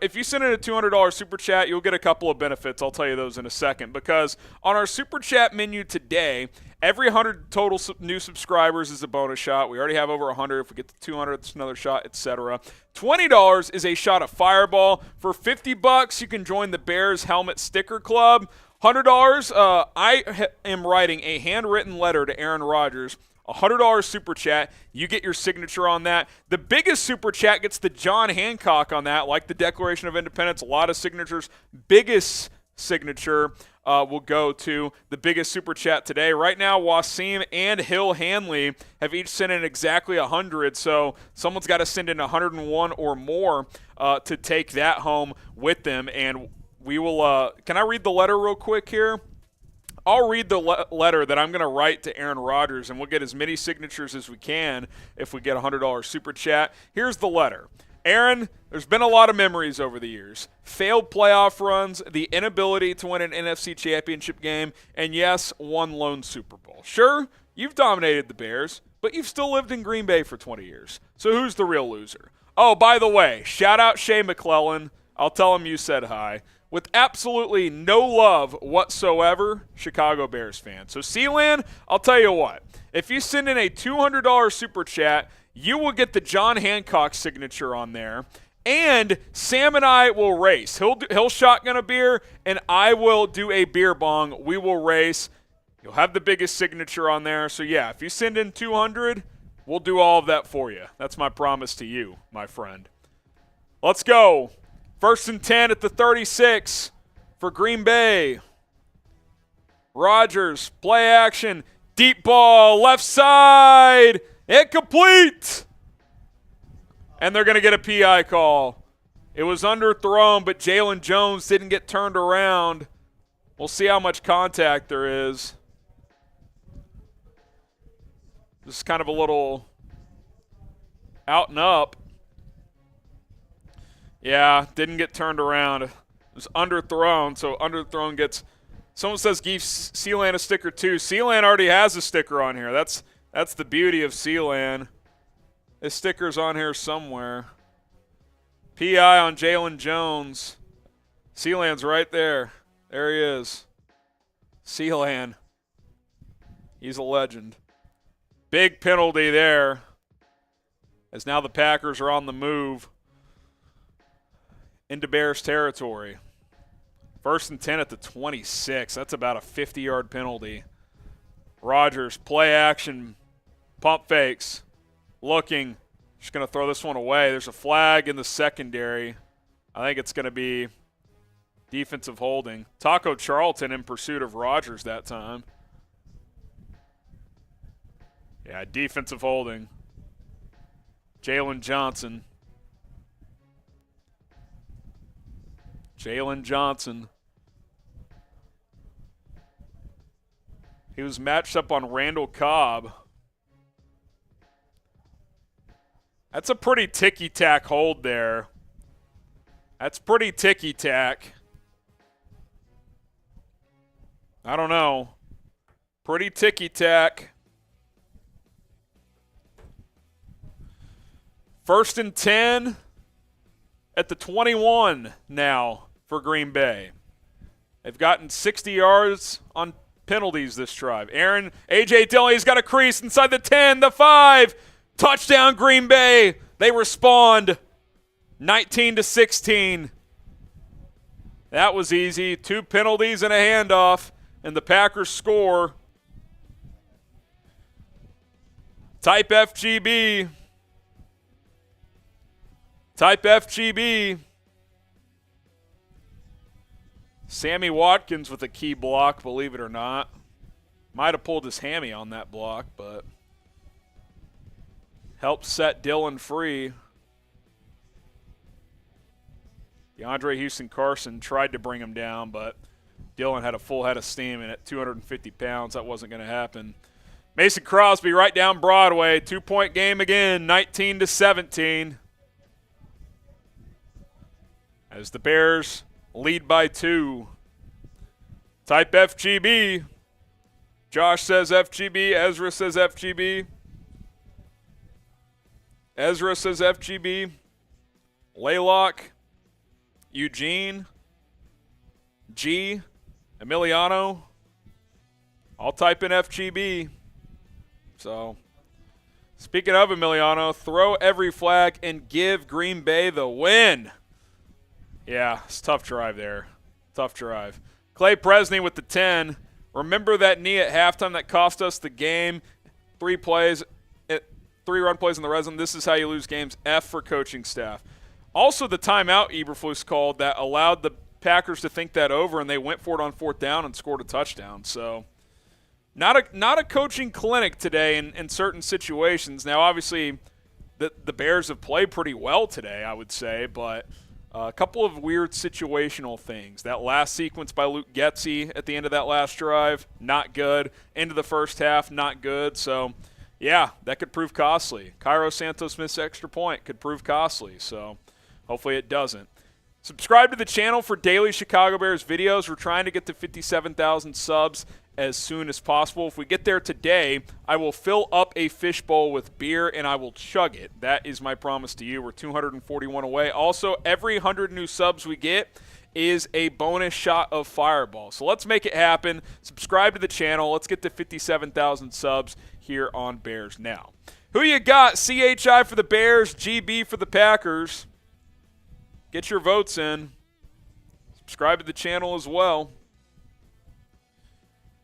A: if you send in a $200 super chat, you'll get a couple of benefits. I'll tell you those in a second. Because on our super chat menu today, every 100 total new subscribers is a bonus shot. We already have over 100. If we get to 200, it's another shot, etc. $20 is a shot of Fireball. For $50, you can join the Bears Helmet Sticker Club. $100, I am writing a handwritten letter to Aaron Rodgers. $100 super chat, you get your signature on that. The biggest super chat gets the John Hancock on that, like the Declaration of Independence, a lot of signatures. Biggest signature will go to the biggest super chat today. Right now, Wasim and Hill Hanley have each sent in exactly 100, so someone's got to send in 101 or more to take that home with them. And we will can I read the letter real quick here? I'll read the letter that I'm going to write to Aaron Rodgers, and we'll get as many signatures as we can if we get a $100 super chat. Here's the letter. Aaron, there's been a lot of memories over the years. Failed playoff runs, the inability to win an NFC championship game, and yes, one lone Super Bowl. Sure, you've dominated the Bears, but you've still lived in Green Bay for 20 years. So who's the real loser? Oh, by the way, shout out Shea McClellan. I'll tell him you said hi. With absolutely no love whatsoever, Chicago Bears fan. So, Sealand, I'll tell you what. If you send in a $200 super chat, you will get the John Hancock signature on there. And Sam and I will race. He'll shotgun a beer, and I will do a beer bong. We will race. You'll have the biggest signature on there. So, yeah, if you send in 200, We'll do all of that for you. That's my promise to you, my friend. Let's go. 1st and 10 at the 36 for Green Bay. Rodgers, play action, deep ball, left side, incomplete. And they're going to get a PI call. It was underthrown, but Jalen Jones didn't get turned around. We'll see how much contact there is. This is kind of a little out and up. Yeah, didn't get turned around. It was underthrown, so underthrown gets – someone says give Sealand a sticker too. Sealand already has a sticker on here. That's the beauty of Sealand. His sticker's on here somewhere. PI on Jalen Jones. Sealand's right there. There he is. Sealand. He's a legend. Big penalty there, as now the Packers are on the move into Bears territory. 1st and 10 at the 26. That's about a 50-yard penalty. Rodgers, play action, pump fakes, looking. Just going to throw this one away. There's a flag in the secondary. I think it's going to be defensive holding. Taco Charlton in pursuit of Rodgers that time. Yeah, defensive holding. Jalen Johnson. Jalen Johnson. He was matched up on Randall Cobb. That's a pretty ticky-tack hold there. That's pretty ticky-tack. I don't know. Pretty ticky-tack. 1st and 10 at the 21 now for Green Bay. They've gotten 60 yards on penalties this drive. A.J. Dillon, he's got a crease inside the 10, the 5. Touchdown Green Bay. They respond 19-16. That was easy. 2 penalties and a handoff, and the Packers score. Type FGB. Type FGB. Sammy Watkins with a key block, believe it or not. Might have pulled his hammy on that block, but helped set Dillon free. DeAndre Houston-Carson tried to bring him down, but Dillon had a full head of steam, and at 250 pounds, that wasn't going to happen. Mason Crosby right down Broadway. 2-point game again, 19-17. As the Bears lead by 2. Type FGB. Josh says FGB. Ezra says FGB. Ezra says FGB. Laylock. Eugene. G. Emiliano. I'll type in FGB. So, speaking of Emiliano, throw every flag and give Green Bay the win. Yeah, it's a tough drive there. Tough drive. Clay Presney with the 10. Remember that knee at halftime that cost us the game? 3 run plays in the red zone. This is how you lose games. F for coaching staff. Also, the timeout Eberflus called that allowed the Packers to think that over, and they went for it on 4th down and scored a touchdown. So, not a coaching clinic today in certain situations. Now, obviously, the Bears have played pretty well today, I would say, but a couple of weird situational things. That last sequence by Luke Getsy at the end of that last drive, not good. Into the first half, not good. So, yeah, that could prove costly. Cairo Santos missed extra point. Could prove costly. So, hopefully it doesn't. Subscribe to the channel for daily Chicago Bears videos. We're trying to get to 57,000 subs as soon as possible. If we get there today, I will fill up a fishbowl with beer and I will chug it. That is my promise to you. We're 241 away. Also, every 100 new subs we get is a bonus shot of Fireball. So let's make it happen. Subscribe to the channel. Let's get to 57,000 subs here on Bears Now. Who you got? CHI for the Bears, GB for the Packers. Get your votes in. Subscribe to the channel as well.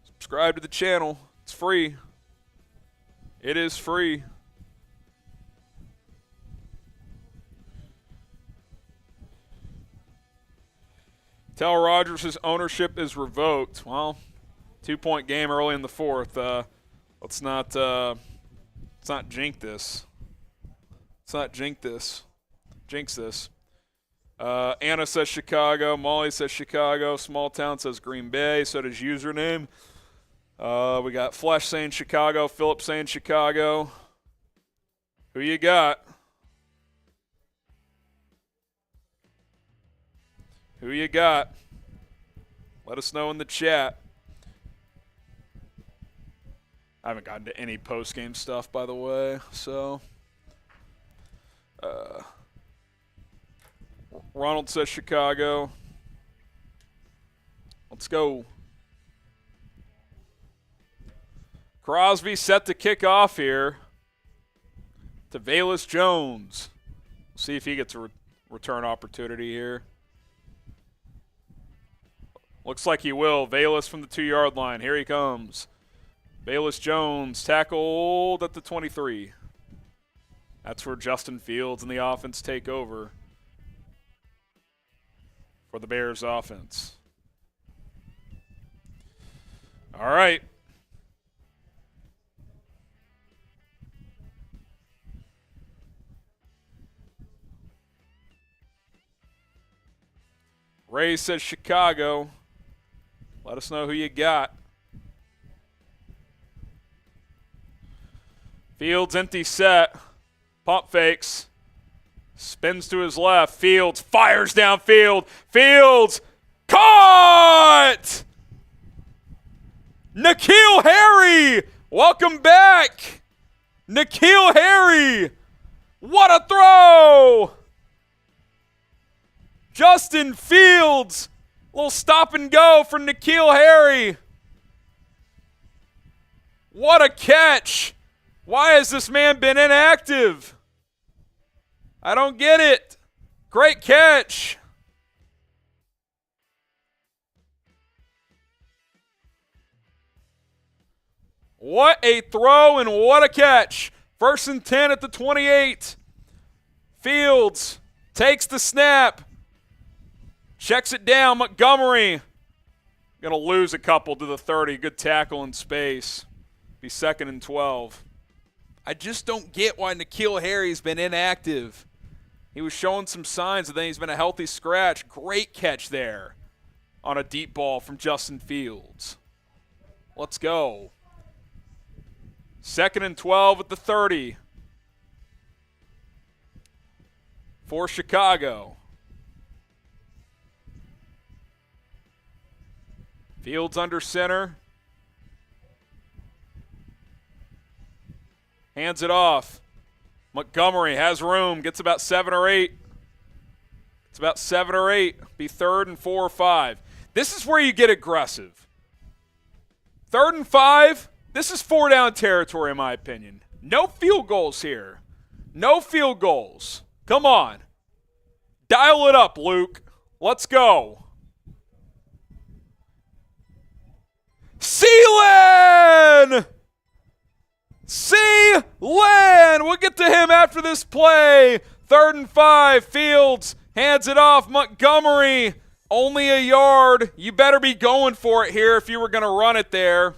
A: Subscribe to the channel. It's free. It is free. Tell Rodgers his ownership is revoked. Well, 2-point game early in the fourth. Let's not jinx this. Let's not jinx this. Anna says Chicago. Molly says Chicago. Small Town says Green Bay. So does username. We got Flesh saying Chicago. Philip saying Chicago. Who you got? Who you got? Let us know in the chat. I haven't gotten to any post-game stuff, by the way. So, Ronald says Chicago. Let's go. Crosby set to kick off here to Velus Jones. We'll see if he gets a return opportunity here. Looks like he will. Velus from the 2-yard line. Here he comes. Velus Jones tackled at the 23. That's where Justin Fields and the offense take over for the Bears offense. All right. Ray says Chicago. Let us know who you got. Fields empty set. Pump fakes. Spins to his left. Fields fires downfield. Fields caught! N'Keal Harry! Welcome back! N'Keal Harry! What a throw! Justin Fields! Little stop and go for N'Keal Harry. What a catch! Why has this man been inactive? I don't get it. Great catch. What a throw and what a catch. 1st and 10 at the 28. Fields takes the snap. Checks it down. Montgomery. Going to lose a couple to the 30. Good tackle in space. Be 2nd and 12. I just don't get why N'Keal Harry's been inactive. He was showing some signs, and then he's been a healthy scratch. Great catch there on a deep ball from Justin Fields. Let's go. 2nd and 12 at the 30 for Chicago. Fields under center. Hands it off. Montgomery has room. Gets about 7 or 8. It's about 7 or 8. Be 3rd and 4 or 5. This is where you get aggressive. 3rd and 5. This is 4-down territory, in my opinion. No field goals here. No field goals. Come on. Dial it up, Luke. Let's go. Sealand! We'll get to him after this play. 3rd and 5. Fields hands it off. Montgomery, only a yard. You better be going for it here if you were going to run it there.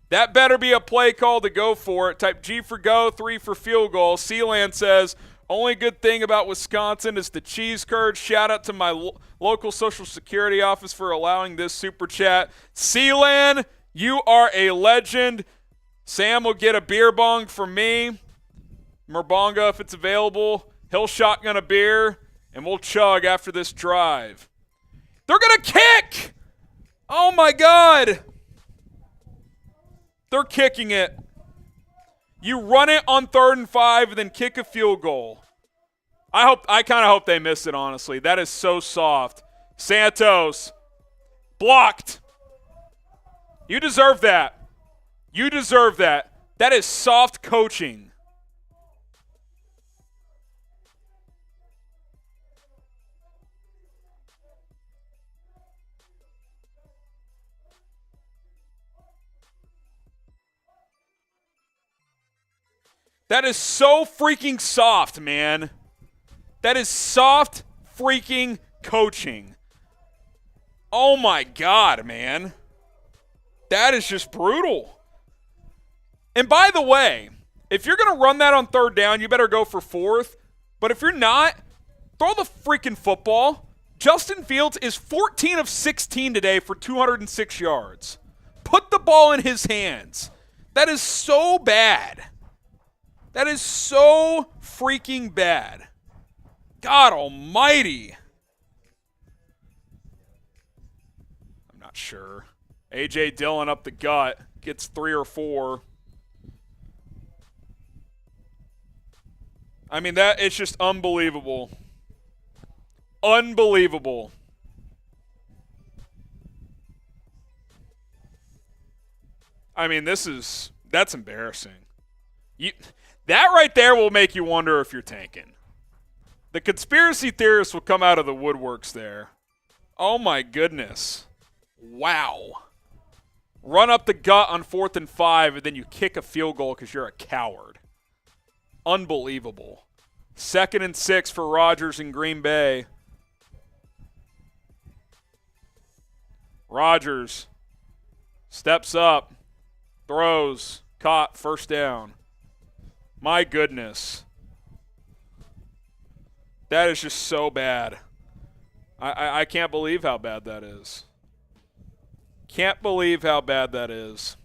A: That better be a play call to go for it. Type G for go, 3 for field goal. Sealand says, only good thing about Wisconsin is the cheese curd. Shout out to my local Social Security office for allowing this super chat. Sealand, you are a legend. Sam will get a beer bong from me. Merbonga, if it's available. He'll shotgun a beer, and we'll chug after this drive. They're going to kick! Oh, my God. They're kicking it. You run it on 3rd and 5 and then kick a field goal. I kind of hope they miss it, honestly. That is so soft. Santos. Blocked. You deserve that. You deserve that. That is soft coaching. That is so freaking soft, man. That is soft freaking coaching. Oh, my God, man. That is just brutal. And by the way, if you're going to run that on third down, you better go for fourth. But if you're not, throw the freaking football. Justin Fields is 14 of 16 today for 206 yards. Put the ball in his hands. That is so bad. That is so freaking bad. God almighty. I'm not sure. A.J. Dillon up the gut. Gets 3 or 4. I mean, it's just unbelievable. Unbelievable. I mean, that's embarrassing. That right there will make you wonder if you're tanking. The conspiracy theorists will come out of the woodworks there. Oh, my goodness. Wow. Run up the gut on 4th and 5, and then you kick a field goal because you're a coward. Unbelievable. 2nd and 6 for Rodgers in Green Bay. Rodgers steps up, throws, caught, first down. My goodness. That is just so bad. I can't believe how bad that is. Can't believe how bad that is.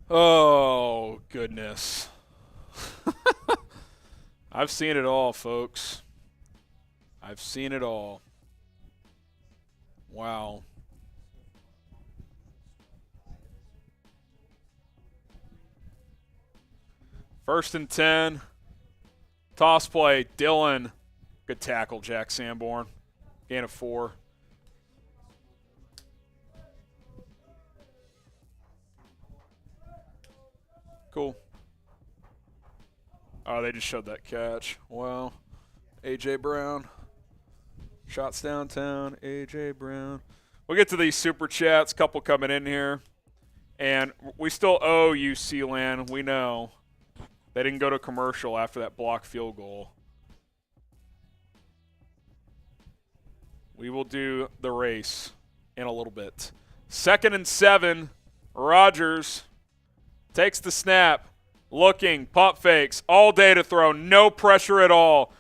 A: Oh, goodness. I've seen it all, folks. I've seen it all. Wow. First and 10. Toss play. Dillon. Good tackle, Jack Sanborn. Gain of 4. Cool. Oh, they just showed that catch. Wow. A.J. Brown. Shots downtown. A.J. Brown. We'll get to these super chats. Couple coming in here. And we still owe UC Land. We know. They didn't go to commercial after that blocked field goal. We will do the race in a little bit. 2nd and 7. Rodgers takes the snap. Looking, pump fakes, all day to throw, no pressure at all.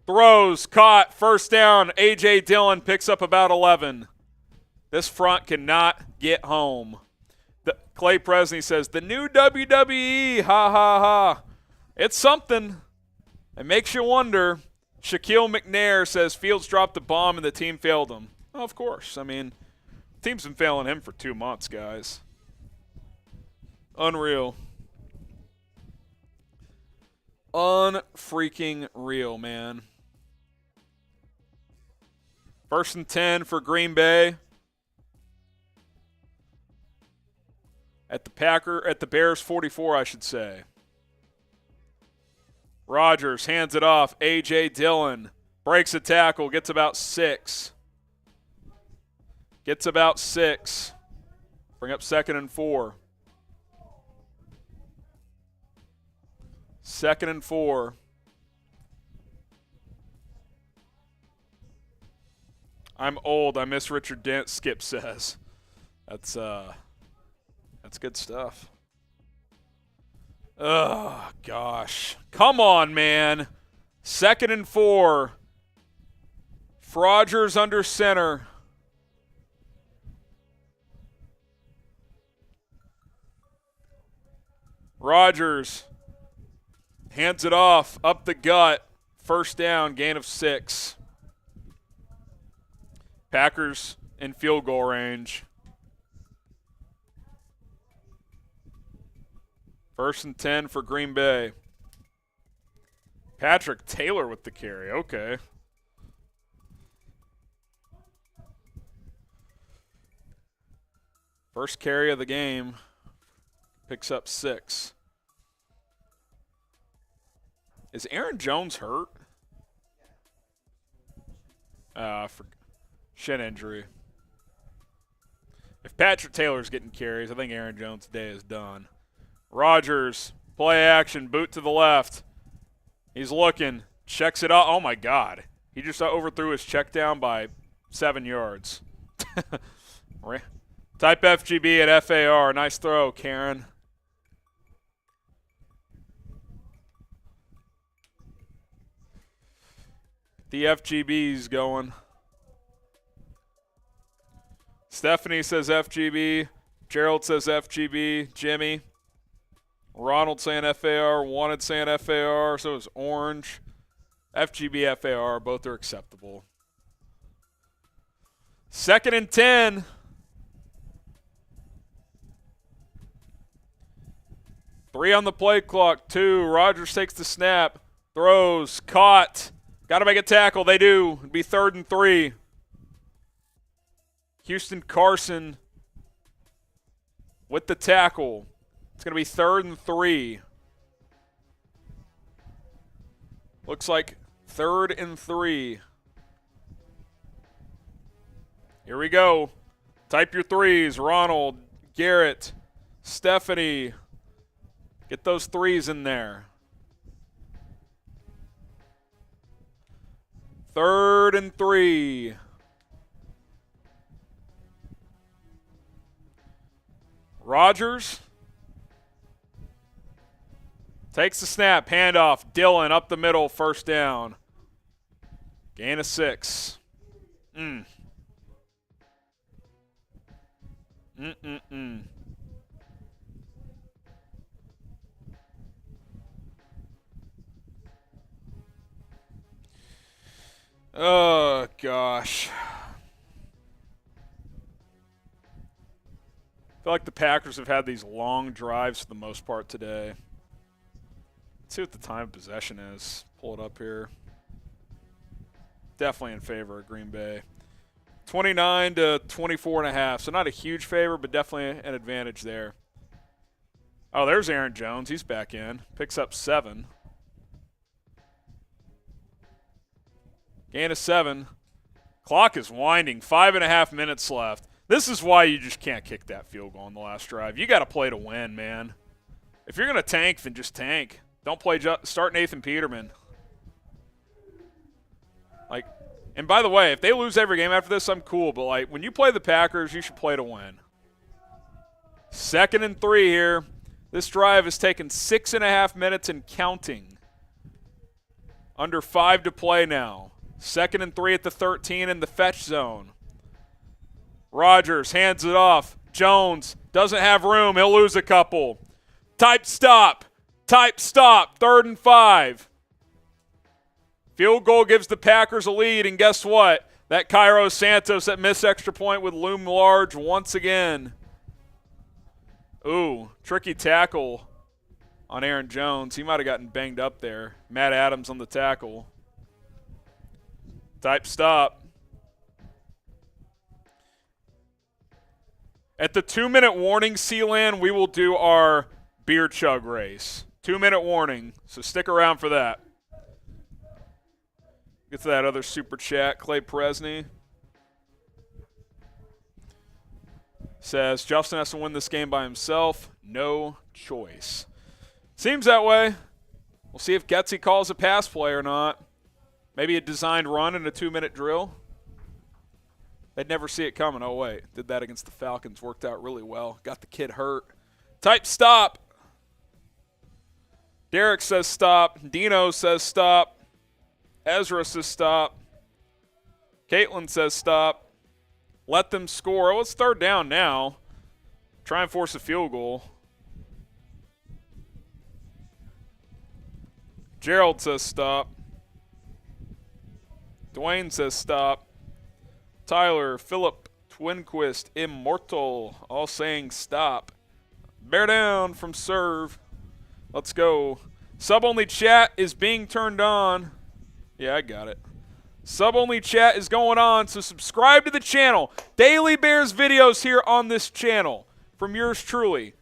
A: Throws, caught, first down. A.J. Dillon picks up about 11. This front cannot get home. Clay Presney says, the new WWE, ha, ha, ha. It's something. It makes you wonder. Shaquille McNair says Fields dropped the bomb and the team failed him. Well, of course. I mean, the team's been failing him for 2 months, guys. Unreal. Unfreaking real, man. 1st and 10 for Green Bay. At the Bears 44, I should say. Rodgers hands it off. A.J. Dillon breaks a tackle, gets about 6. Gets about 6. Bring up 2nd and 4. 2nd and 4. I'm old. I miss Richard Dent, Skip says. That's good stuff. Oh, gosh. Come on, man. 2nd and 4. Rodgers under center. Rodgers hands it off, up the gut. First down, gain of 6. Packers in field goal range. 1st and 10 for Green Bay. Patrick Taylor with the carry. Okay. First carry of the game. Picks up 6. Is Aaron Jones hurt? For shin injury. If Patrick Taylor's getting carries, I think Aaron Jones' day is done. Rodgers, play action, boot to the left. He's looking. Checks it out. Oh, my God. He just overthrew his check down by 7 yards. Type FGB at FAR. Nice throw, Karen. The FGB's going. Stephanie says FGB. Gerald says FGB. Jimmy. Ronald saying FAR. Wanted saying FAR. So is Orange. FGB, FAR. Both are acceptable. 2nd and 10. Three on the play clock. 2. Rodgers takes the snap. Throws. Caught. Got to make a tackle. They do. It'd be 3rd and 3. Houston Carson with the tackle. It's going to be 3rd and 3. Looks like 3rd and 3. Here we go. Type your threes. Ronald, Garrett, Stephanie. Get those threes in there. 3rd and 3. Rodgers takes the snap, handoff. Dillon up the middle, 1st down. Gain of 6. Oh, gosh. I feel like the Packers have had these long drives for the most part today. Let's see what the time of possession is. Pull it up here. Definitely in favor of Green Bay. 29 to 24.5. So not a huge favor, but definitely an advantage there. Oh, there's Aaron Jones. He's back in. Picks up 7. Gain of 7. Clock is winding. 5.5 minutes left. This is why you just can't kick that field goal on the last drive. You got to play to win, man. If you're going to tank, then just tank. Don't play. Start Nathan Peterman. Like, and by the way, if they lose every game after this, I'm cool. But like, when you play the Packers, you should play to win. 2nd and 3 here. This drive has taken 6.5 minutes and counting. Under 5 to play now. 2nd and 3 at the 13 in the fetch zone. Rodgers hands it off. Jones doesn't have room. He'll lose a couple. Type stop. Type stop. 3rd and 5. Field goal gives the Packers a lead, and guess what? That Cairo Santos that missed extra point would loom large once again. Ooh, tricky tackle on Aaron Jones. He might have gotten banged up there. Matt Adams on the tackle. Type stop. At the 2-minute warning, Sealand, we will do our beer chug race. 2-minute warning, so stick around for that. Get to that other super chat. Clay Presney says, Justin has to win this game by himself. No choice. Seems that way. We'll see if Getsy calls a pass play or not. Maybe a designed run in a 2-minute drill. They'd never see it coming. Oh, wait. Did that against the Falcons. Worked out really well. Got the kid hurt. Type stop. Derek says stop. Dino says stop. Ezra says stop. Caitlin says stop. Let them score. Oh, it's 3rd down now. Try and force a field goal. Gerald says stop. Dwayne says stop. Tyler, Philip, Twinquist, Immortal, all saying stop. Bear down from serve. Let's go. Sub-only chat is being turned on. Yeah, I got it. Sub-only chat is going on, so subscribe to the channel. Daily Bears videos here on this channel from yours truly.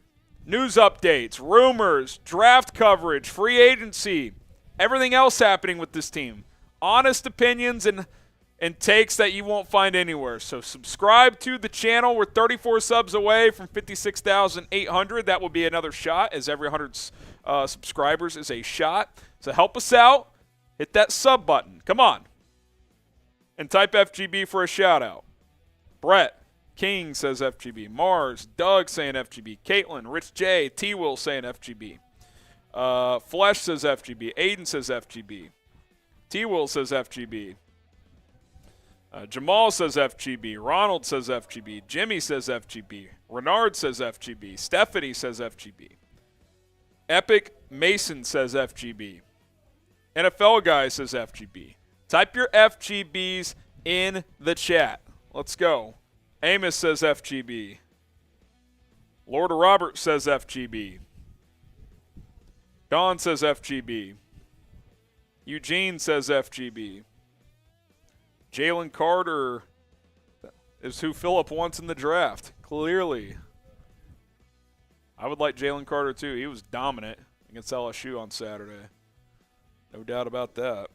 A: News updates, rumors, draft coverage, free agency, everything else happening with this team. Honest opinions and takes that you won't find anywhere. So subscribe to the channel. We're 34 subs away from 56,800. That will be another shot, as every 100 subscribers is a shot. So help us out. Hit that sub button. Come on. And type FGB for a shout-out. Brett King says FGB. Mars, Doug saying FGB. Caitlin, Rich J, T-Will saying FGB. Flesh says FGB. Aiden says FGB. T-Will says FGB. Jamal says FGB. Ronald says FGB. Jimmy says FGB. Renard says FGB. Stephanie says FGB. Epic Mason says FGB. NFL Guy says FGB. Type your FGBs in the chat. Let's go. Amos says FGB. Lord Robert says FGB. Don says FGB. Eugene says FGB. Jalen Carter is who Phillip wants in the draft, clearly. I would like Jalen Carter too. He was dominant against LSU on Saturday. No doubt about that.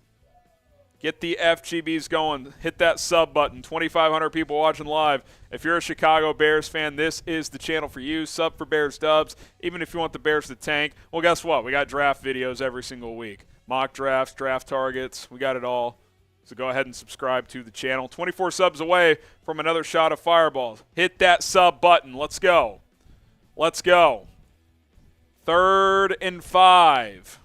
A: Get the FGBs going. Hit that sub button. 2,500 people watching live. If you're a Chicago Bears fan, this is the channel for you. Sub for Bears Dubs. Even if you want the Bears to tank, well, guess what? We got draft videos every single week. Mock drafts, draft targets. We got it all. So go ahead and subscribe to the channel. 24 subs away from another shot of fireballs. Hit that sub button. Let's go. Let's go. 3rd and 5.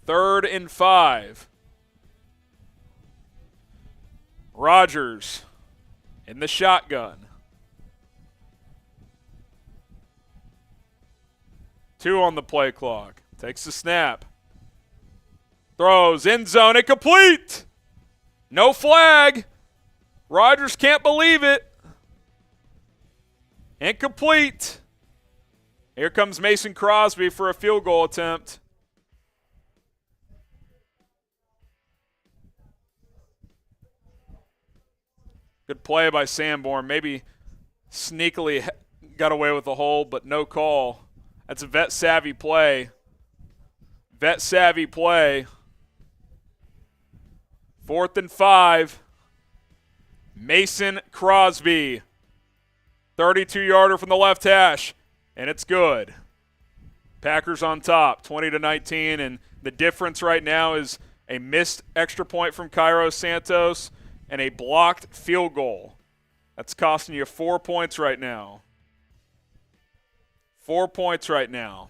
A: 3rd and 5. Rodgers in the shotgun. 2 on the play clock. Takes the snap. Throws, end zone, incomplete. No flag. Rodgers can't believe it. Incomplete. Here comes Mason Crosby for a field goal attempt. Good play by Sanborn. Maybe sneakily got away with the hold, but no call. That's a vet-savvy play. Vet-savvy play. 4th and 5. Mason Crosby. 32-yarder from the left hash, and it's good. Packers on top, 20-19, and the difference right now is a missed extra point from Cairo Santos and a blocked field goal. That's costing you 4 points right now. 4 points right now.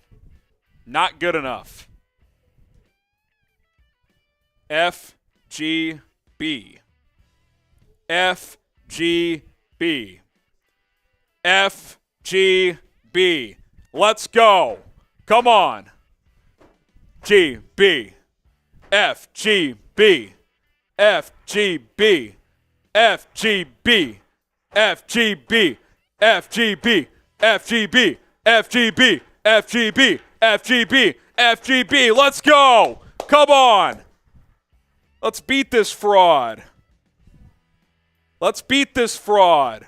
A: Not good enough. FGB. FGB. FGB. Let's go. Come on. GB. FGB. FGB. FGB. FGB. FGB. FGB. FGB. FGB. FGB. FGB. Let's go. Come on. Let's beat this fraud. Let's beat this fraud.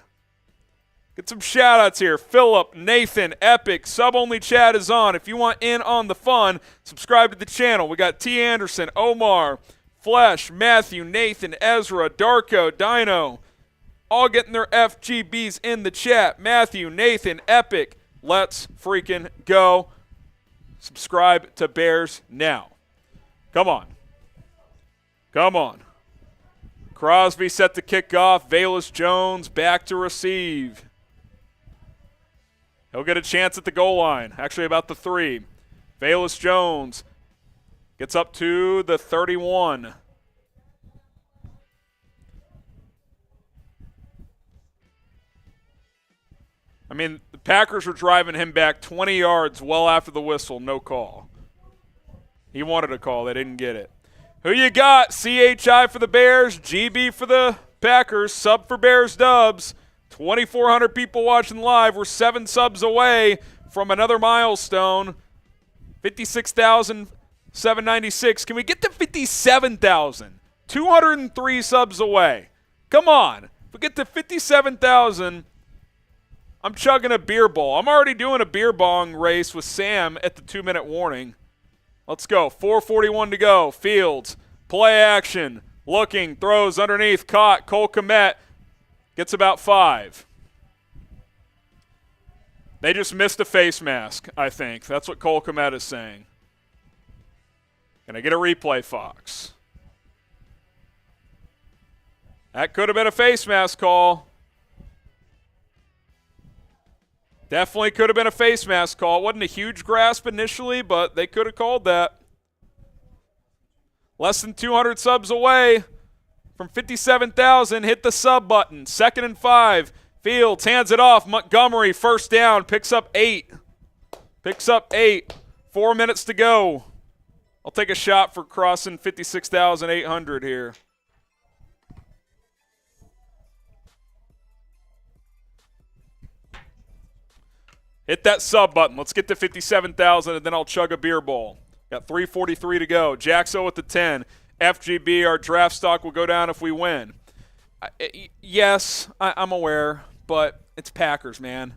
A: Get some shout-outs here. Phillip, Nathan, Epic, sub-only chat is on. If you want in on the fun, subscribe to the channel. We got T. Anderson, Omar, Flesh, Matthew, Nathan, Ezra, Darko, Dino, all getting their FGBs in the chat. Matthew, Nathan, Epic, let's freaking go. Subscribe to Bears now. Come on. Come on. Crosby set to kick off. Velus Jones back to receive. He'll get a chance at the goal line. Actually, about the 3. Velus Jones gets up to the 31. I mean, the Packers were driving him back 20 yards well after the whistle. No call. He wanted a call. They didn't get it. Who you got? CHI for the Bears, GB for the Packers, sub for Bears Dubs. 2,400 people watching live. We're 7 subs away from another milestone. 56,796. Can we get to 57,000? 203 subs away. Come on. If we get to 57,000, I'm chugging a beer ball. I'm already doing a beer bong race with Sam at the 2-minute warning. Let's go. 4:41 to go. Fields. Play action. Looking. Throws underneath. Caught. Cole Kmet gets about 5. They just missed a face mask, I think. That's what Cole Kmet is saying. Can I get a replay, Fox? That could have been a face mask call. Definitely could have been a face mask call. It wasn't a huge grasp initially, but they could have called that. Less than 200 subs away from 57,000. Hit the sub button. 2nd and 5. Fields hands it off. Montgomery, first down, picks up 8. Picks up 8. 4 minutes to go. I'll take a shot for crossing 56,800 here. Hit that sub button. Let's get to 57,000, and then I'll chug a beer bowl. Got 3:43 to go. Jaxo with the 10. FGB, our draft stock will go down if we win. Yes, I'm aware, but it's Packers, man.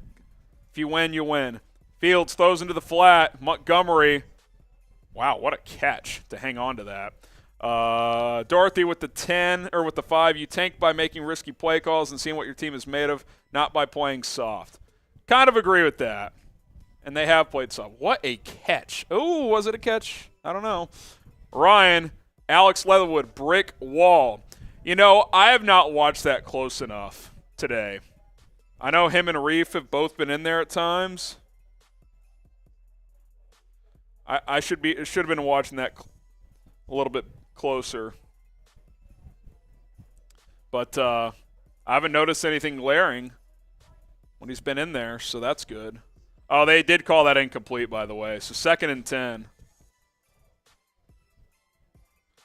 A: If you win, you win. Fields throws into the flat. Montgomery. Wow, what a catch to hang on to that. Dorothy with the 10, or with the 5. You tank by making risky play calls and seeing what your team is made of, not by playing soft. Kind of agree with that. And they have played soft. What a catch. Ooh, was it a catch? I don't know. Ryan, Alex Leatherwood, brick wall. You know, I have not watched that close enough today. I know him and Reef have both been in there at times. I should have been watching that a little bit closer. But I haven't noticed anything glaring when he's been in there, so that's good. Oh, they did call that incomplete, by the way. So 2nd and 10.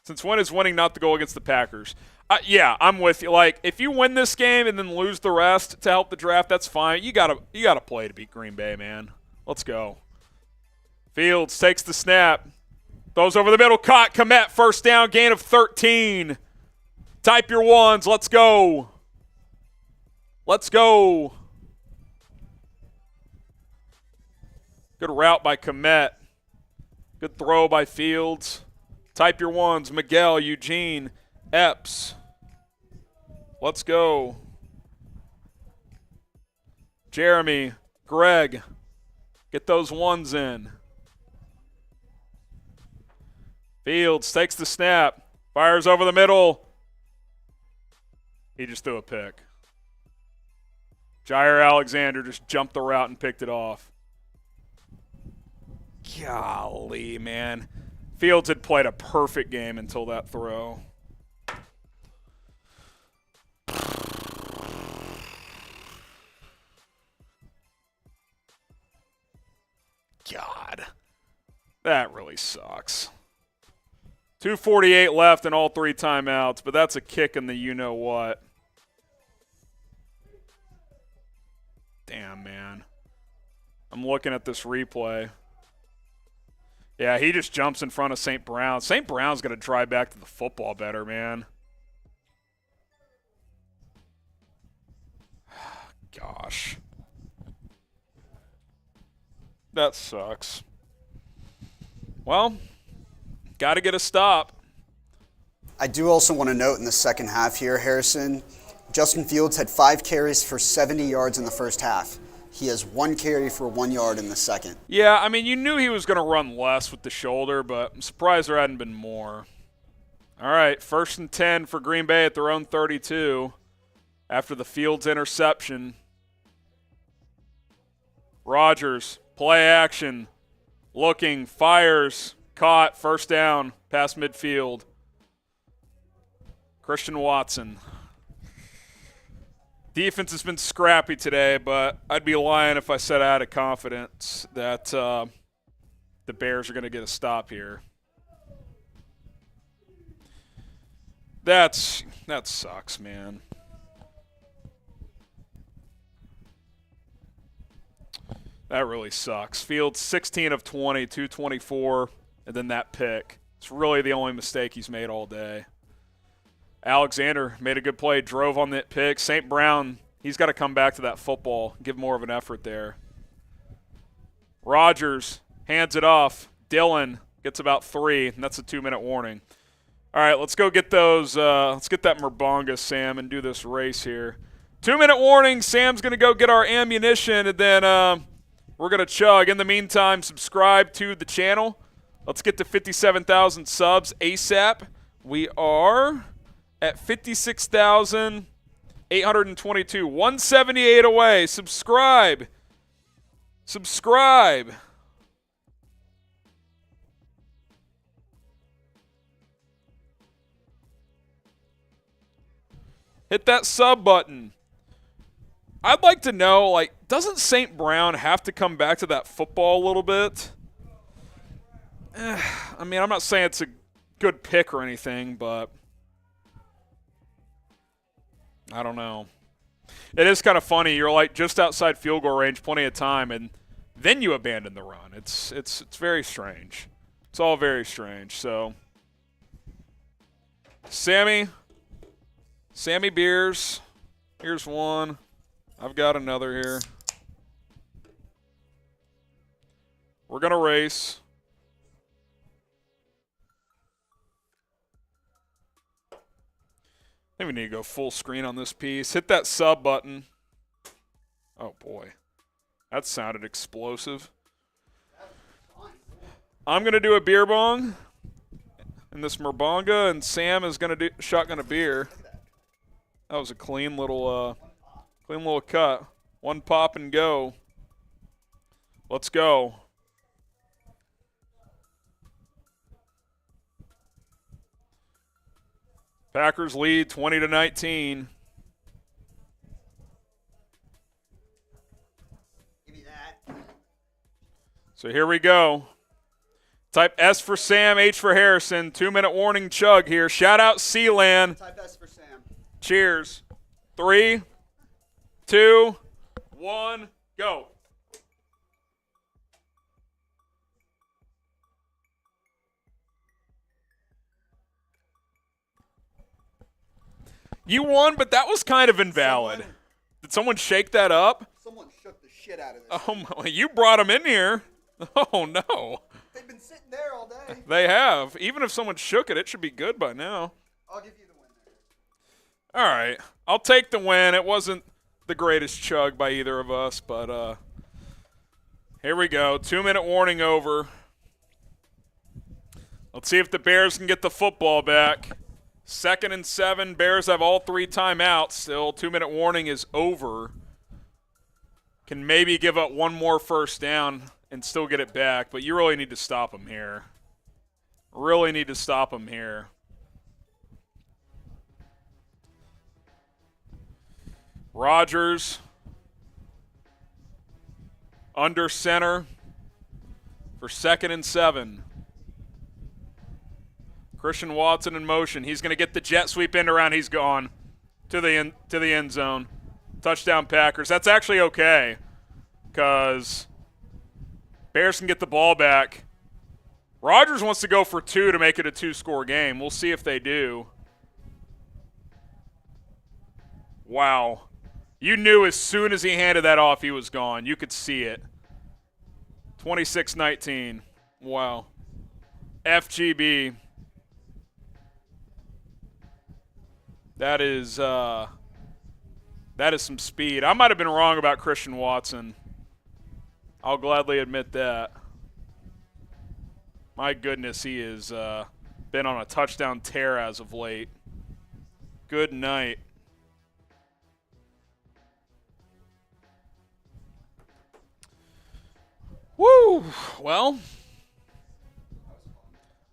A: Since when is winning not to go against the Packers? Yeah, I'm with you. Like, if you win this game and then lose the rest to help the draft, that's fine. You gotta play to beat Green Bay, man. Let's go. Fields takes the snap. Throws over the middle. Caught. Kmet, first down, gain of 13. Type your ones. Let's go. Let's go. Good route by Kmet. Good throw by Fields. Type your ones. Miguel, Eugene, Epps. Let's go. Jeremy, Greg. Get those ones in. Fields takes the snap. Fires over the middle. He just threw a pick. Jair Alexander just jumped the route and picked it off. Golly, man. Fields had played a perfect game until that throw. God. That really sucks. 2:48 left and all 3 timeouts, but that's a kick in the you-know-what. Damn, man. I'm looking at this replay. Yeah, he just jumps in front of St. Brown. St. Brown's going to drive back to the football better, man. Gosh. That sucks. Well, got to get a stop.
B: I do also want to note in the second half here, Harrison, Justin Fields had 5 carries for 70 yards in the first half. He has 1 carry for 1 yard in the second.
A: Yeah, I mean, you knew he was going to run less with the shoulder, but I'm surprised there hadn't been more. All right, 1st and 10 for Green Bay at their own 32 after the Fields interception. Rodgers, play action, looking, fires, caught, first down, past midfield. Christian Watson. Defense has been scrappy today, but I'd be lying if I said I had a confidence that the Bears are going to get a stop here. That sucks, man. That really sucks. Fields 16 of 20, 224, and then that pick. It's really the only mistake he's made all day. Alexander made a good play, drove on that pick. St. Brown, he's got to come back to that football, give more of an effort there. Rodgers hands it off. Dillon gets about 3, and that's a 2-minute warning. All right, let's go get those. Let's get that Merbonga, Sam, and do this race here. 2-minute warning. Sam's going to go get our ammunition, and then We're going to chug. In the meantime, subscribe to the channel. Let's get to 57,000 subs ASAP. We are at 56,822. 178 away. Subscribe. Subscribe. Hit that sub button. I'd like to know, like, doesn't St. Brown have to come back to that football a little bit? I mean, I'm not saying it's a good pick or anything, but I don't know. It is kind of funny. You're, like, just outside field goal range, plenty of time, and then you abandon the run. It's very strange. It's all very strange. So, Sammy Beers, here's one. I've got another here. We're going to race. I think we need to go full screen on this piece. Hit that sub button. Oh, boy. That sounded explosive. I'm going to do a beer bong in this Merbonga, and Sam is going to do shotgun a beer. That was a clean little cut. One pop and go. Let's go. Packers lead 20-19.
B: Give me that.
A: So here we go. Type S for Sam, H for Harrison. 2-minute warning chug here. Shout out Sealand.
B: Type S for Sam.
A: Cheers. 3, 2, 1, go. You won, but that was kind of invalid. Did someone shake that up?
B: Someone shook the shit out of this.
A: Oh, my, you brought them in here. Oh, no.
B: They've been sitting there all day.
A: They have. Even if someone shook it, it should be good by now.
B: I'll give you the win there.
A: All right. I'll take the win. It wasn't the greatest chug by either of us, but here we go. 2-minute warning over. Let's see if the Bears can get the football back. 2nd and 7. Bears have all 3 timeouts. Still, 2-minute warning is over. Can maybe give up one more first down and still get it back, but you really need to stop them here. Really need to stop them here. Rodgers under center for 2nd and 7. Christian Watson in motion. He's going to get the jet sweep end around. He's gone to the end zone. Touchdown Packers. That's actually okay because Bears can get the ball back. Rodgers wants to go for 2 to make it a 2-score game. We'll see if they do. Wow. You knew as soon as he handed that off he was gone. You could see it. 26-19. Wow. FGB. That is some speed. I might have been wrong about Christian Watson. I'll gladly admit that. My goodness, he has been on a touchdown tear as of late. Good night. Woo! Well,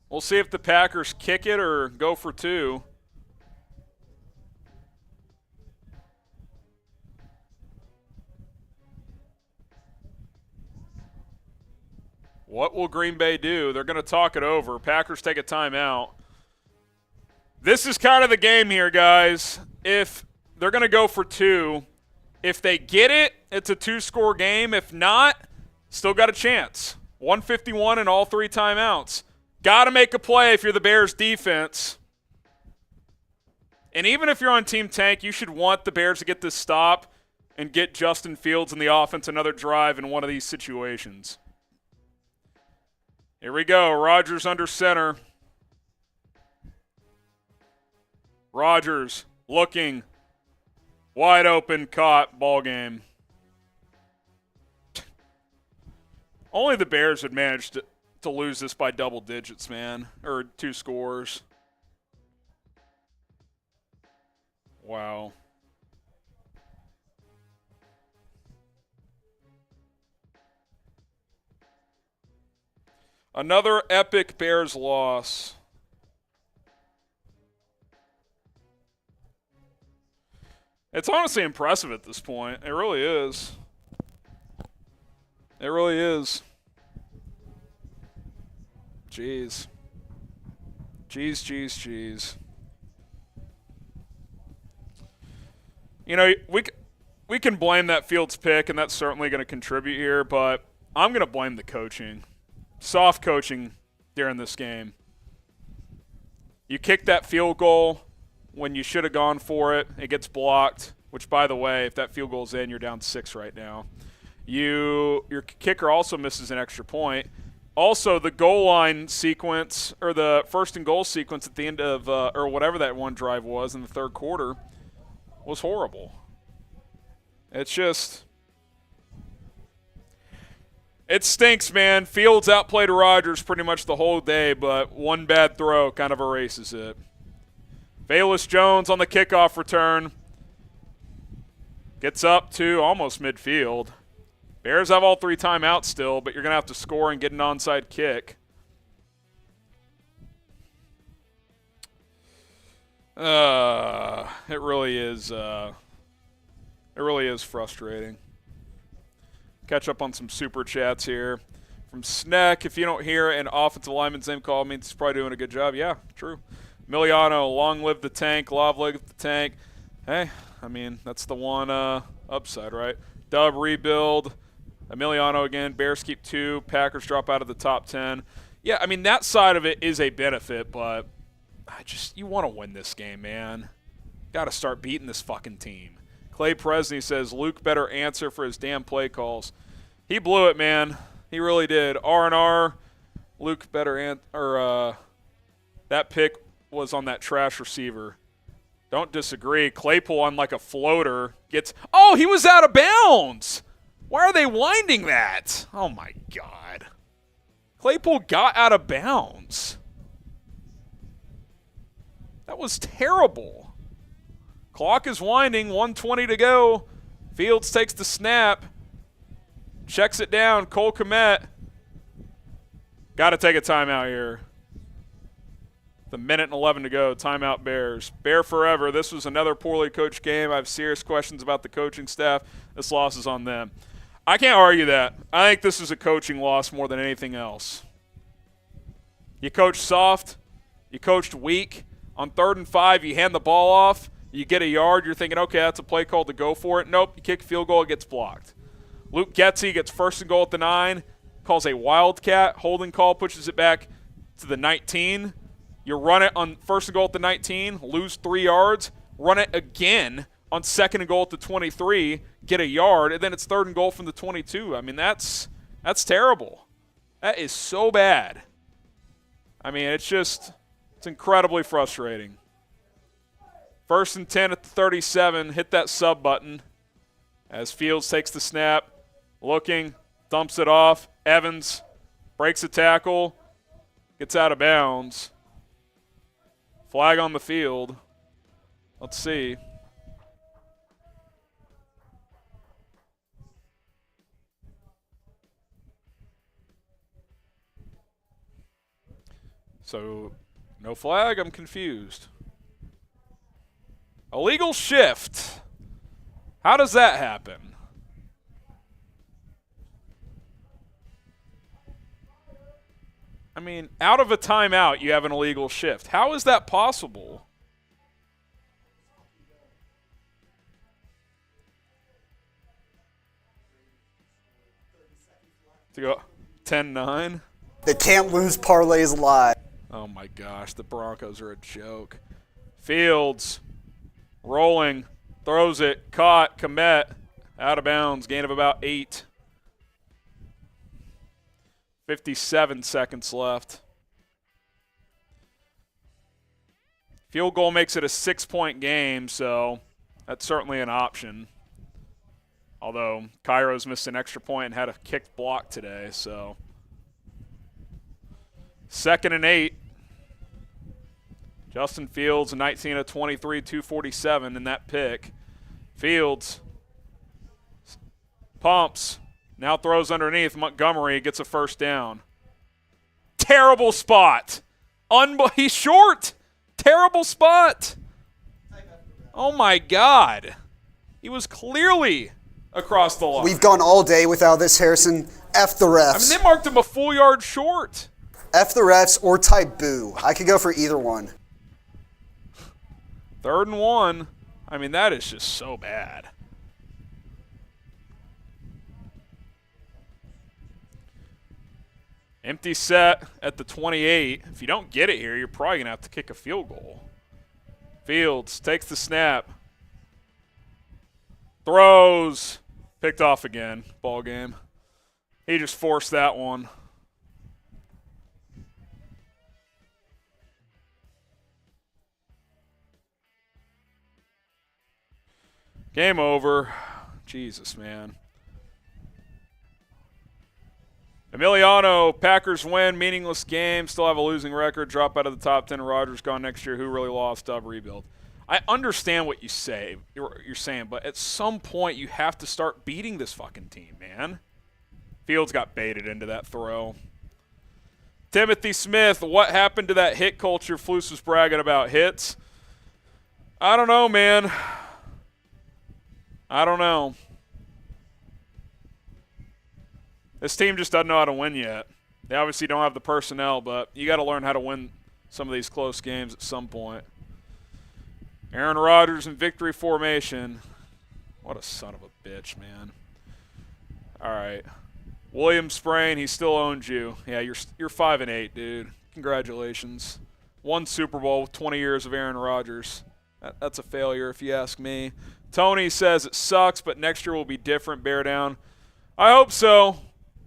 A: we'll see if the Packers kick it or go for 2. What will Green Bay do? They're going to talk it over. Packers take a timeout. This is kind of the game here, guys. If they're going to go for 2, if they get it, it's a 2-score game. If not, still got a chance. 151 in all 3 timeouts. Got to make a play if you're the Bears defense. And even if you're on Team Tank, you should want the Bears to get this stop and get Justin Fields in the offense another drive in one of these situations. Here we go. Rodgers under center. Rodgers looking. Wide open, caught, ball game. Only the Bears had managed to lose this by double digits, man, or 2 scores. Wow. Another epic Bears loss. It's honestly impressive at this point. It really is. It really is. Jeez. Jeez. You know, we can blame that Fields pick, and that's certainly going to contribute here, but I'm going to blame the coaching. Soft coaching during this game. You kick that field goal when you should have gone for it. It gets blocked, which, by the way, if that field goal's in, you're down 6 right now. Your kicker also misses an extra point. Also, the goal line sequence, or the first and goal sequence at the end of, or whatever that one drive was in the third quarter, was horrible. It's just, it stinks, man. Fields outplayed Rodgers pretty much the whole day, but one bad throw kind of erases it. Velus Jones on the kickoff return. Gets up to almost midfield. Bears have all 3 timeouts still, but you're going to have to score and get an onside kick. It really is frustrating. Catch up on some super chats here. From Sneck, if you don't hear an offensive lineman's name called, means he's probably doing a good job. Yeah, true. Miliano, long live the tank, love live the tank. Hey, I mean, that's the one upside, right? Dub rebuild. Emiliano again. Bears keep 2. Packers drop out of the top 10. Yeah, I mean, that side of it is a benefit, but you want to win this game, man. Got to start beating this fucking team. Clay Presney says, Luke better answer for his damn play calls. He blew it, man. He really did. R&R, Luke better that pick was on that trash receiver. Don't disagree. Claypool on like a floater gets – oh, he was out of bounds. Why are they winding that? Oh, my God. Claypool got out of bounds. That was terrible. Clock is winding, 1:20 to go. Fields takes the snap. Checks it down. Cole Kmet. Got to take a timeout here. The 1:11 to go. Timeout Bears. Bear forever. This was another poorly coached game. I have serious questions about the coaching staff. This loss is on them. I can't argue that. I think this is a coaching loss more than anything else. You coached soft. You coached weak. On 3rd and 5, you hand the ball off. You get a yard. You're thinking, okay, that's a play call to go for it. Nope. You kick a field goal. It gets blocked. Luke Getsy gets 1st and goal at the 9. Calls a wildcat. Holding call pushes it back to the 19. You run it on 1st and goal at the 19. Lose 3 yards. Run it again on 2nd and goal at the 23. Get a yard, and then it's 3rd and goal from the 22. I mean, that's terrible. That is so bad. I mean, it's incredibly frustrating. 1st and 10 at the 37. Hit that sub button as Fields takes the snap. Looking, dumps it off. Evans breaks a tackle, gets out of bounds. Flag on the field. Let's see. So, no flag? I'm confused. Illegal shift. How does that happen? I mean, out of a timeout, you have an illegal shift. How is that possible? To go 10-9.
B: They can't lose parlays live.
A: Oh, my gosh. The Broncos are a joke. Fields rolling. Throws it. Caught. Kmet. Out of bounds. Gain of about 8. 57 seconds left. Field goal makes it a 6-point game, so that's certainly an option. Although Cairo's missed an extra point and had a kicked block today, so 2nd and 8. Justin Fields, 19 of 23, 247 in that pick. Fields pumps, now throws underneath. Montgomery gets a first down. Terrible spot. He's short. Terrible spot. Oh, my God. He was clearly across the line.
B: We've gone all day without this, Harrison. F the refs.
A: I mean, they marked him a full yard short.
B: F the refs or type boo. I could go for either one.
A: 3rd and 1. I mean, that is just so bad. Empty set at the 28. If you don't get it here, you're probably going to have to kick a field goal. Fields takes the snap. Throws. Picked off again. Ball game. He just forced that one. Game over. Jesus, man. Emiliano, Packers win, meaningless game, still have a losing record, drop out of the top 10, Rodgers gone next year, who really lost, dub, rebuild. I understand what you're saying, but at some point you have to start beating this fucking team, man. Fields got baited into that throw. Timothy Smith, what happened to that hit culture Flus was bragging about? Hits? I don't know, man. I don't know. This team just doesn't know how to win yet. They obviously don't have the personnel, but you got to learn how to win some of these close games at some point. Aaron Rodgers in victory formation. What a son of a bitch, man. All right. William Sprain, he still owns you. Yeah, you're 5-8, dude. Congratulations. 1 Super Bowl with 20 years of Aaron Rodgers. That's a failure if you ask me. Tony says it sucks, but next year will be different. Bear down. I hope so.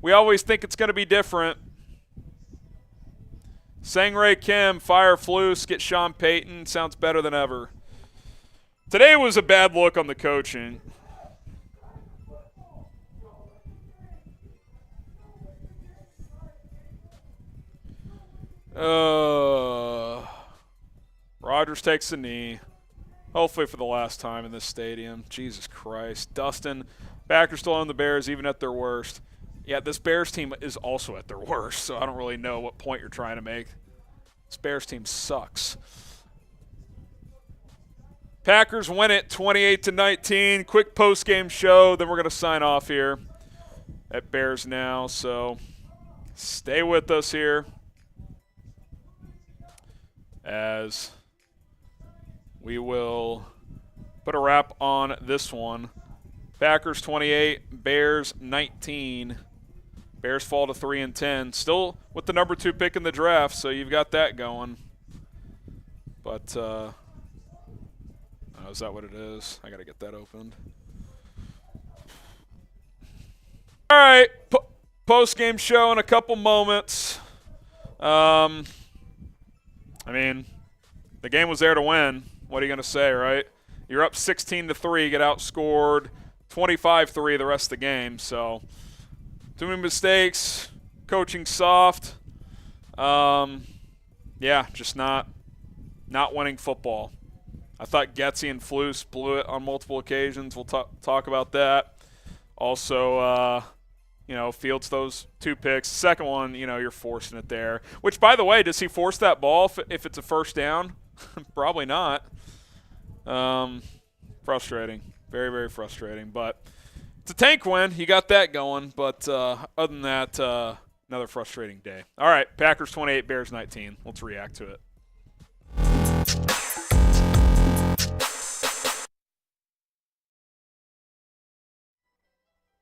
A: We always think it's going to be different. Sangray Kim, fire Flus, get Sean Payton. Sounds better than ever. Today was a bad look on the coaching. Rodgers takes a knee. Hopefully for the last time in this stadium. Jesus Christ. Dustin, Packers still own the Bears even at their worst. Yeah, this Bears team is also at their worst, so I don't really know what point you're trying to make. This Bears team sucks. Packers win it 28-19. Quick post-game show, then we're going to sign off here at Bears Now. So stay with us here as we will put a wrap on this one. Packers 28, Bears 19. Bears fall to 3-10. Still with the number 2 pick in the draft, so you've got that going. But oh, is that what it is? I got to get that opened. All right, post-game show in a couple moments. I mean, the game was there to win. What are you going to say, right? You're up 16-3, get outscored 25-3 the rest of the game. So too many mistakes, coaching soft. Yeah, just not winning football. I thought Getsy and Flus blew it on multiple occasions. We'll talk about that. Also, Fields those 2 picks. The second one, you're forcing it there. Which, by the way, does he force that ball if it's a first down? Probably not. Frustrating. Very, very frustrating. But it's a tank win. You got that going. But other than that, another frustrating day. All right, Packers 28, Bears 19. Let's react to it.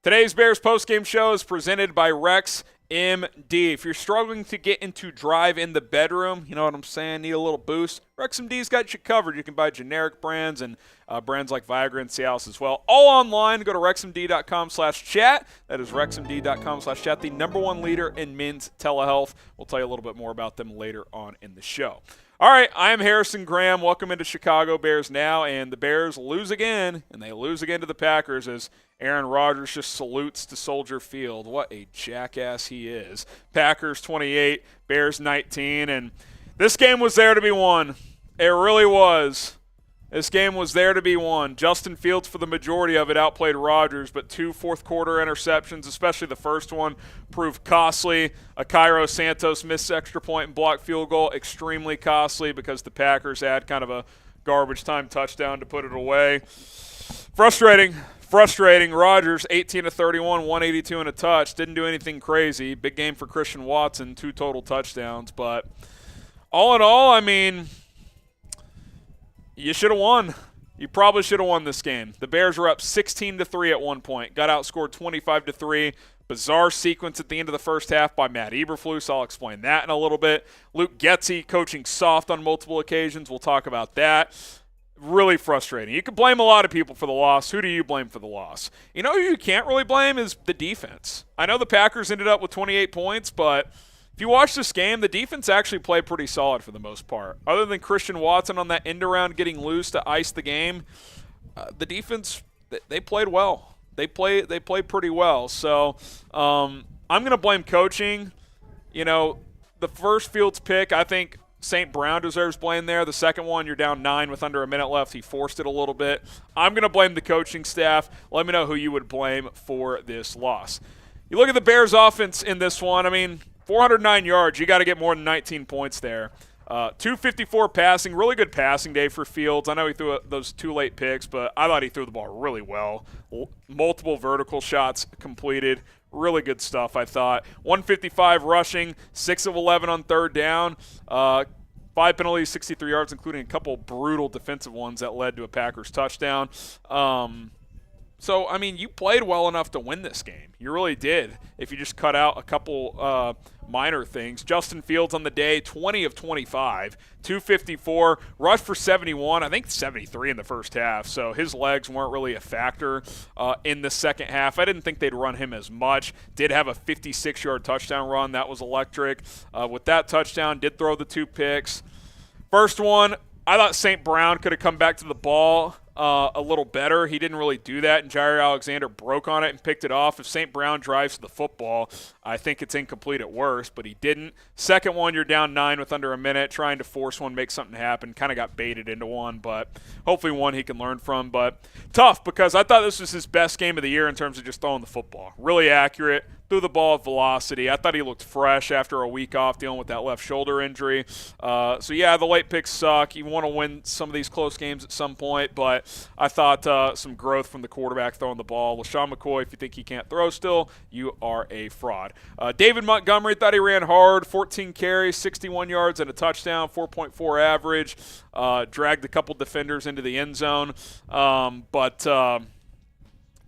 A: Today's Bears postgame show is presented by Rex MD. If you're struggling to get into drive in the bedroom, you know what I'm saying, need a little boost, Rex MD's got you covered. You can buy generic brands and brands like Viagra and Cialis as well. All online. Go to rexmd.com/chat. That is rexmd.com/chat, the #1 leader in men's telehealth. We'll tell you a little bit more about them later on in the show. All right, I am Harrison Graham. Welcome into Chicago Bears Now, and the Bears lose again, and they lose again to the Packers as Aaron Rodgers just salutes to Soldier Field. What a jackass he is. Packers 28, Bears 19, and this game was there to be won. It really was. This game was there to be won. Justin Fields, for the majority of it, outplayed Rodgers, but 2 fourth-quarter interceptions, especially the first one, proved costly. A Cairo Santos missed extra point and blocked field goal, extremely costly because the Packers had kind of a garbage time touchdown to put it away. Frustrating. Rodgers, 18 of 31, 182 and a touch. Didn't do anything crazy. Big game for Christian Watson, 2 total touchdowns. But all in all, I mean, you should have won. You probably should have won this game. The Bears were up 16-3 at one point. Got outscored 25-3. Bizarre sequence at the end of the first half by Matt Eberflus. I'll explain that in a little bit. Luke Getsy coaching soft on multiple occasions. We'll talk about that. Really frustrating. You can blame a lot of people for the loss. Who do you blame for the loss? You know who you can't really blame is the defense. I know the Packers ended up with 28 points, but if you watch this game, the defense actually played pretty solid for the most part. Other than Christian Watson on that end around getting loose to ice the game, the defense, they played well. They played pretty well. So I'm going to blame coaching. You know, the first Fields pick, I think St. Brown deserves blame there. The second one, you're down 9 with under a minute left. He forced it a little bit. I'm going to blame the coaching staff. Let me know who you would blame for this loss. You look at the Bears' offense in this one. I mean, 409 yards. You got to get more than 19 points there. 254 passing. Really good passing day for Fields. I know he threw those 2 late picks, but I thought he threw the ball really well. Multiple vertical shots completed. Really good stuff, I thought. 155 rushing, 6 of 11 on third down. 5 penalties, 63 yards, including a couple brutal defensive ones that led to a Packers touchdown. So, I mean, you played well enough to win this game. You really did, if you just cut out a couple minor things. Justin Fields on the day, 20 of 25, 254, rushed for 71, I think 73 in the first half. So his legs weren't really a factor in the second half. I didn't think they'd run him as much. Did have a 56-yard touchdown run. That was electric. With that touchdown, did throw the 2 picks. First one, I thought St. Brown could have come back to the ball a little better. He didn't really do that, and Jair Alexander broke on it and picked it off. If St. Brown drives to the football, I think it's incomplete at worst, but he didn't. Second one, you're down 9 with under a minute, trying to force one, make something happen. Kind of got baited into one, but hopefully one he can learn from. But tough, because I thought this was his best game of the year in terms of just throwing the football. Really accurate. Threw the ball at velocity. I thought he looked fresh after a week off dealing with that left shoulder injury. So, yeah, the late picks suck. You want to win some of these close games at some point, but I thought some growth from the quarterback throwing the ball. LaShawn McCoy, if you think he can't throw still, you are a fraud. David Montgomery, thought he ran hard. 14 carries, 61 yards, and a touchdown, 4.4 average. Dragged a couple defenders into the end zone.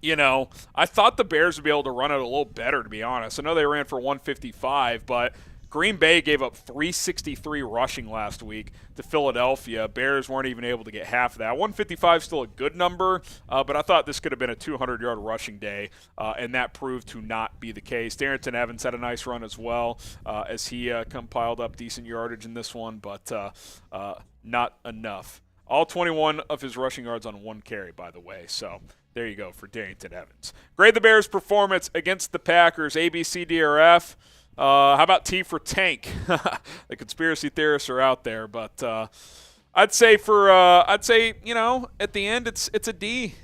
A: You know, I thought the Bears would be able to run it a little better, to be honest. I know they ran for 155, but Green Bay gave up 363 rushing last week to Philadelphia. Bears weren't even able to get half of that. 155 is still a good number, but I thought this could have been a 200-yard rushing day, and that proved to not be the case. Darrington Evans had a nice run as well, as he compiled up decent yardage in this one, but not enough. All 21 of his rushing yards on 1 carry, by the way, so there you go for Darrington Evans. Grade the Bears' performance against the Packers, A, B, C, D, or F. How about T for tank? The conspiracy theorists are out there, but I'd say you know, at the end it's a D.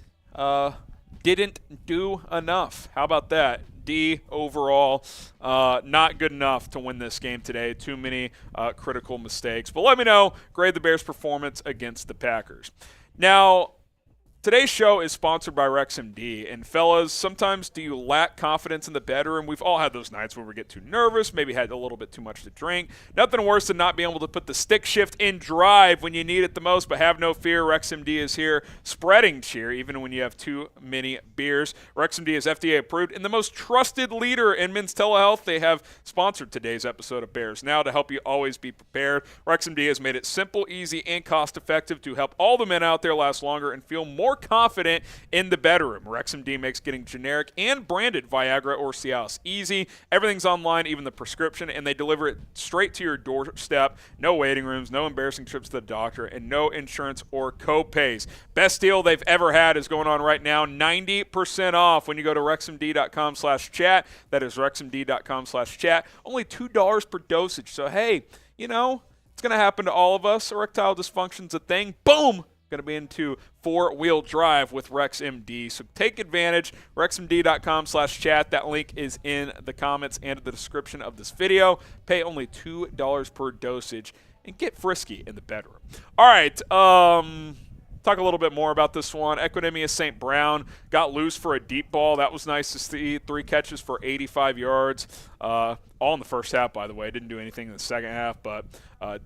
A: Didn't do enough. How about that? D overall. Not good enough to win this game today. Too many critical mistakes. But let me know. Grade the Bears' performance against the Packers. Now, today's show is sponsored by RexMD. And fellas, sometimes do you lack confidence in the bedroom? We've all had those nights where we get too nervous, maybe had a little bit too much to drink. Nothing worse than not being able to put the stick shift in drive when you need it the most, but have no fear. RexMD is here spreading cheer even when you have too many beers. RexMD is FDA approved and the most trusted leader in men's telehealth. They have sponsored today's episode of Bears Now to help you always be prepared. RexMD has made it simple, easy, and cost-effective to help all the men out there last longer and feel more more confident in the bedroom. RexMD makes getting generic and branded Viagra or Cialis easy. Everything's online, even the prescription, and they deliver it straight to your doorstep. No waiting rooms, no embarrassing trips to the doctor, and no insurance or co-pays. Best deal they've ever had is going on right now, 90% off when you go to RexMD.com/chat. That is RexMD.com/chat. Only $2 per dosage. So, hey, you know, it's going to happen to all of us. Erectile dysfunction's a thing. Boom! Going to be into four-wheel drive with RexMD. So take advantage. RexMD.com/chat. That link is in the comments and the description of this video. Pay only $2 per dosage and get frisky in the bedroom. All right. Talk a little bit more about this one. Equinemius St. Brown got loose for a deep ball. That was nice to see. 3 catches for 85 yards. All in the first half, by the way. Didn't do anything in the second half, but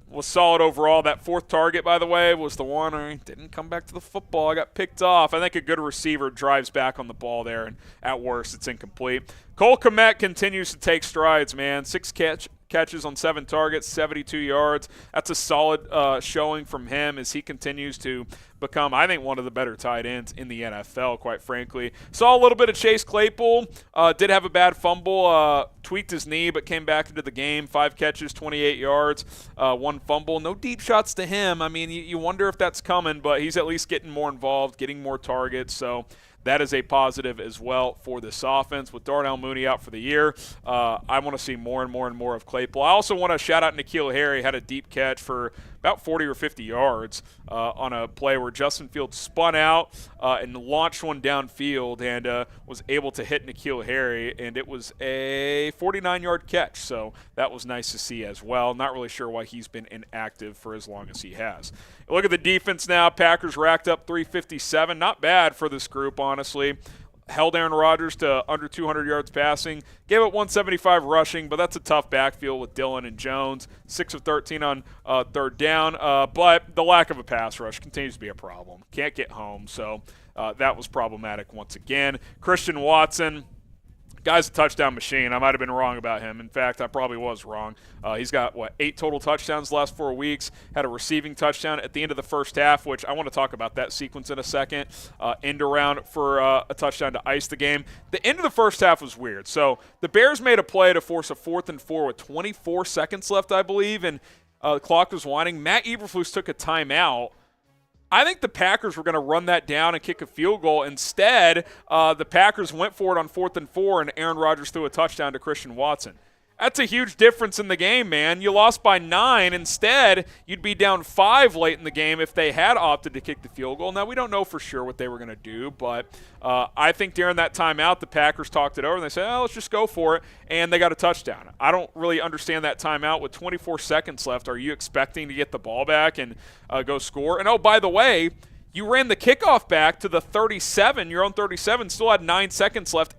A: was solid overall. That 4th target, by the way, was the one I didn't come back to the football. I got picked off. I think a good receiver drives back on the ball there, and at worst, it's incomplete. Cole Kmet continues to take strides, man. 6 catches on 7 targets, 72 yards. That's a solid showing from him as he continues to become, I think, one of the better tight ends in the NFL, quite frankly. Saw a little bit of Chase Claypool. Did have a bad fumble, tweaked his knee, but came back into the game. 5 catches, 28 yards, 1 fumble. No deep shots to him. I mean, you wonder if that's coming, but he's at least getting more involved, getting more targets. So that is a positive as well for this offense. With Darnell Mooney out for the year, I want to see more and more and more of Claypool. I also want to shout out N'Keal Harry. Had a deep catch for about 40 or 50 yards on a play where Justin Fields spun out and launched one downfield and was able to hit N'Keal Harry, and it was a 49-yard catch. So that was nice to see as well. Not really sure why he's been inactive for as long as he has. Look at the defense now. Packers racked up 357. Not bad for this group, honestly. Held Aaron Rodgers to under 200 yards passing. Gave it 175 rushing, but that's a tough backfield with Dillon and Jones. 6 of 13 on 3rd down. But the lack of a pass rush continues to be a problem. Can't get home, so that was problematic once again. Christian Watson. Guy's a touchdown machine. I might have been wrong about him. In fact, I probably was wrong. He's got, 8 total touchdowns the last 4 weeks. Had a receiving touchdown at the end of the first half, which I want to talk about that sequence in a second. End around for a touchdown to ice the game. The end of the first half was weird. So the Bears made a play to force a 4th and 4 with 24 seconds left, I believe, and the clock was winding. Matt Eberflus took a timeout. I think the Packers were going to run that down and kick a field goal. Instead, the Packers went for it on 4th and 4, and Aaron Rodgers threw a touchdown to Christian Watson. That's a huge difference in the game, man. You lost by 9. Instead, you'd be down 5 late in the game if they had opted to kick the field goal. Now, we don't know for sure what they were going to do, but I think during that timeout, the Packers talked it over, and they said, let's just go for it, and they got a touchdown. I don't really understand that timeout. With 24 seconds left, are you expecting to get the ball back and go score? And, oh, by the way, you ran the kickoff back to the 37, your own 37, still had 9 seconds left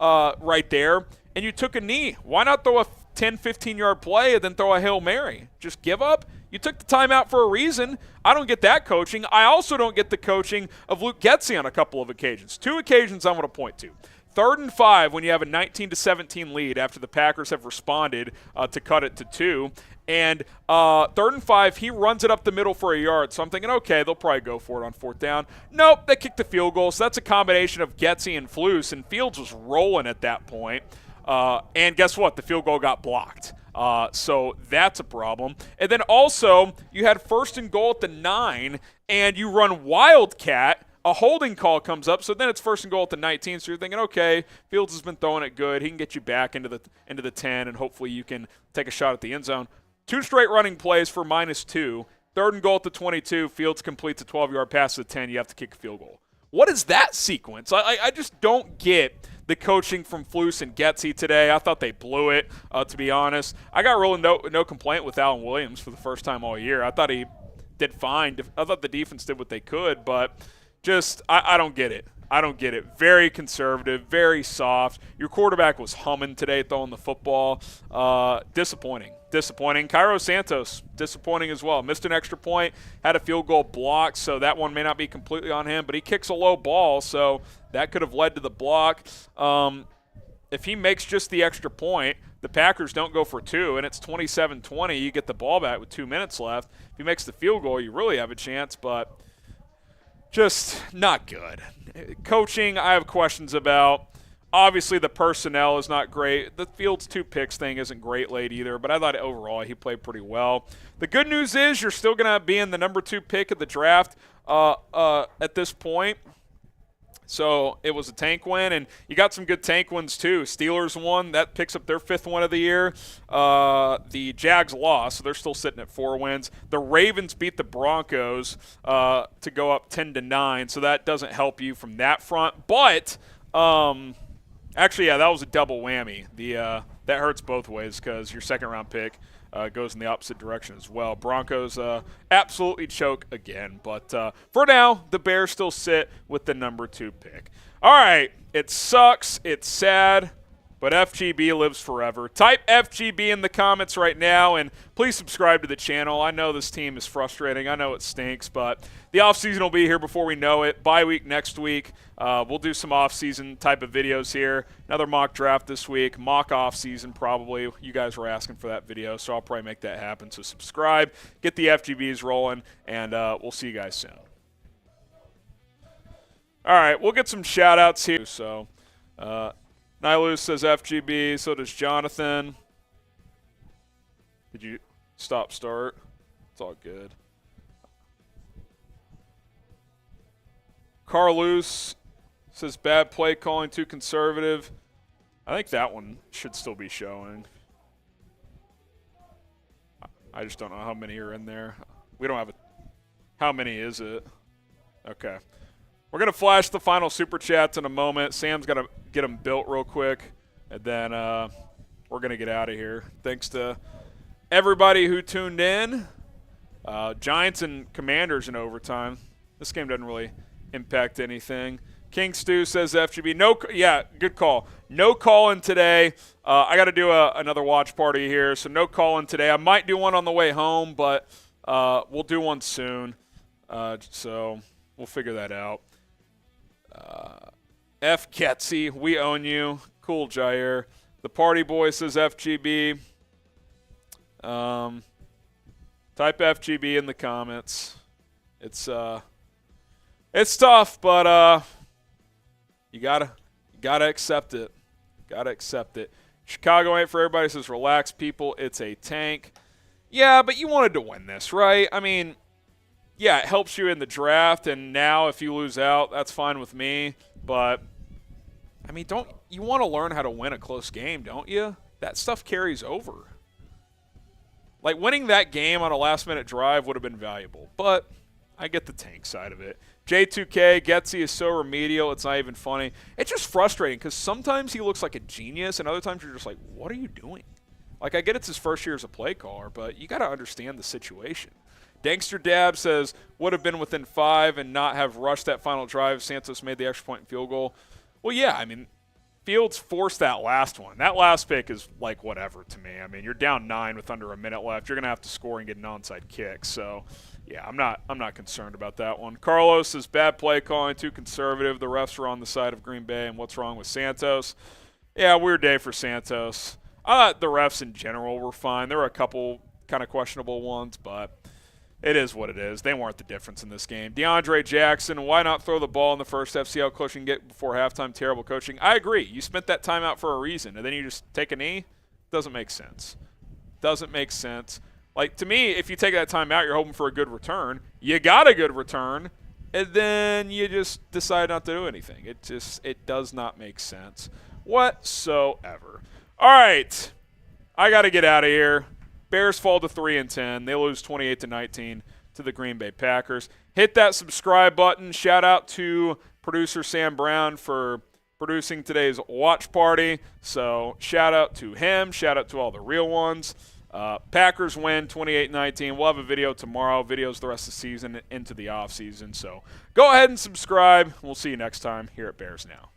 A: right there, and you took a knee. Why not throw a 10, 15-yard play and then throw a Hail Mary? Just give up? You took the timeout for a reason. I don't get that coaching. I also don't get the coaching of Luke Getsy on a couple of occasions. 2 occasions I want to point to. 3rd and 5 when you have a 19-17 lead after the Packers have responded to cut it to 2. And 3rd and 5, he runs it up the middle for a yard. So I'm thinking, okay, they'll probably go for it on 4th down. Nope, they kicked the field goal. So that's a combination of Getsy and Flus, and Fields was rolling at that point. And guess what? The field goal got blocked. So that's a problem. And then also, you had 1st and goal at the 9, and you run Wildcat. A holding call comes up, so then it's 1st and goal at the 19. So you're thinking, okay, Fields has been throwing it good. He can get you back into the 10, and hopefully you can take a shot at the end zone. 2 straight running plays for -2. 3rd and goal at the 22. Fields completes a 12-yard pass to the 10. You have to kick a field goal. What is that sequence? I just don't get the coaching from Flus and Getsy today. I thought they blew it, to be honest. I got really no complaint with Alan Williams for the first time all year. I thought he did fine. I thought the defense did what they could, but just I don't get it. I don't get it. Very conservative, very soft. Your quarterback was humming today throwing the football. Disappointing. Cairo Santos, disappointing as well. Missed an extra point, had a field goal blocked, so that one may not be completely on him, but he kicks a low ball, so that could have led to the block. If he makes just the extra point, the Packers don't go for 2, and it's 27-20. You get the ball back with 2 minutes left. If he makes the field goal, you really have a chance, but just not good. Coaching, I have questions about. Obviously, the personnel is not great. The Fields 2 picks thing isn't great late either, but I thought overall he played pretty well. The good news is you're still going to be in the number 2 pick of the draft at this point. So it was a tank win, and you got some good tank wins too. Steelers won. That picks up their 5th win of the year. The Jags lost, so they're still sitting at 4 wins. The Ravens beat the Broncos to go up 10-9, so that doesn't help you from that front. But actually, yeah, that was a double whammy. That hurts both ways because your second-round pick goes in the opposite direction as well. Broncos absolutely choke again. But for now, the Bears still sit with the number 2 pick. All right, it sucks. It's sad. But FGB lives forever. Type FGB in the comments right now, and please subscribe to the channel. I know this team is frustrating. I know it stinks, but the offseason will be here before we know it. Bye week next week. We'll do some offseason type of videos here. Another mock draft this week. Mock offseason probably. You guys were asking for that video, so I'll probably make that happen. So subscribe, get the FGBs rolling, and we'll see you guys soon. All right, we'll get some shout-outs here. So, Nylus says FGB, so does Jonathan. Did you start? It's all good. Carlos says bad play calling, too conservative. I think that one should still be showing. I just don't know how many are in there. We don't have a – how many is it? Okay. We're going to flash the final Super Chats in a moment. Sam's got to get them built real quick, and then we're going to get out of here. Thanks to everybody who tuned in. Giants and Commanders in overtime. This game doesn't really impact anything. King Stu says FGB. Yeah, good call. No call-in today. I got to do another watch party here, so no call-in today. I might do one on the way home, but we'll do one soon. So we'll figure that out. F. Ketsy, we own you. Cool, Jair. The Party Boy says FGB. Type FGB in the comments. It's tough, but you gotta accept it. Gotta accept it. Chicago ain't for everybody says relax, people. It's a tank. Yeah, but you wanted to win this, right? I mean, yeah, it helps you in the draft, and now if you lose out, that's fine with me. But I mean, don't you want to learn how to win a close game, don't you? That stuff carries over. Like winning that game on a last-minute drive would have been valuable, but I get the tank side of it. J2K, Getsy is so remedial, it's not even funny. It's just frustrating because sometimes he looks like a genius, and other times you're just like, what are you doing? Like, I get it's his first year as a play caller, but you got to understand the situation. Dankster Dab says, would have been within 5 and not have rushed that final drive. Santos made the extra point and field goal. Well, yeah, I mean, Fields forced that last one. That last pick is like whatever to me. I mean, you're down 9 with under a minute left. You're going to have to score and get an onside kick. So, yeah, I'm not concerned about that one. Carlos says, bad play calling, too conservative. The refs are on the side of Green Bay, and what's wrong with Santos? Yeah, weird day for Santos. I thought the refs in general were fine. There were a couple kind of questionable ones, but it is what it is. They weren't the difference in this game. DeAndre Jackson, why not throw the ball in the first half, see how close you can get before halftime? Terrible coaching. I agree. You spent that time out for a reason, and then you just take a knee? Doesn't make sense. Doesn't make sense. Like, to me, if you take that time out, you're hoping for a good return. You got a good return, and then you just decide not to do anything. It does not make sense whatsoever. All right. I got to get out of here. Bears fall to 3-10. They lose 28-19 to the Green Bay Packers. Hit that subscribe button. Shout out to producer Sam Brown for producing today's watch party. So shout out to him. Shout out to all the real ones. Packers win 28-19. We'll have a video tomorrow. Videos the rest of the season into the off season. So go ahead and subscribe. We'll see you next time here at Bears Now.